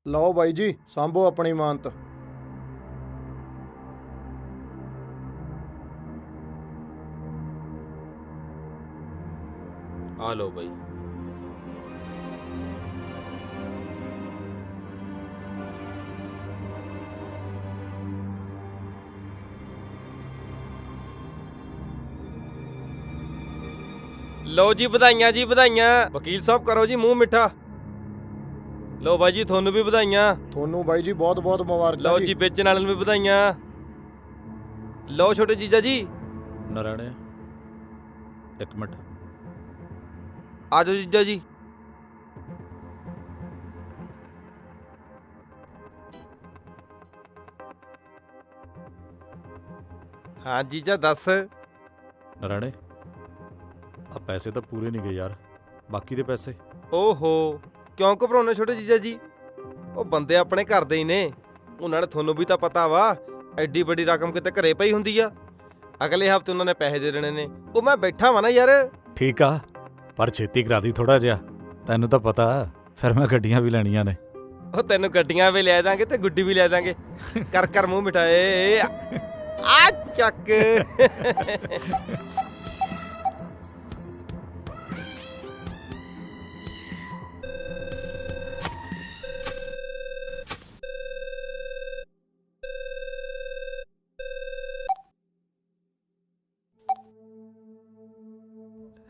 ਲਓ ਬਾਈ ਜੀ, ਸਾਂਭੋ ਆਪਣੀ ਇਮਾਨਤ। ਆ ਲਓ ਬਾਈ। ਲਓ ਜੀ, ਵਧਾਈਆਂ ਜੀ ਵਧਾਈਆਂ। ਵਕੀਲ ਸਾਹਿਬ ਕਰੋ ਜੀ ਮੂੰਹ ਮਿੱਠਾ। ਲਓ ਬਾਈ ਜੀ, ਤੁਹਾਨੂੰ ਵੀ ਵਧਾਈਆਂ। ਤੁਹਾਨੂੰ ਬਾਈ ਜੀ ਬਹੁਤ ਬਹੁਤ ਮੁਬਾਰਕਾਂ। ਲਓ ਜੀ, ਵੇਚਣ ਵਾਲਿਆਂ ਨੂੰ ਵੀ ਵਧਾਈਆਂ। ਲਓ ਛੋਟੇ ਜੀਜਾ ਜੀ। ਨਾਰਾਇਣੇ, ਇੱਕ ਮਿੰਟ। ਆ ਜਾਓ ਜੀਜਾ ਜੀ। ਹਾਂ ਜੀਜਾ ਦੱਸ। ਨਾਰਾਇਣੇ, ਆ ਪੈਸੇ ਤਾਂ ਪੂਰੇ ਨਹੀਂ ਗਏ ਯਾਰ, ਬਾਕੀ ਦੇ ਪੈਸੇ। ਓਹੋ, ਕਿਉਂ ਘਬਰਾਉਣੇ ਛੋਟੇ ਜੀਜਾ ਜੀ? ਉਹ ਬੰਦੇ ਆਪਣੇ ਘਰ ਦੇ ਹੀ ਨੇ। ਉਹਨਾਂ ਨੇ ਤੁਹਾਨੂੰ ਵੀ ਤਾਂ ਪਤਾ ਵਾ, ਐਡੀ ਵੱਡੀ ਰਕਮ ਕਿਤੇ ਘਰੇ ਪਈ ਹੁੰਦੀ ਆ। ਅਗਲੇ ਹਫ਼ਤੇ ਉਹਨਾਂ ਨੇ ਪੈਸੇ ਦੇ ਦੇਣੇ ਨੇ। ਉਹ ਮੈਂ ਬੈਠਾ ਵਾਂ ਨਾ ਯਾਰ। ਠੀਕ ਆ, ਪਰ ਛੇਤੀ ਕਰਾ ਦੀ ਥੋੜਾ ਜਿਹਾ, ਤੈਨੂੰ ਤਾਂ ਪਤਾ ਫਿਰ ਮੈਂ ਗੱਡੀਆਂ ਵੀ ਲੈਣੀਆਂ ਨੇ। ਉਹ ਤੈਨੂੰ ਗੱਡੀਆਂ ਵੀ ਲੈ ਦਾਂਗੇ ਤੇ ਗੁੱਡੀ ਵੀ ਲੈ ਦਾਂਗੇ। ਕਰ ਕਰ ਮੂੰਹ ਮਿਠਾਏ। ਆ ਚੱਕ।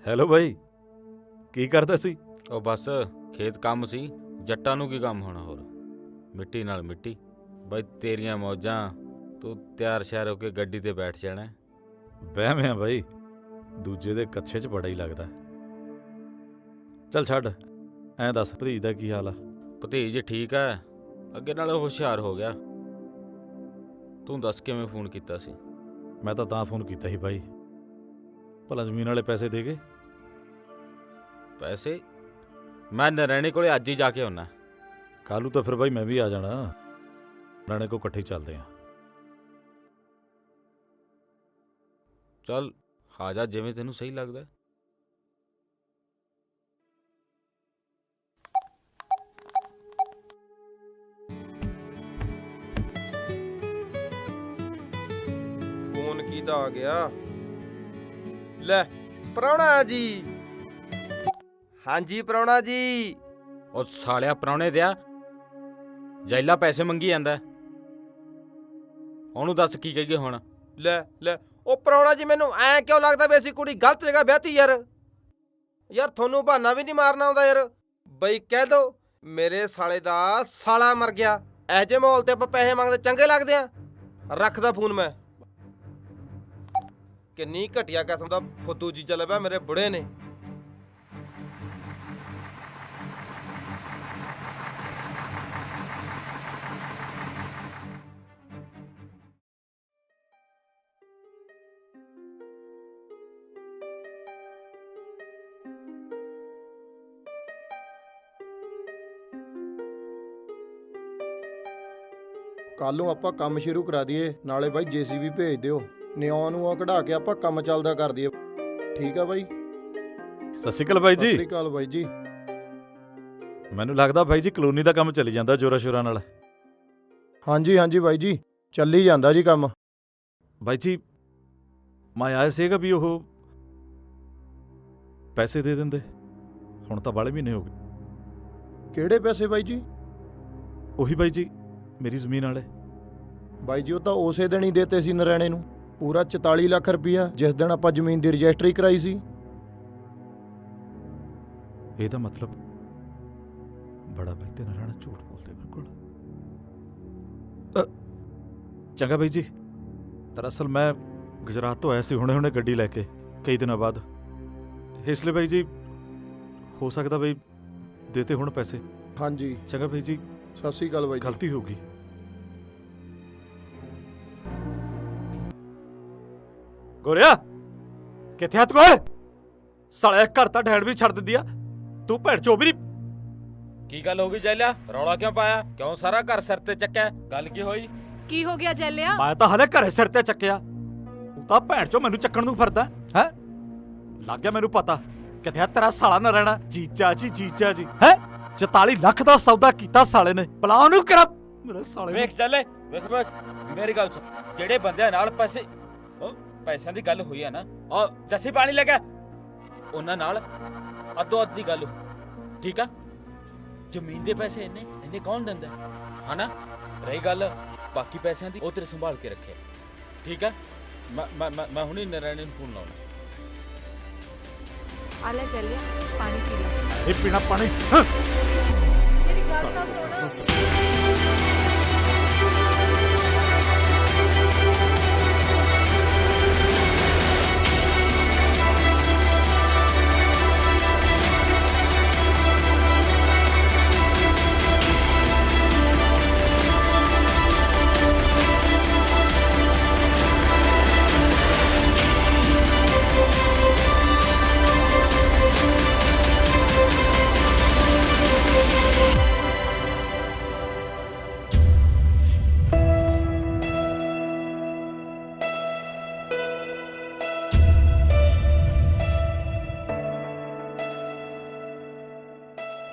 ਹੈਲੋ ਬਾਈ, ਕੀ ਕਰਦਾ ਸੀ? ਉਹ ਬਸ ਖੇਤ ਕੰਮ ਸੀ। ਜੱਟਾਂ ਨੂੰ ਕੀ ਕੰਮ ਹੋਣਾ ਹੋਰ, ਮਿੱਟੀ ਨਾਲ ਮਿੱਟੀ। ਬਾਈ ਤੇਰੀਆਂ ਮੌਜਾਂ, ਤੂੰ ਤਿਆਰ ਸ਼ਿਆਰ ਹੋ ਕੇ ਗੱਡੀ ਤੇ ਬੈਠ ਜਾਣਾ। ਵਹਿਮ ਆ ਬਾਈ, ਦੂਜੇ ਦੇ ਕੱਛੇ 'ਚ ਬੜਾ ਹੀ ਲੱਗਦਾ। ਚੱਲ ਛੱਡ, ਐਂ ਦੱਸ ਭਤੀਜ ਦਾ ਕੀ ਹਾਲ ਆ? ਭਤੀਜ ਠੀਕ ਆ, ਅੱਗੇ ਨਾਲੋਂ ਹੁਸ਼ਿਆਰ ਹੋ ਗਿਆ। ਤੂੰ ਦੱਸ ਕਿਵੇਂ ਫੋਨ ਕੀਤਾ ਸੀ? ਮੈਂ ਤਾਂ ਫੋਨ ਕੀਤਾ ਸੀ ਬਾਈ, ਭਲਾ ਜ਼ਮੀਨ ਵਾਲੇ ਪੈਸੇ ਦੇ ਗਏ? ਪੈਸੇ? ਮੈਂ ਨਰੈਣੇ ਕੋਲੇ ਅੱਜ ਹੀ ਜਾ ਕੇ ਆਉਣਾ। ਕੱਲ੍ਹ ਨੂੰ ਤਾਂ ਫਿਰ ਬਾਈ ਮੈਂ ਵੀ ਆ ਜਾਣਾ, ਨਰੈਣੇ ਕੋ ਇਕੱਠੇ ਚੱਲਦੇ ਆ। ਚੱਲ ਆ ਜਾ, ਜਿਵੇਂ ਤੈਨੂੰ ਸਹੀ ਲੱਗਦਾ। ਫੋਨ ਕਿਹਦਾ ਆ ਗਿਆ? ਲੈ ਪ੍ਰਾਹੁਣਾ ਜੀ। ਹਾਂਜੀ ਪ੍ਰਾਹੁਣਾ ਜੀ। ਉਹ ਸਾਲਿਆ ਪ੍ਰਾਹੁਣੇ ਦਿਆ ਜੈਲਾ ਪੈਸੇ ਮੰਗੀ ਜਾਂਦਾ, ਉਹਨੂੰ ਦੱਸ ਕੀ ਕਹੀਏ ਹੁਣ? ਲੈ ਉਹ ਪ੍ਰਾਹੁਣਾ ਜੀ, ਮੈਨੂੰ ਐ ਕਿਉਂ ਲੱਗਦਾ ਵੀ ਅਸੀਂ ਕੁੜੀ ਗਲਤ ਜਗ੍ਹਾ ਵਿਆਹਤੀ ਯਾਰ ਤੁਹਾਨੂੰ ਬਹਾਨਾ ਵੀ ਨਹੀਂ ਮਾਰਨਾ ਆਉਂਦਾ ਯਾਰ। ਬਈ ਕਹਿ ਦੋ ਮੇਰੇ ਸਾਲੇ ਦਾ ਸਾਲਾ ਮਰ ਗਿਆ। ਇਹ ਜਿਹੇ ਮਾਹੌਲ ਤੇ ਆਪਾਂ ਪੈਸੇ ਮੰਗਦੇ ਚੰਗੇ ਲੱਗਦੇ ਆ? ਰੱਖਦਾ ਫੋਨ ਮੈਂ। ਕਿੰਨੀ ਘਟੀਆ ਕਿਸਮ ਦਾ ਫੁੱਦੂ ਜੀ ਚੱਲ ਪਿਆ ਮੇਰੇ ਬੁੜੇ ਨੇ। ਕੱਲ ਨੂੰ ਆਪਾਂ ਕੰਮ ਸ਼ੁਰੂ ਕਰਾ ਦਈਏ, ਨਾਲੇ ਬਾਈ ਜੀਸੀਬੀ ਭੇਜ ਦਿਓ, ਨਿਉਂ ਨੂੰ ਕਢਾ ਕੇ ਆਪਾਂ ਕੰਮ ਚੱਲਦਾ ਕਰ ਦਈਏ। ਠੀਕ ਆ ਬਾਈ? ਸਤਿ ਸ਼੍ਰੀ ਅਕਾਲ ਬਾਈ ਜੀ। ਸਤਿ ਸ਼੍ਰੀ ਅਕਾਲ ਬਾਈ ਜੀ। ਮੈਨੂੰ ਲੱਗਦਾ ਬਾਈ ਜੀ ਕਲੋਨੀ ਦਾ ਕੰਮ ਚੱਲੀ ਜਾਂਦਾ ਜ਼ੋਰਾਂ ਸ਼ੋਰਾਂ ਨਾਲ। ਹਾਂਜੀ ਬਾਈ ਜੀ, ਚੱਲੀ ਜਾਂਦਾ ਜੀ ਕੰਮ। ਬਾਈ ਜੀ ਮੈਂ ਆਇਆ ਸੀਗਾ ਵੀ ਉਹ ਪੈਸੇ ਦੇ ਦਿੰਦੇ, ਹੁਣ ਤਾਂ ਬਾਲੇ ਮਹੀਨੇ ਹੋ ਗਏ। ਕਿਹੜੇ ਪੈਸੇ ਬਾਈ ਜੀ? ਉਹੀ ਬਾਈ ਜੀ ਮੇਰੀ ਜ਼ਮੀਨ ਵਾਲੇ। ਬਾਈ ਜੀ ਉਹ ਤਾਂ ਉਸੇ ਦਿਨ ਹੀ ਦੇਤੇ ਸੀ ਨਰੈਣੇ ਨੂੰ, ਪੂਰਾ 44 ਲੱਖ ਰੁਪਈਆ, ਜਿਸ ਦਿਨ ਆਪਾਂ ਜ਼ਮੀਨ ਦੀ ਰਜਿਸਟਰੀ ਕਰਾਈ ਸੀ। ਇਹਦਾ ਮਤਲਬ ਬੜਾ ਬਾਈ ਤੇ ਨਰਾਣਾ ਝੂਠ ਬੋਲਦੇ ਬਿਲਕੁਲ। ਚੰਗਾ ਬਾਈ ਜੀ, ਦਰਅਸਲ ਮੈਂ ਗੁਜਰਾਤ ਤੋਂ ਆਇਆ ਸੀ ਹੁਣੇ ਗੱਡੀ ਲੈ ਕੇ ਕਈ ਦਿਨਾਂ ਬਾਅਦ, ਇਸ ਲਈ ਬਾਈ ਜੀ ਹੋ ਸਕਦਾ ਬਾਈ ਦੇਤੇ ਹੁਣ ਪੈਸੇ। ਹਾਂਜੀ ਚੰਗਾ ਬਾਈ ਜੀ, ਸਤਿ ਸ਼੍ਰੀ ਅਕਾਲ ਬਾਈ ਜੀ। ਗਲਤੀ ਹੋ ਗਈ। ਗੋਰਿਆ ਕਿੱਥੇ ਆ ਤੂੰ? ਸਾਲਿਆ ਘਰ ਤਾਂ ਢੈਣ ਵੀ ਛੱਡ ਦਿੰਦੀ ਆ, ਤੂੰ ਭੈਣ ਚੋ ਵੀ ਨਹੀਂ। ਕੀ ਗੱਲ ਹੋ ਗਈ ਜੈਲਿਆ? ਰੌਲਾ ਕਿਉਂ ਪਾਇਆ? ਕਿਉਂ ਸਾਰਾ ਘਰ ਸਿਰ ਤੇ ਚੱਕਿਆ? ਗੱਲ ਕੀ ਹੋਈ? ਕੀ ਹੋ ਗਿਆ ਜੈਲਿਆ? ਮੈਂ ਤਾਂ ਹਲੇ ਘਰੇ ਸਿਰ ਤੇ ਚੱਕਿਆ, ਤੂੰ ਤਾਂ ਭੈਣ ਚੋ ਮੈਨੂੰ ਚੱਕਣ ਨੂੰ ਫਿਰਦਾ ਹੈ। ਲੱਗ ਗਿਆ ਮੈਨੂੰ ਪਤਾ ਕਿੱਥੇ ਆ ਤੇਰਾ ਸਾਲਾ ਨਾ ਰਹਿਣਾ। ਜੀਜਾ ਜੀ ਹੈ 44 ਲੱਖ ਦਾ ਸੌਦਾ ਕੀਤਾ ਸਾਲੇ ਨੇ, ਭਲਾ ਉਹਨੂੰ ਕਰਾ ਮੇਰੇ ਸਾਲੇ। ਵੇਖ ਚੱਲੇ, ਵੇਖ ਮੇਰੀ ਗੱਲ ਸੁਣ, ਜਿਹੜੇ ਬੰਦਿਆਂ ਨਾਲ ਪੈਸਿਆਂ ਦੀ ਗੱਲ ਹੋਈ ਆ ਨਾ, ਉਹ ਜੱਸੀ ਪਾਣੀ ਲੈ ਕੇ ਉਹਨਾਂ ਨਾਲ ਅੱਧੋ ਅੱਧ ਦੀ ਗੱਲ ਹੋ, ਠੀਕ ਆ? ਜ਼ਮੀਨ ਦੇ ਪੈਸੇ ਇੰਨੇ ਕੌਣ ਦਿੰਦਾ ਹਨਾ? ਰਹੀ ਗੱਲ ਬਾਕੀ ਪੈਸਿਆਂ ਦੀ, ਉਹ ਤੇਰੇ ਸੰਭਾਲ ਕੇ ਰੱਖਿਆ, ਠੀਕ ਆ? ਮੈਂ ਹੁਣੇ ਨਰਾਇਣ ਨੂੰ ਫੋਨ ਲਾਉਣਾ। ਆ ਲੈ ਚੱਲਿਆ, ਪਾਣੀ ਪੀ ਲੈ। ਇਹ ਪੀਣਾ ਪਾਣੀ। ਮੇਰੀ ਗੱਲ ਤਾਂ ਸੁਣ।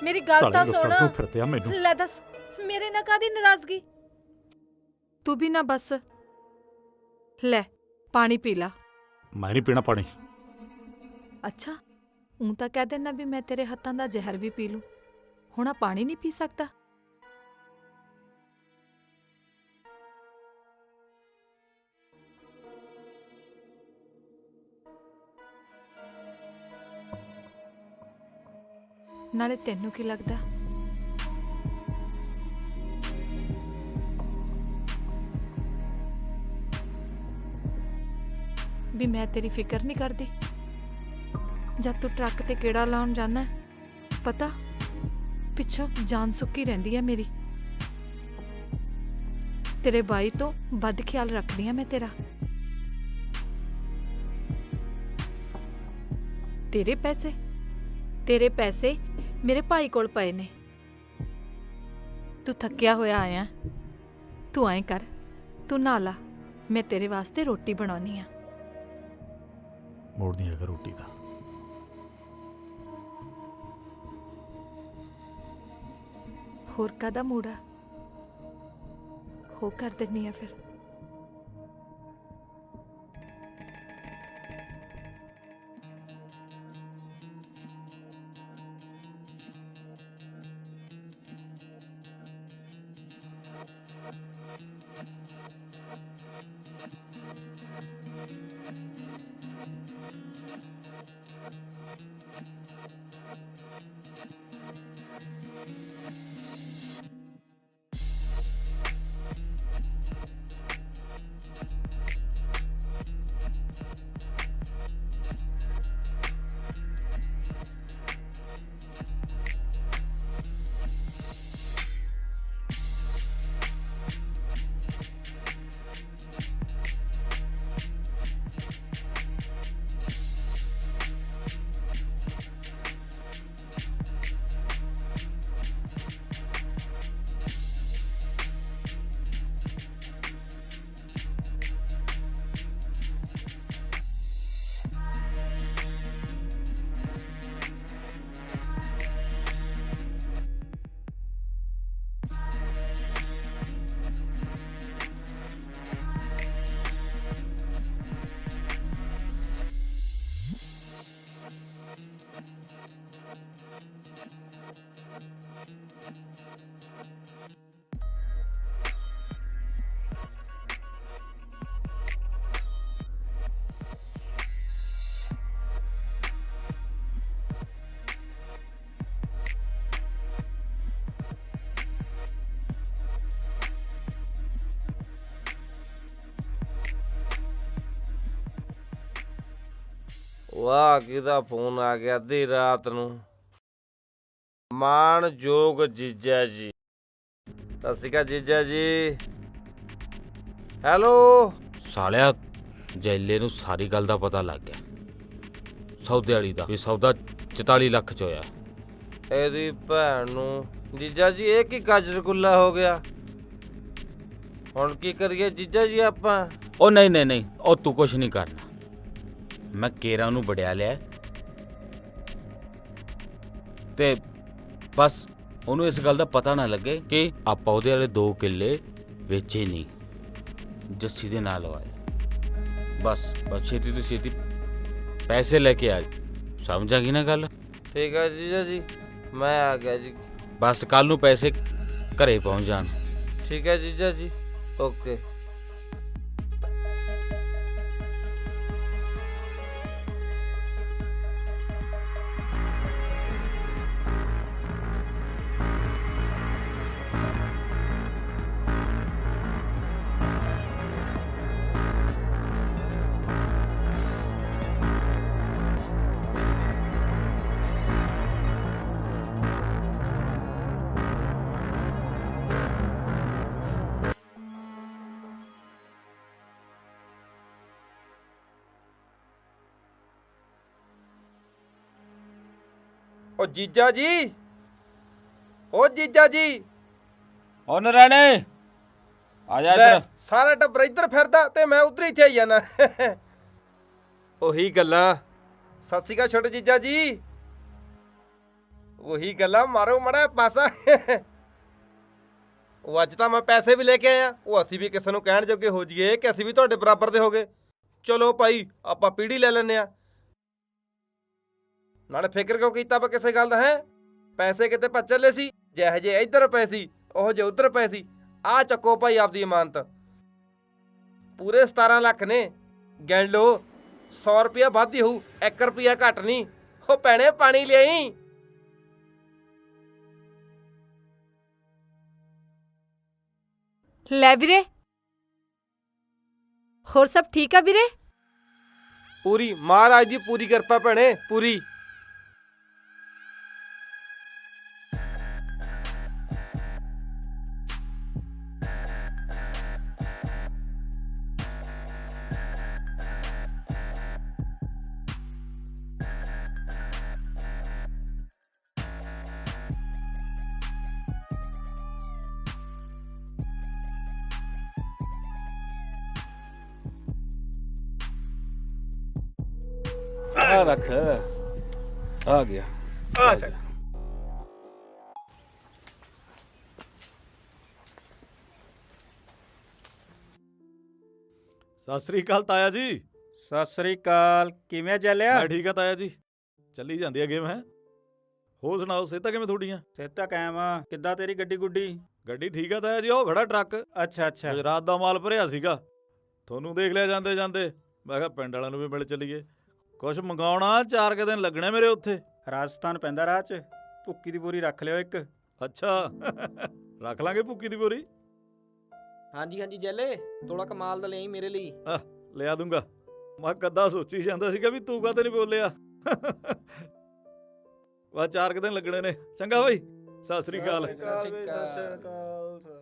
ਮੇਰੀ ਗੱਲ ਤਾਂ ਸੁਣ। ਫਿਰਦੇ ਆ ਮੈਨੂੰ। ਲੈ ਦੱਸ ਮੇਰੇ ਨਾਲ ਕਾਦੀ ਨਾਰਾਜ਼ਗੀ? ਤੂੰ ਵੀ ਨਾ ਬਸ ਲੈ ਪਾਣੀ ਪੀ ਲਾ। ਮੈਂ ਨਹੀਂ ਪੀਣਾ ਪਾਣੀ। ਅੱਛਾ ਉਹ ਤਾਂ ਕਹਿ ਦੇਣਾ ਵੀ ਮੈਂ ਤੇਰੇ ਹੱਥਾਂ ਦਾ ਜ਼ਹਿਰ ਵੀ ਪੀ ਲੂੰ, ਹੁਣ ਆ ਪਾਣੀ ਨਹੀਂ ਪੀ ਸਕਦਾ? ਨਾਲੇ ਤੈਨੂੰ ਕੀ ਲੱਗਦਾ ਵੀ ਮੈਂ ਤੇਰੀ ਫਿਕਰ ਨਹੀਂ ਕਰਦੀ? ਜਦ ਤੂੰ ਟਰੱਕ ਤੇ ਕਿਹੜਾ ਲਾਉਣ ਜਾਣਾ ਪਤਾ ਪਿੱਛੋਂ ਜਾਨ ਸੁੱਕੀ ਰਹਿੰਦੀ ਹੈ ਮੇਰੀ। ਤੇਰੇ ਬਾਈ ਤੋਂ ਵੱਧ ਖਿਆਲ ਰੱਖਦੀ ਆ ਮੈਂ ਤੇਰਾ। ਤੇਰੇ ਪੈਸੇ ਮੇਰੇ ਭਾਈ ਕੋਲ ਪਏ ਨੇ। ਤੂੰ ਥੱਕਿਆ ਹੋਇਆ ਆਇਆ, ਤੂੰ ਐਂ ਕਰ, ਤੂੰ ਨਹਾ ਲਾ, ਮੈਂ ਤੇਰੇ ਵਾਸਤੇ ਰੋਟੀ ਬਣਾਉਣੀ ਆ। ਮੋੜਨੀ ਹੈਗਾ ਰੋਟੀ ਦਾ। ਹੋਰ ਕਾਹਦਾ ਮੂੜਾ ਹੋ ਕਰ ਦਿੰਨੀ ਆ ਫਿਰ। ਵਾਹ, ਕਿਹਦਾ ਫੋਨ ਆ ਗਿਆ ਅੱਧੀ ਰਾਤ ਨੂੰ? ਮਾਣਯੋਗ ਜੀਜਾ ਜੀ। ਸਤਿ ਸ਼੍ਰੀ ਅਕਾਲ ਜੀਜਾ ਜੀ। ਹੈਲੋ। ਸਾਲਿਆ ਜੈਲੇ ਨੂੰ ਸਾਰੀ ਗੱਲ ਦਾ ਪਤਾ ਲੱਗ ਗਿਆ, ਸੌਦੇ ਵਾਲੀ ਦਾ, ਵੀ ਸੌਦਾ 44 ਲੱਖ ਚ ਹੋਇਆ। ਇਹਦੀ ਭੈਣ ਨੂੰ। ਜੀਜਾ ਜੀ ਇਹ ਕੀ ਕਾਜਰਗੁੱਲਾ ਹੋ ਗਿਆ? ਹੁਣ ਕੀ ਕਰੀਏ ਜੀਜਾ ਜੀ ਆਪਾਂ? ਉਹ ਨਹੀਂ, ਉਹ ਤੂੰ ਕੁਛ ਨਹੀਂ ਕਰਨਾ। ਮੈਂ ਕੇਰਾ ਨੂੰ ਵੜਿਆ ਲਿਆ ਤੇ ਬਸ ਉਹਨੂੰ ਇਸ ਗੱਲ ਦਾ ਪਤਾ ਨਾ ਲੱਗੇ ਕਿ ਆਪਾਂ ਉਹਦੇ ਵਾਲੇ 2 ਕਿੱਲੇ ਵੇਚੇ ਨਹੀਂ, ਜੱਸੀ ਦੇ ਨਾਲ ਲਵਾਏ। ਬਸ ਛੇਤੀ ਤੋਂ ਛੇਤੀ ਪੈਸੇ ਲੈ ਕੇ ਆ। ਸਮਝ ਆ ਗਈ ਨਾ ਗੱਲ? ਠੀਕ ਹੈ ਜੀਜਾ ਜੀ, ਮੈਂ ਆ ਗਿਆ ਜੀ। ਬਸ ਕੱਲ ਨੂੰ ਪੈਸੇ ਘਰੇ ਪਹੁੰਚ ਜਾਣ। ਠੀਕ ਹੈ ਜੀਜਾ ਜੀ, ਓਕੇ। ਓ ਜੀਜਾ ਜੀ, ਓ ਜੀਜਾ ਜੀ। ਓ ਨਰਾਣੇ ਆ ਜਾ ਲੈ, ਇੱਧਰ। ਸਾਰਾ ਟੱਬਰ ਇੱਧਰ ਫਿਰਦਾ ਤੇ ਮੈਂ ਉਧਰ ਇੱਥੇ ਆਈ ਜਾਣਾ। ਉਹੀ ਗੱਲਾਂ। ਸਤਿ ਸ਼੍ਰੀ ਅਕਾਲ ਛੋਟੇ ਜੀਜਾ ਜੀ। ਉਹੀ ਗੱਲਾਂ, ਮਾਰੋ ਮੜਾ ਪਾਸਾ। ਉਹ ਅੱਜ ਤਾਂ ਮੈਂ ਪੈਸੇ ਵੀ ਲੈ ਕੇ ਆਇਆ, ਉਹ ਅਸੀਂ ਵੀ ਕਿਸੇ ਨੂੰ ਕਹਿਣ ਜੋਗੇ ਹੋ ਜਾਈਏ ਕਿ ਅਸੀਂ ਵੀ ਤੁਹਾਡੇ ਬਰਾਬਰ ਦੇ ਹੋ ਗਏ। ਚਲੋ ਭਾਈ, ਆਪਾਂ ਪੀੜੀ ਲੈ ਲੈਂਦੇ ਆ। ਨਾਲੇ ਫਿਕਰ ਕਿਉਂ ਕੀਤਾ ਆਪਾਂ ਕਿਸੇ ਗੱਲ ਦਾ? ਹੈ ਪੈਸੇ ਕਿਤੇ ਭੱਜ ਚੱਲੇ ਸੀ, ਜਿਹੋ ਜਿਹੇ ਇੱਧਰ ਪਏ ਸੀ ਉਹ ਜਿਹੇ ਉੱਧਰ ਪਏ ਸੀ। ਆਹ ਚੱਕੋ ਭਾਈ ਆਪਦੀ ਇਮਾਨਤ। ਪੂਰੇ 17 ਲੱਖ ਨੇ, ਗਿਣ ਲਓ। 100 ਰੁਪਇਆ ਵੱਧ ਹੀ ਹੋਊ, 1 ਰੁਪਇਆ ਘੱਟ ਨਹੀਂ। ਉਹ ਭੈਣੇ ਪਾਣੀ ਲਿਆਈ। ਲੈ ਵੀਰੇ, ਹੋਰ ਸਭ ਠੀਕ ਆ ਵੀਰੇ? ਪੂਰੀ ਮਹਾਰਾਜ ਦੀ ਪੂਰੀ ਕਿਰਪਾ ਭੈਣੇ, ਪੂਰੀ। ਆ ਰੱਖ ਆ ਗਿਆ ਆ ਚੱਲ ਸਤਿ ਸ੍ਰੀ ਅਕਾਲ ਤਾਇਆ ਜੀ। ਸਤਿ ਸ੍ਰੀ ਅਕਾਲ। ਕਿਵੇਂ ਚੱਲਿਆ? ਮੈਂ ਠੀਕ ਆ ਤਾਇਆ ਜੀ, ਚੱਲੀ ਜਾਂਦੀ ਆ ਗੇਮ ਹੈ। ਹੋਰ ਸੁਣਾਓ, ਸਿਹਤਾਂ ਕਿਵੇਂ ਤੁਹਾਡੀਆਂ? ਸਿਹਤਾਂ ਕਾਇਮ ਆ। ਕਿੱਦਾਂ ਤੇਰੀ ਗੱਡੀ ਗੁੱਡੀ? ਗੱਡੀ ਠੀਕ ਆ ਤਾਇਆ ਜੀ, ਉਹ ਖੜਾ ਟਰੱਕ। ਅੱਛਾ ਅੱਛਾ। ਗੁਜਰਾਤ ਦਾ ਮਾਲ ਭਰਿਆ ਸੀਗਾ, ਤੁਹਾਨੂੰ ਦੇਖ ਲਿਆ ਜਾਂਦੇ ਜਾਂਦੇ। ਮੈਂ ਕਿਹਾ ਪਿੰਡ ਵਾਲਿਆਂ ਨੂੰ ਵੀ ਮਿਲ ਚੱਲੀਏ, ਕੁਛ ਮੰਗਾਉਣਾ। 4 ਕੁ ਦਿਨ ਲੱਗਣੇ ਮੇਰੇ ਉੱਥੇ। ਰਾਜਸਥਾਨ ਪੈਂਦਾ ਰਾਹ 'ਚ। ਭੁੱਕੀ ਦੀ ਬੋਰੀ ਰੱਖ ਲਿਓ ਇੱਕ। ਅੱਛਾ ਰੱਖ ਲਾਂਗੇ ਭੁੱਕੀ ਦੀ ਬੋਰੀ। ਹਾਂਜੀ ਹਾਂਜੀ ਜੈਲੇ, ਥੋੜਾ ਕਮਾਲ ਦਾ ਲਈ ਮੇਰੇ ਲਈ। ਲਿਆ ਦੂੰਗਾ। ਮੈਂ ਕਦਾ ਸੋਚੀ ਜਾਂਦਾ ਸੀਗਾ ਵੀ ਤੂੰ ਕਾਹਤੇ ਨਹੀਂ ਬੋਲਿਆ। ਬਸ 4 ਕੁ ਦਿਨ ਲੱਗਣੇ ਨੇ। ਚੰਗਾ ਬਾਈ, ਸਤਿ ਸ੍ਰੀ ਅਕਾਲ। ਸਤਿ ਸ੍ਰੀ ਅਕਾਲ।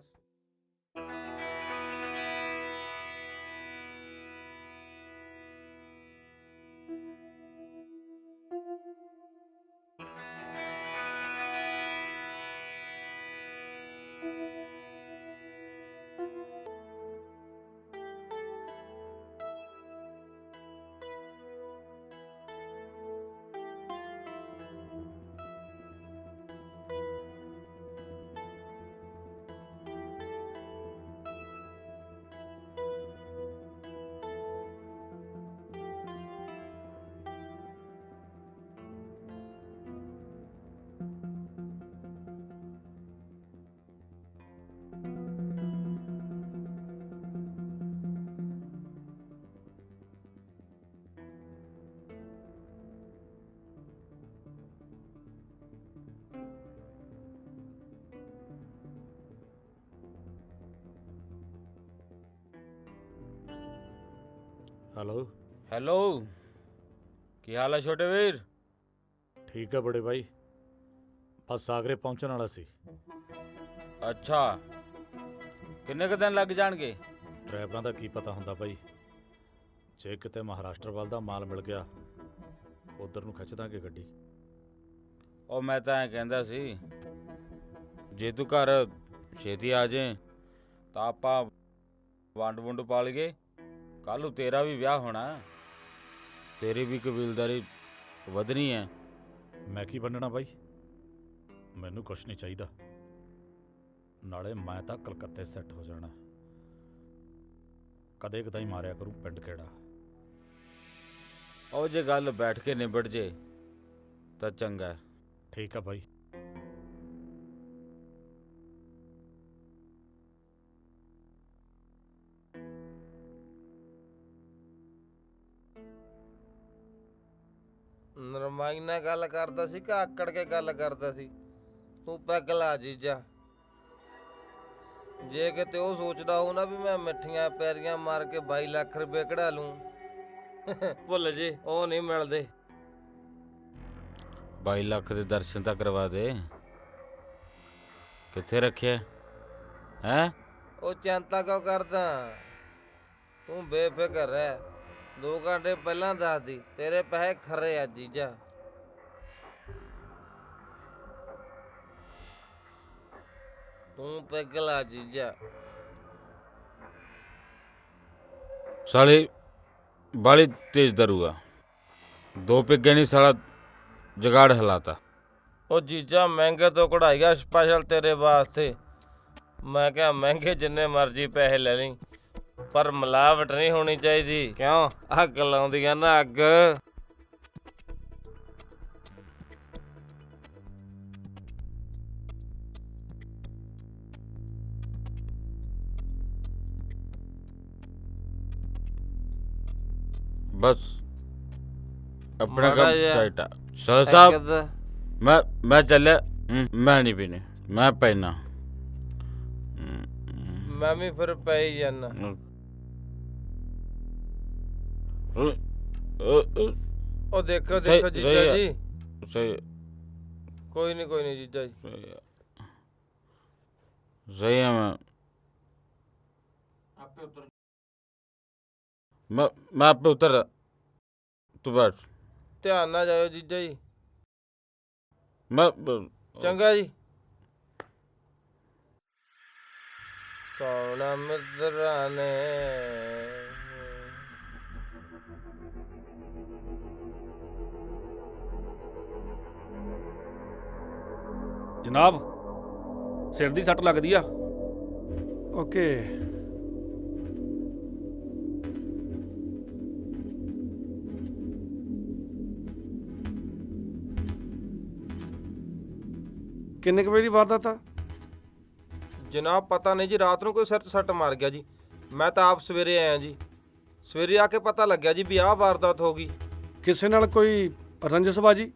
ਹੈਲੋ ਹੈਲੋ, ਕੀ ਹਾਲ ਹੈ ਛੋਟੇ ਵੀਰ? ਠੀਕ ਆ ਬੜੇ ਭਾਈ, ਬਸ ਆਗਰੇ ਪਹੁੰਚਣ ਵਾਲਾ ਸੀ। ਅੱਛਾ, ਕਿੰਨੇ ਕੁ ਦਿਨ ਲੱਗ ਜਾਣਗੇ? ਡਰਾਈਵਰਾਂ ਦਾ ਕੀ ਪਤਾ ਹੁੰਦਾ ਭਾਈ, ਜੇ ਕਿਤੇ ਮਹਾਰਾਸ਼ਟਰ ਵੱਲ ਦਾ ਮਾਲ ਮਿਲ ਗਿਆ ਉਧਰ ਨੂੰ ਖਿੱਚ ਦਾਂਗੇ ਗੱਡੀ। ਉਹ ਮੈਂ ਤਾਂ ਐਂ ਕਹਿੰਦਾ ਸੀ, ਜੇ ਤੂੰ ਘਰ ਛੇਤੀ ਆ ਜਾਏ ਤਾਂ ਆਪਾਂ ਵੰਡ ਵੁੰਡ ਪਾ ਲਈਏ। ਕੱਲ੍ਹ ਨੂੰ ਤੇਰਾ ਵੀ ਵਿਆਹ ਹੋਣਾ, ਤੇਰੀ ਵੀ ਕਬੀਲਦਾਰੀ ਵਧਣੀ ਹੈ। ਮੈਂ ਕੀ ਬੰਨਣਾ ਬਾਈ, ਮੈਨੂੰ ਕੁਛ ਨਹੀਂ ਚਾਹੀਦਾ। ਨਾਲੇ ਮੈਂ ਤਾਂ ਕਲਕੱਤੇ ਸੈੱਟ ਹੋ ਜਾਣਾ, ਕਦੇ ਕਦਾਈ ਮਾਰਿਆ ਕਰੂ ਪਿੰਡ ਕਿਹੜਾ। ਉਹ ਜੇ ਗੱਲ ਬੈਠ ਕੇ ਨਿਬੜ ਜੇ ਤਾਂ ਚੰਗਾ। ਠੀਕ ਆ ਬਾਈ। ਨਰਮਾਈ ਨਾਲ ਗੱਲ ਕਰਦਾ ਸੀ ਕਿ ਆਕੜ ਕੇ ਗੱਲ ਕਰਦਾ ਸੀ? ਤੂੰ ਪੈਗ ਲਾ ਜੀਜਾ। ਜੇ ਕਿਤੇ ਉਹ ਸੋਚਦਾ ਹੋ ਨਾ ਵੀ ਮੈਂ ਮਿੱਠੀਆਂ ਪੈਰੀਆਂ ਮਾਰ ਕੇ 22 ਲੱਖ ਰੁਪਏ ਕਢਾ ਲੂੰ, ਭੁੱਲ ਜੇ, ਉਹ ਨਹੀਂ ਮਿਲਦੇ। 22 ਲੱਖ ਦੇ ਦਰਸ਼ਨ ਤਾਂ ਕਰਵਾ ਦੇ। ਕਿੱਥੇ ਰੱਖਿਆ ਹੈ? ਉਹ ਚਿੰਤਾ ਕਿਉਂ ਕਰਦਾ, ਤੂੰ ਬੇਫਿਕਰ ਰਹਿ। 2 ਘੰਟੇ ਪਹਿਲਾਂ ਦੱਸਦੀ, ਤੇਰੇ ਪੈਸੇ ਖਰੇ ਆ ਜੀਜਾ। ਤੂੰ ਪੈਗ ਲਾ ਜੀਜਾ। ਸਾਲੇ ਬਾਲੀ ਤੇਜ਼ ਦਰੂਗਾ, 2 ਪਿੱਗੇ ਨਹੀਂ ਸਾਲਾ ਜਗਾੜ ਹਲਾਤਾ। ਉਹ ਜੀਜਾ ਮਹਿੰਗੇ ਤੋਂ ਕਢਾਈਆ ਸਪੈਸ਼ਲ ਤੇਰੇ ਵਾਸਤੇ। ਮੈਂ ਕਿਹਾ ਮਹਿੰਗੇ ਜਿੰਨੇ ਮਰਜ਼ੀ ਪੈਸੇ ਲੈ ਲਈ, ਪਰ ਮਿਲਾਵਟ ਨਹੀਂ ਹੋਣੀ ਚਾਹੀਦੀ। ਕਿਉਂ? ਅੱਗ ਲਾਉਂਦੀਆਂ ਨਾ ਅੱਗ। ਬਸ अपना माड़ा काम जा। टाइट आ। सर साहब किधर? मैं चलिया। मैं नहीं पीने, मैं पहना। मैं भी फिर पै ही जाना। ओ देखो देखो जीजा जी। सही। कोई नहीं जीजा जी। सही है। मैं आप पे उतर, तू बैठ। ध्यान ना जाओ जीजा जी। मैं चंगा जी। सोना मित्रा ने ਜਨਾਬ ਸਿਰ ਦੀ ਸੱਟ ਲੱਗਦੀ ਆ। ਓਕੇ। ਕਿੰਨੇ ਕੁ ਵਜੇ ਦੀ ਵਾਰਦਾਤ ਆ? ਜਨਾਬ ਪਤਾ ਨਹੀਂ ਜੀ, ਰਾਤ ਨੂੰ ਕੋਈ ਸਿਰ 'ਚ ਸੱਟ ਮਾਰ ਗਿਆ ਜੀ। ਮੈਂ ਤਾਂ ਆਪ ਸਵੇਰੇ ਆਇਆ ਜੀ। ਸਵੇਰੇ ਆ ਕੇ ਪਤਾ ਲੱਗਿਆ ਜੀ ਵੀ ਆਹ ਵਾਰਦਾਤ ਹੋ ਗਈ। ਕਿਸੇ ਨਾਲ ਕੋਈ ਰੰਜਸਬਾਜੀ?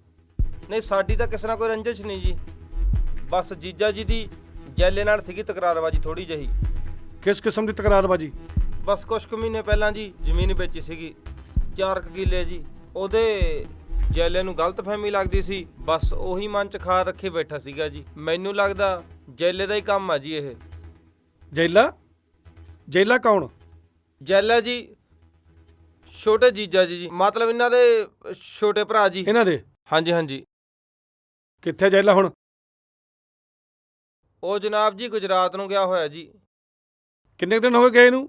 ਨਹੀਂ, ਸਾਡੀ ਤਾਂ ਕਿਸੇ ਨਾਲ ਕੋਈ ਰੰਜਿਸ਼ ਨਹੀਂ ਜੀ। ਬਸ ਜੀਜਾ ਜੀ ਦੀ ਜੈਲੇ ਨਾਲ ਸੀਗੀ ਤਕਰਾਰਬਾਜੀ ਥੋੜੀ ਜਿਹੀ। ਕਿਸ ਕਿਸਮ ਦੀ ਤਕਰਾਰਬਾਜੀ? ਬਸ ਕੁਛ ਕੁ ਮਹੀਨੇ ਪਹਿਲਾਂ ਜੀ ਜ਼ਮੀਨ ਵੇਚੀ ਸੀਗੀ 4 ਕਿੱਲੇ ਜੀ। ਉਹਦੇ ਜੈਲੇ ਨੂੰ ਗਲਤਫਹਿਮੀ ਲੱਗਦੀ ਸੀ, ਬਸ ਉਹੀ ਮਨ 'ਚ ਖਾ ਰੱਖੇ ਬੈਠਾ ਸੀਗਾ ਜੀ। ਮੈਨੂੰ ਲੱਗਦਾ ਜੈਲੇ ਦਾ ਹੀ ਕੰਮ ਆ ਜੀ ਇਹ। ਜੈਲਾ? ਜੈਲਾ ਕੌਣ? ਜੈਲਾ ਜੀ ਛੋਟੇ ਜੀਜਾ ਜੀ, ਮਤਲਬ ਇਹਨਾਂ ਦੇ ਛੋਟੇ ਭਰਾ ਜੀ। ਇਹਨਾਂ ਦੇ? ਹਾਂਜੀ ਹਾਂਜੀ। ਕਿੱਥੇ ਜੈਲਾ ਹੁਣ? ਉਹ ਜਨਾਬ ਜੀ ਗੁਜਰਾਤ ਨੂੰ ਗਿਆ ਹੋਇਆ ਜੀ। ਕਿੰਨੇ ਦਿਨ ਹੋ ਗਏ ਇਹਨੂੰ?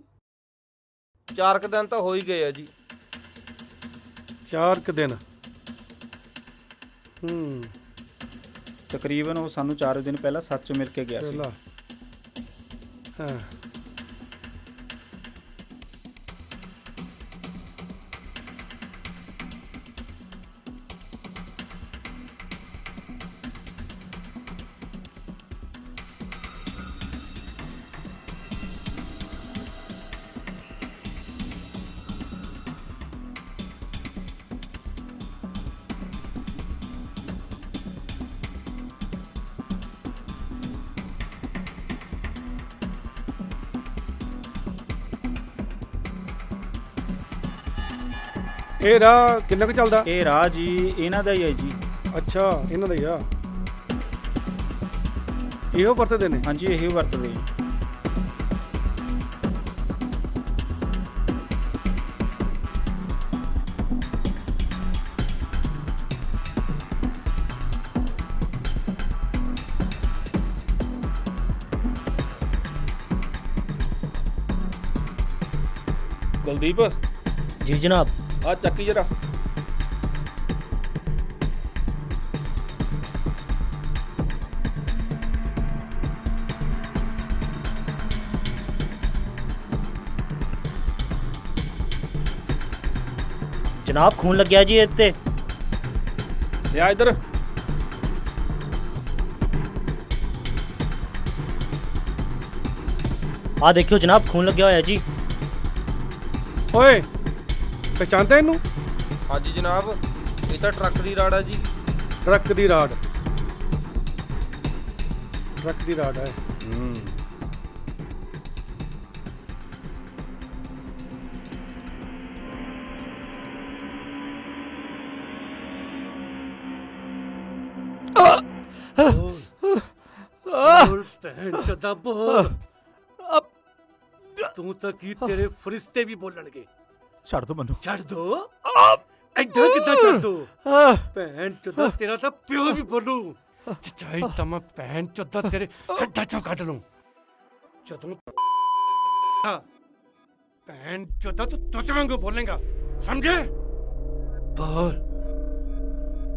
4 ਕੁ ਦਿਨ ਤਾਂ ਹੋ ਹੀ ਗਏ ਆ ਜੀ। 4 ਕੁ ਦਿਨ? ਤਕਰੀਬਨ ਉਹ ਸਾਨੂੰ 4 ਦਿਨ ਪਹਿਲਾਂ ਸੱਚ ਮਿਲ ਕੇ ਗਿਆ ਸੀ। ਹਾਂ। ਇਹ ਰਾਹ ਕਿੰਨਾ ਕੁ ਚੱਲਦਾ? ਇਹ ਰਾਹ ਜੀ ਇਹਨਾਂ ਦਾ ਹੀ ਹੈ ਜੀ। ਅੱਛਾ, ਇਹਨਾਂ ਦਾ ਹੀ ਆ। ਇਹੋ ਵਰਤਦੇ ਨੇ? ਹਾਂਜੀ, ਇਹੀ ਵਰਤਦੇ ਜੀ। ਕੁਲਦੀਪ। ਜੀ ਜਨਾਬ। ਆ ਚੱਕੀ ਜਰਾ। ਜਨਾਬ ਖੂਨ ਲੱਗਿਆ ਜੀ ਇੱਥੇ। ਲਿਆ ਇੱਧਰ। ਆ ਦੇਖਿਓ ਜਨਾਬ, ਖੂਨ ਲੱਗਿਆ ਹੋਇਆ ਜੀ। ਓਏ ਪਛਾਣਦਾ ਇਹਨੂੰ? ਹਾਂਜੀ ਜਨਾਬ, ਇਹ ਤਾਂ ਟਰੱਕ ਦੀ ਰਾੜ ਆ ਜੀ। ਟਰੱਕ ਦੀ ਰਾੜ? ਟਰੱਕ ਦੀ ਰਾੜ ਹੈ। ਬੋਲ ਭੈਣ ਚੋਦਾ ਬੋਲ। ਤੂੰ ਤਾਂ ਕੀ ਤੇਰੇ ਫਰਿਸ਼ਤੇ ਵੀ ਬੋਲਣਗੇ। ਛੱਡ ਦੋ ਮੈਨੂੰ। ਛੱਡ ਦੋ? ਐਦਾਂ ਕਿੱਦਾਂ ਛੱਡ ਦੋ? ਭੈਣ ਚੋਦਾ ਤੇਰਾ ਤਾਂ ਪਿਓ ਵੀ ਬੋਲੂ। ਚਾਹੀ ਤਾਂ ਮੈਂ ਭੈਣ ਚੋਦਾ ਤੇਰੇ ਹੱਥਾਂ ਚੋਂ ਕੱਢ ਲੂੰ ਜਦੋਂ ਭੈਣ ਚੋਦਾ ਤੂੰ ਤੋਤੇ ਵਾਂਗੂ ਬੋਲੇਗਾ, ਸਮਝੇ? ਬੋਲ।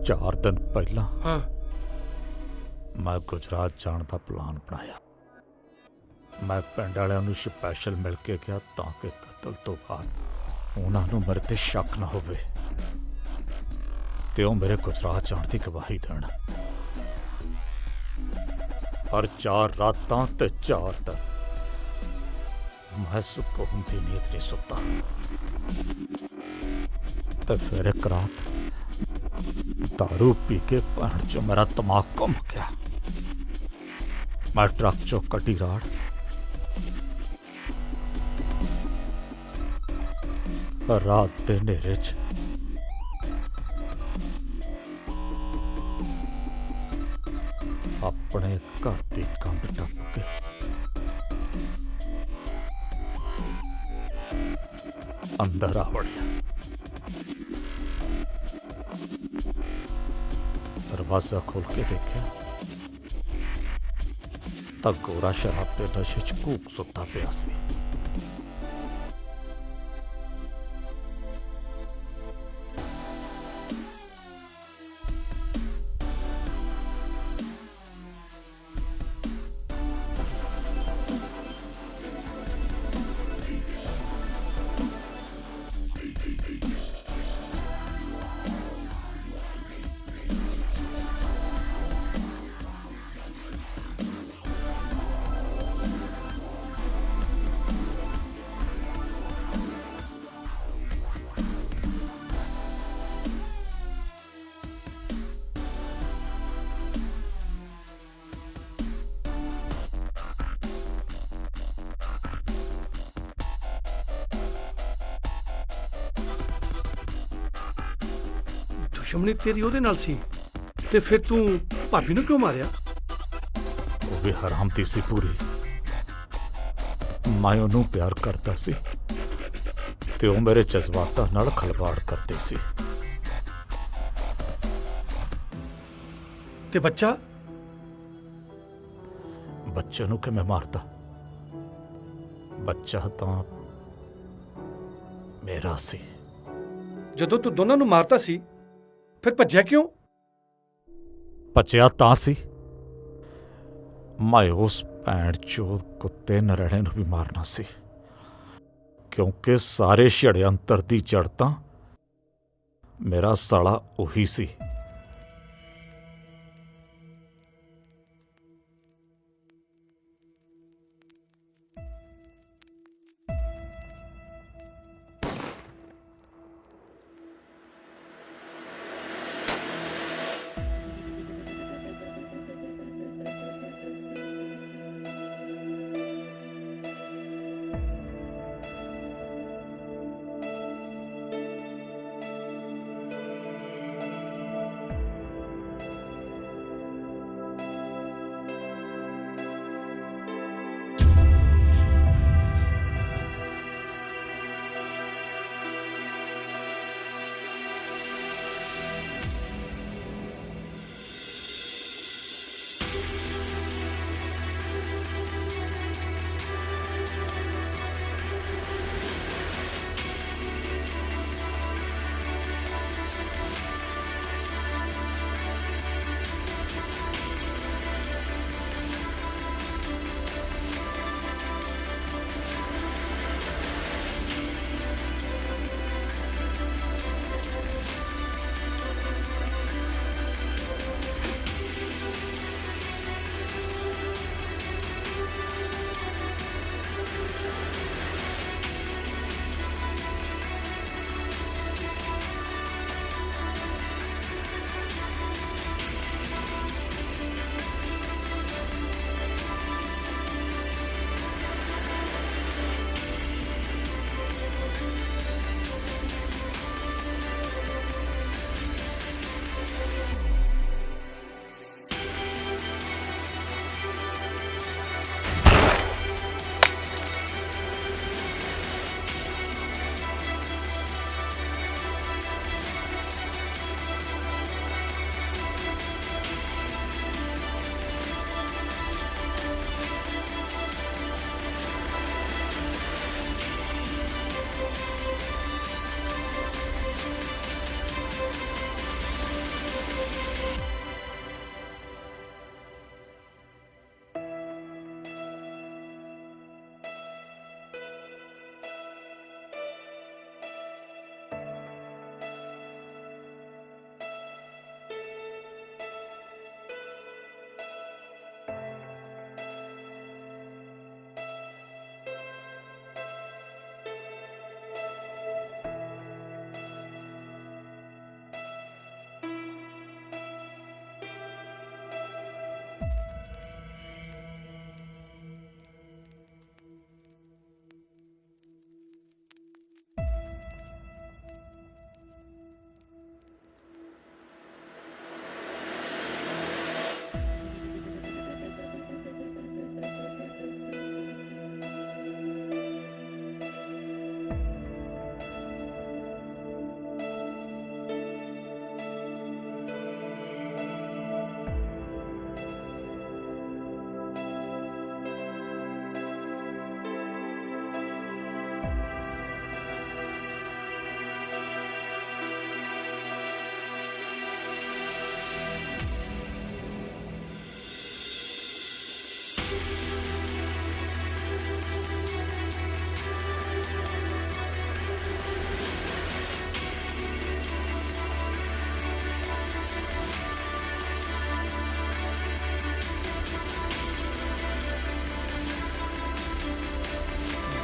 4 ਦਿਨ ਪਹਿਲਾਂ ਹਾਂ ਮੈਂ ਗੁਜਰਾਤ ਜਾਣ ਦਾ ਪਲਾਨ ਬਣਾਇਆ। ਮੈਂ ਪਿੰਡ ਵਾਲਿਆਂ ਨੂੰ ਸਪੈਸ਼ਲ ਮਿਲ ਕੇ ਗਿਆ ਤਾਂ ਕਿ ਕਤਲ ਤੋਂ ਬਾਅਦ ਉਹਨਾਂ ਨੂੰ ਮੇਰੇ ਤੇ ਸ਼ੱਕ ਨਾ ਹੋਵੇ ਤੇ ਉਹ ਮੇਰੇ ਗੁਜਰਾਤ ਜਾਣ ਦੀ ਗਵਾਹੀ ਦੇਣ। ਪਰ 4 ਰਾਤਾਂ ਤੇ 4 ਦਿਨ ਮੈਂ ਸਕੂਨ ਦੀ ਨੀਂਦ ਨਹੀਂ ਸੁੱਤਾ ਤੇ ਫਿਰ ਇੱਕ ਰਾਤ दारू पी के भैन चो मेरा दिमाग घूम गया। मैं ट्रक चो कटी राड़ रात दे नेरे च अपने घर की कंध टप के अंदर आ वड़िया। दरवाजा खोल के देखा तो गोरा शराब के नशे च कूक सुता पिया सी। ਦੁਸ਼ਮਣੀ ਤੇਰੀ ਉਹਦੇ ਨਾਲ ਸੀ ਤੇ ਫਿਰ ਤੂੰ ਭਾਬੀ ਨੂੰ ਕਿਉਂ ਮਾਰਿਆ? ਉਹ ਵੀ ਹਰਾਮਤੀ ਸੀ ਪੂਰੀ। ਮੈਂ ਉਹਨੂੰ ਪਿਆਰ ਕਰਦਾ ਸੀ ਤੇ ਉਹ ਮੇਰੇ ਜਜ਼ਬਾਤਾਂ ਨਾਲ ਖਲਵਾੜ ਕਰਦੇ ਸੀ। ਤੇ ਬੱਚਾ ਬੱਚੇ ਨੂੰ ਕਿਵੇਂ ਮਾਰਦਾ? ਬੱਚਾ ਤਾਂ ਮੇਰਾ ਸੀ। ਜਦੋਂ ਤੂੰ ਦੋਨਾਂ ਨੂੰ ਮਾਰਤਾ ਸੀ ਫਿਰ ਭੱਜਿਆ ਕਿਉਂ? ਭੱਜਿਆ ਤਾਂ ਸੀ, ਮੈਂ ਉਸ ਭੈਣ ਚੋਦ ਕੁੱਤੇ ਨਰੜੇ ਨੂੰ ਵੀ ਮਾਰਨਾ ਸੀ, ਕਿਉਂਕਿ ਸਾਰੇ ਛੜਯੰਤਰ ਦੀ ਜੜ ਤਾਂ ਮੇਰਾ ਸਾਲਾ ਉਹੀ ਸੀ।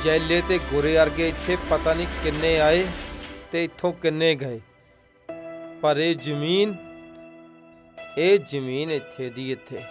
ਜੈਲੇ ਤੇ ਗੋਰੇ ਵਰਗੇ ਇੱਥੇ ਪਤਾ ਨਹੀਂ ਕਿੰਨੇ ਆਏ ਤੇ ਇੱਥੋਂ ਕਿੰਨੇ ਗਏ, ਪਰ ਇਹ ਜ਼ਮੀਨ ਇੱਥੇ ਦੀ ਇੱਥੇ।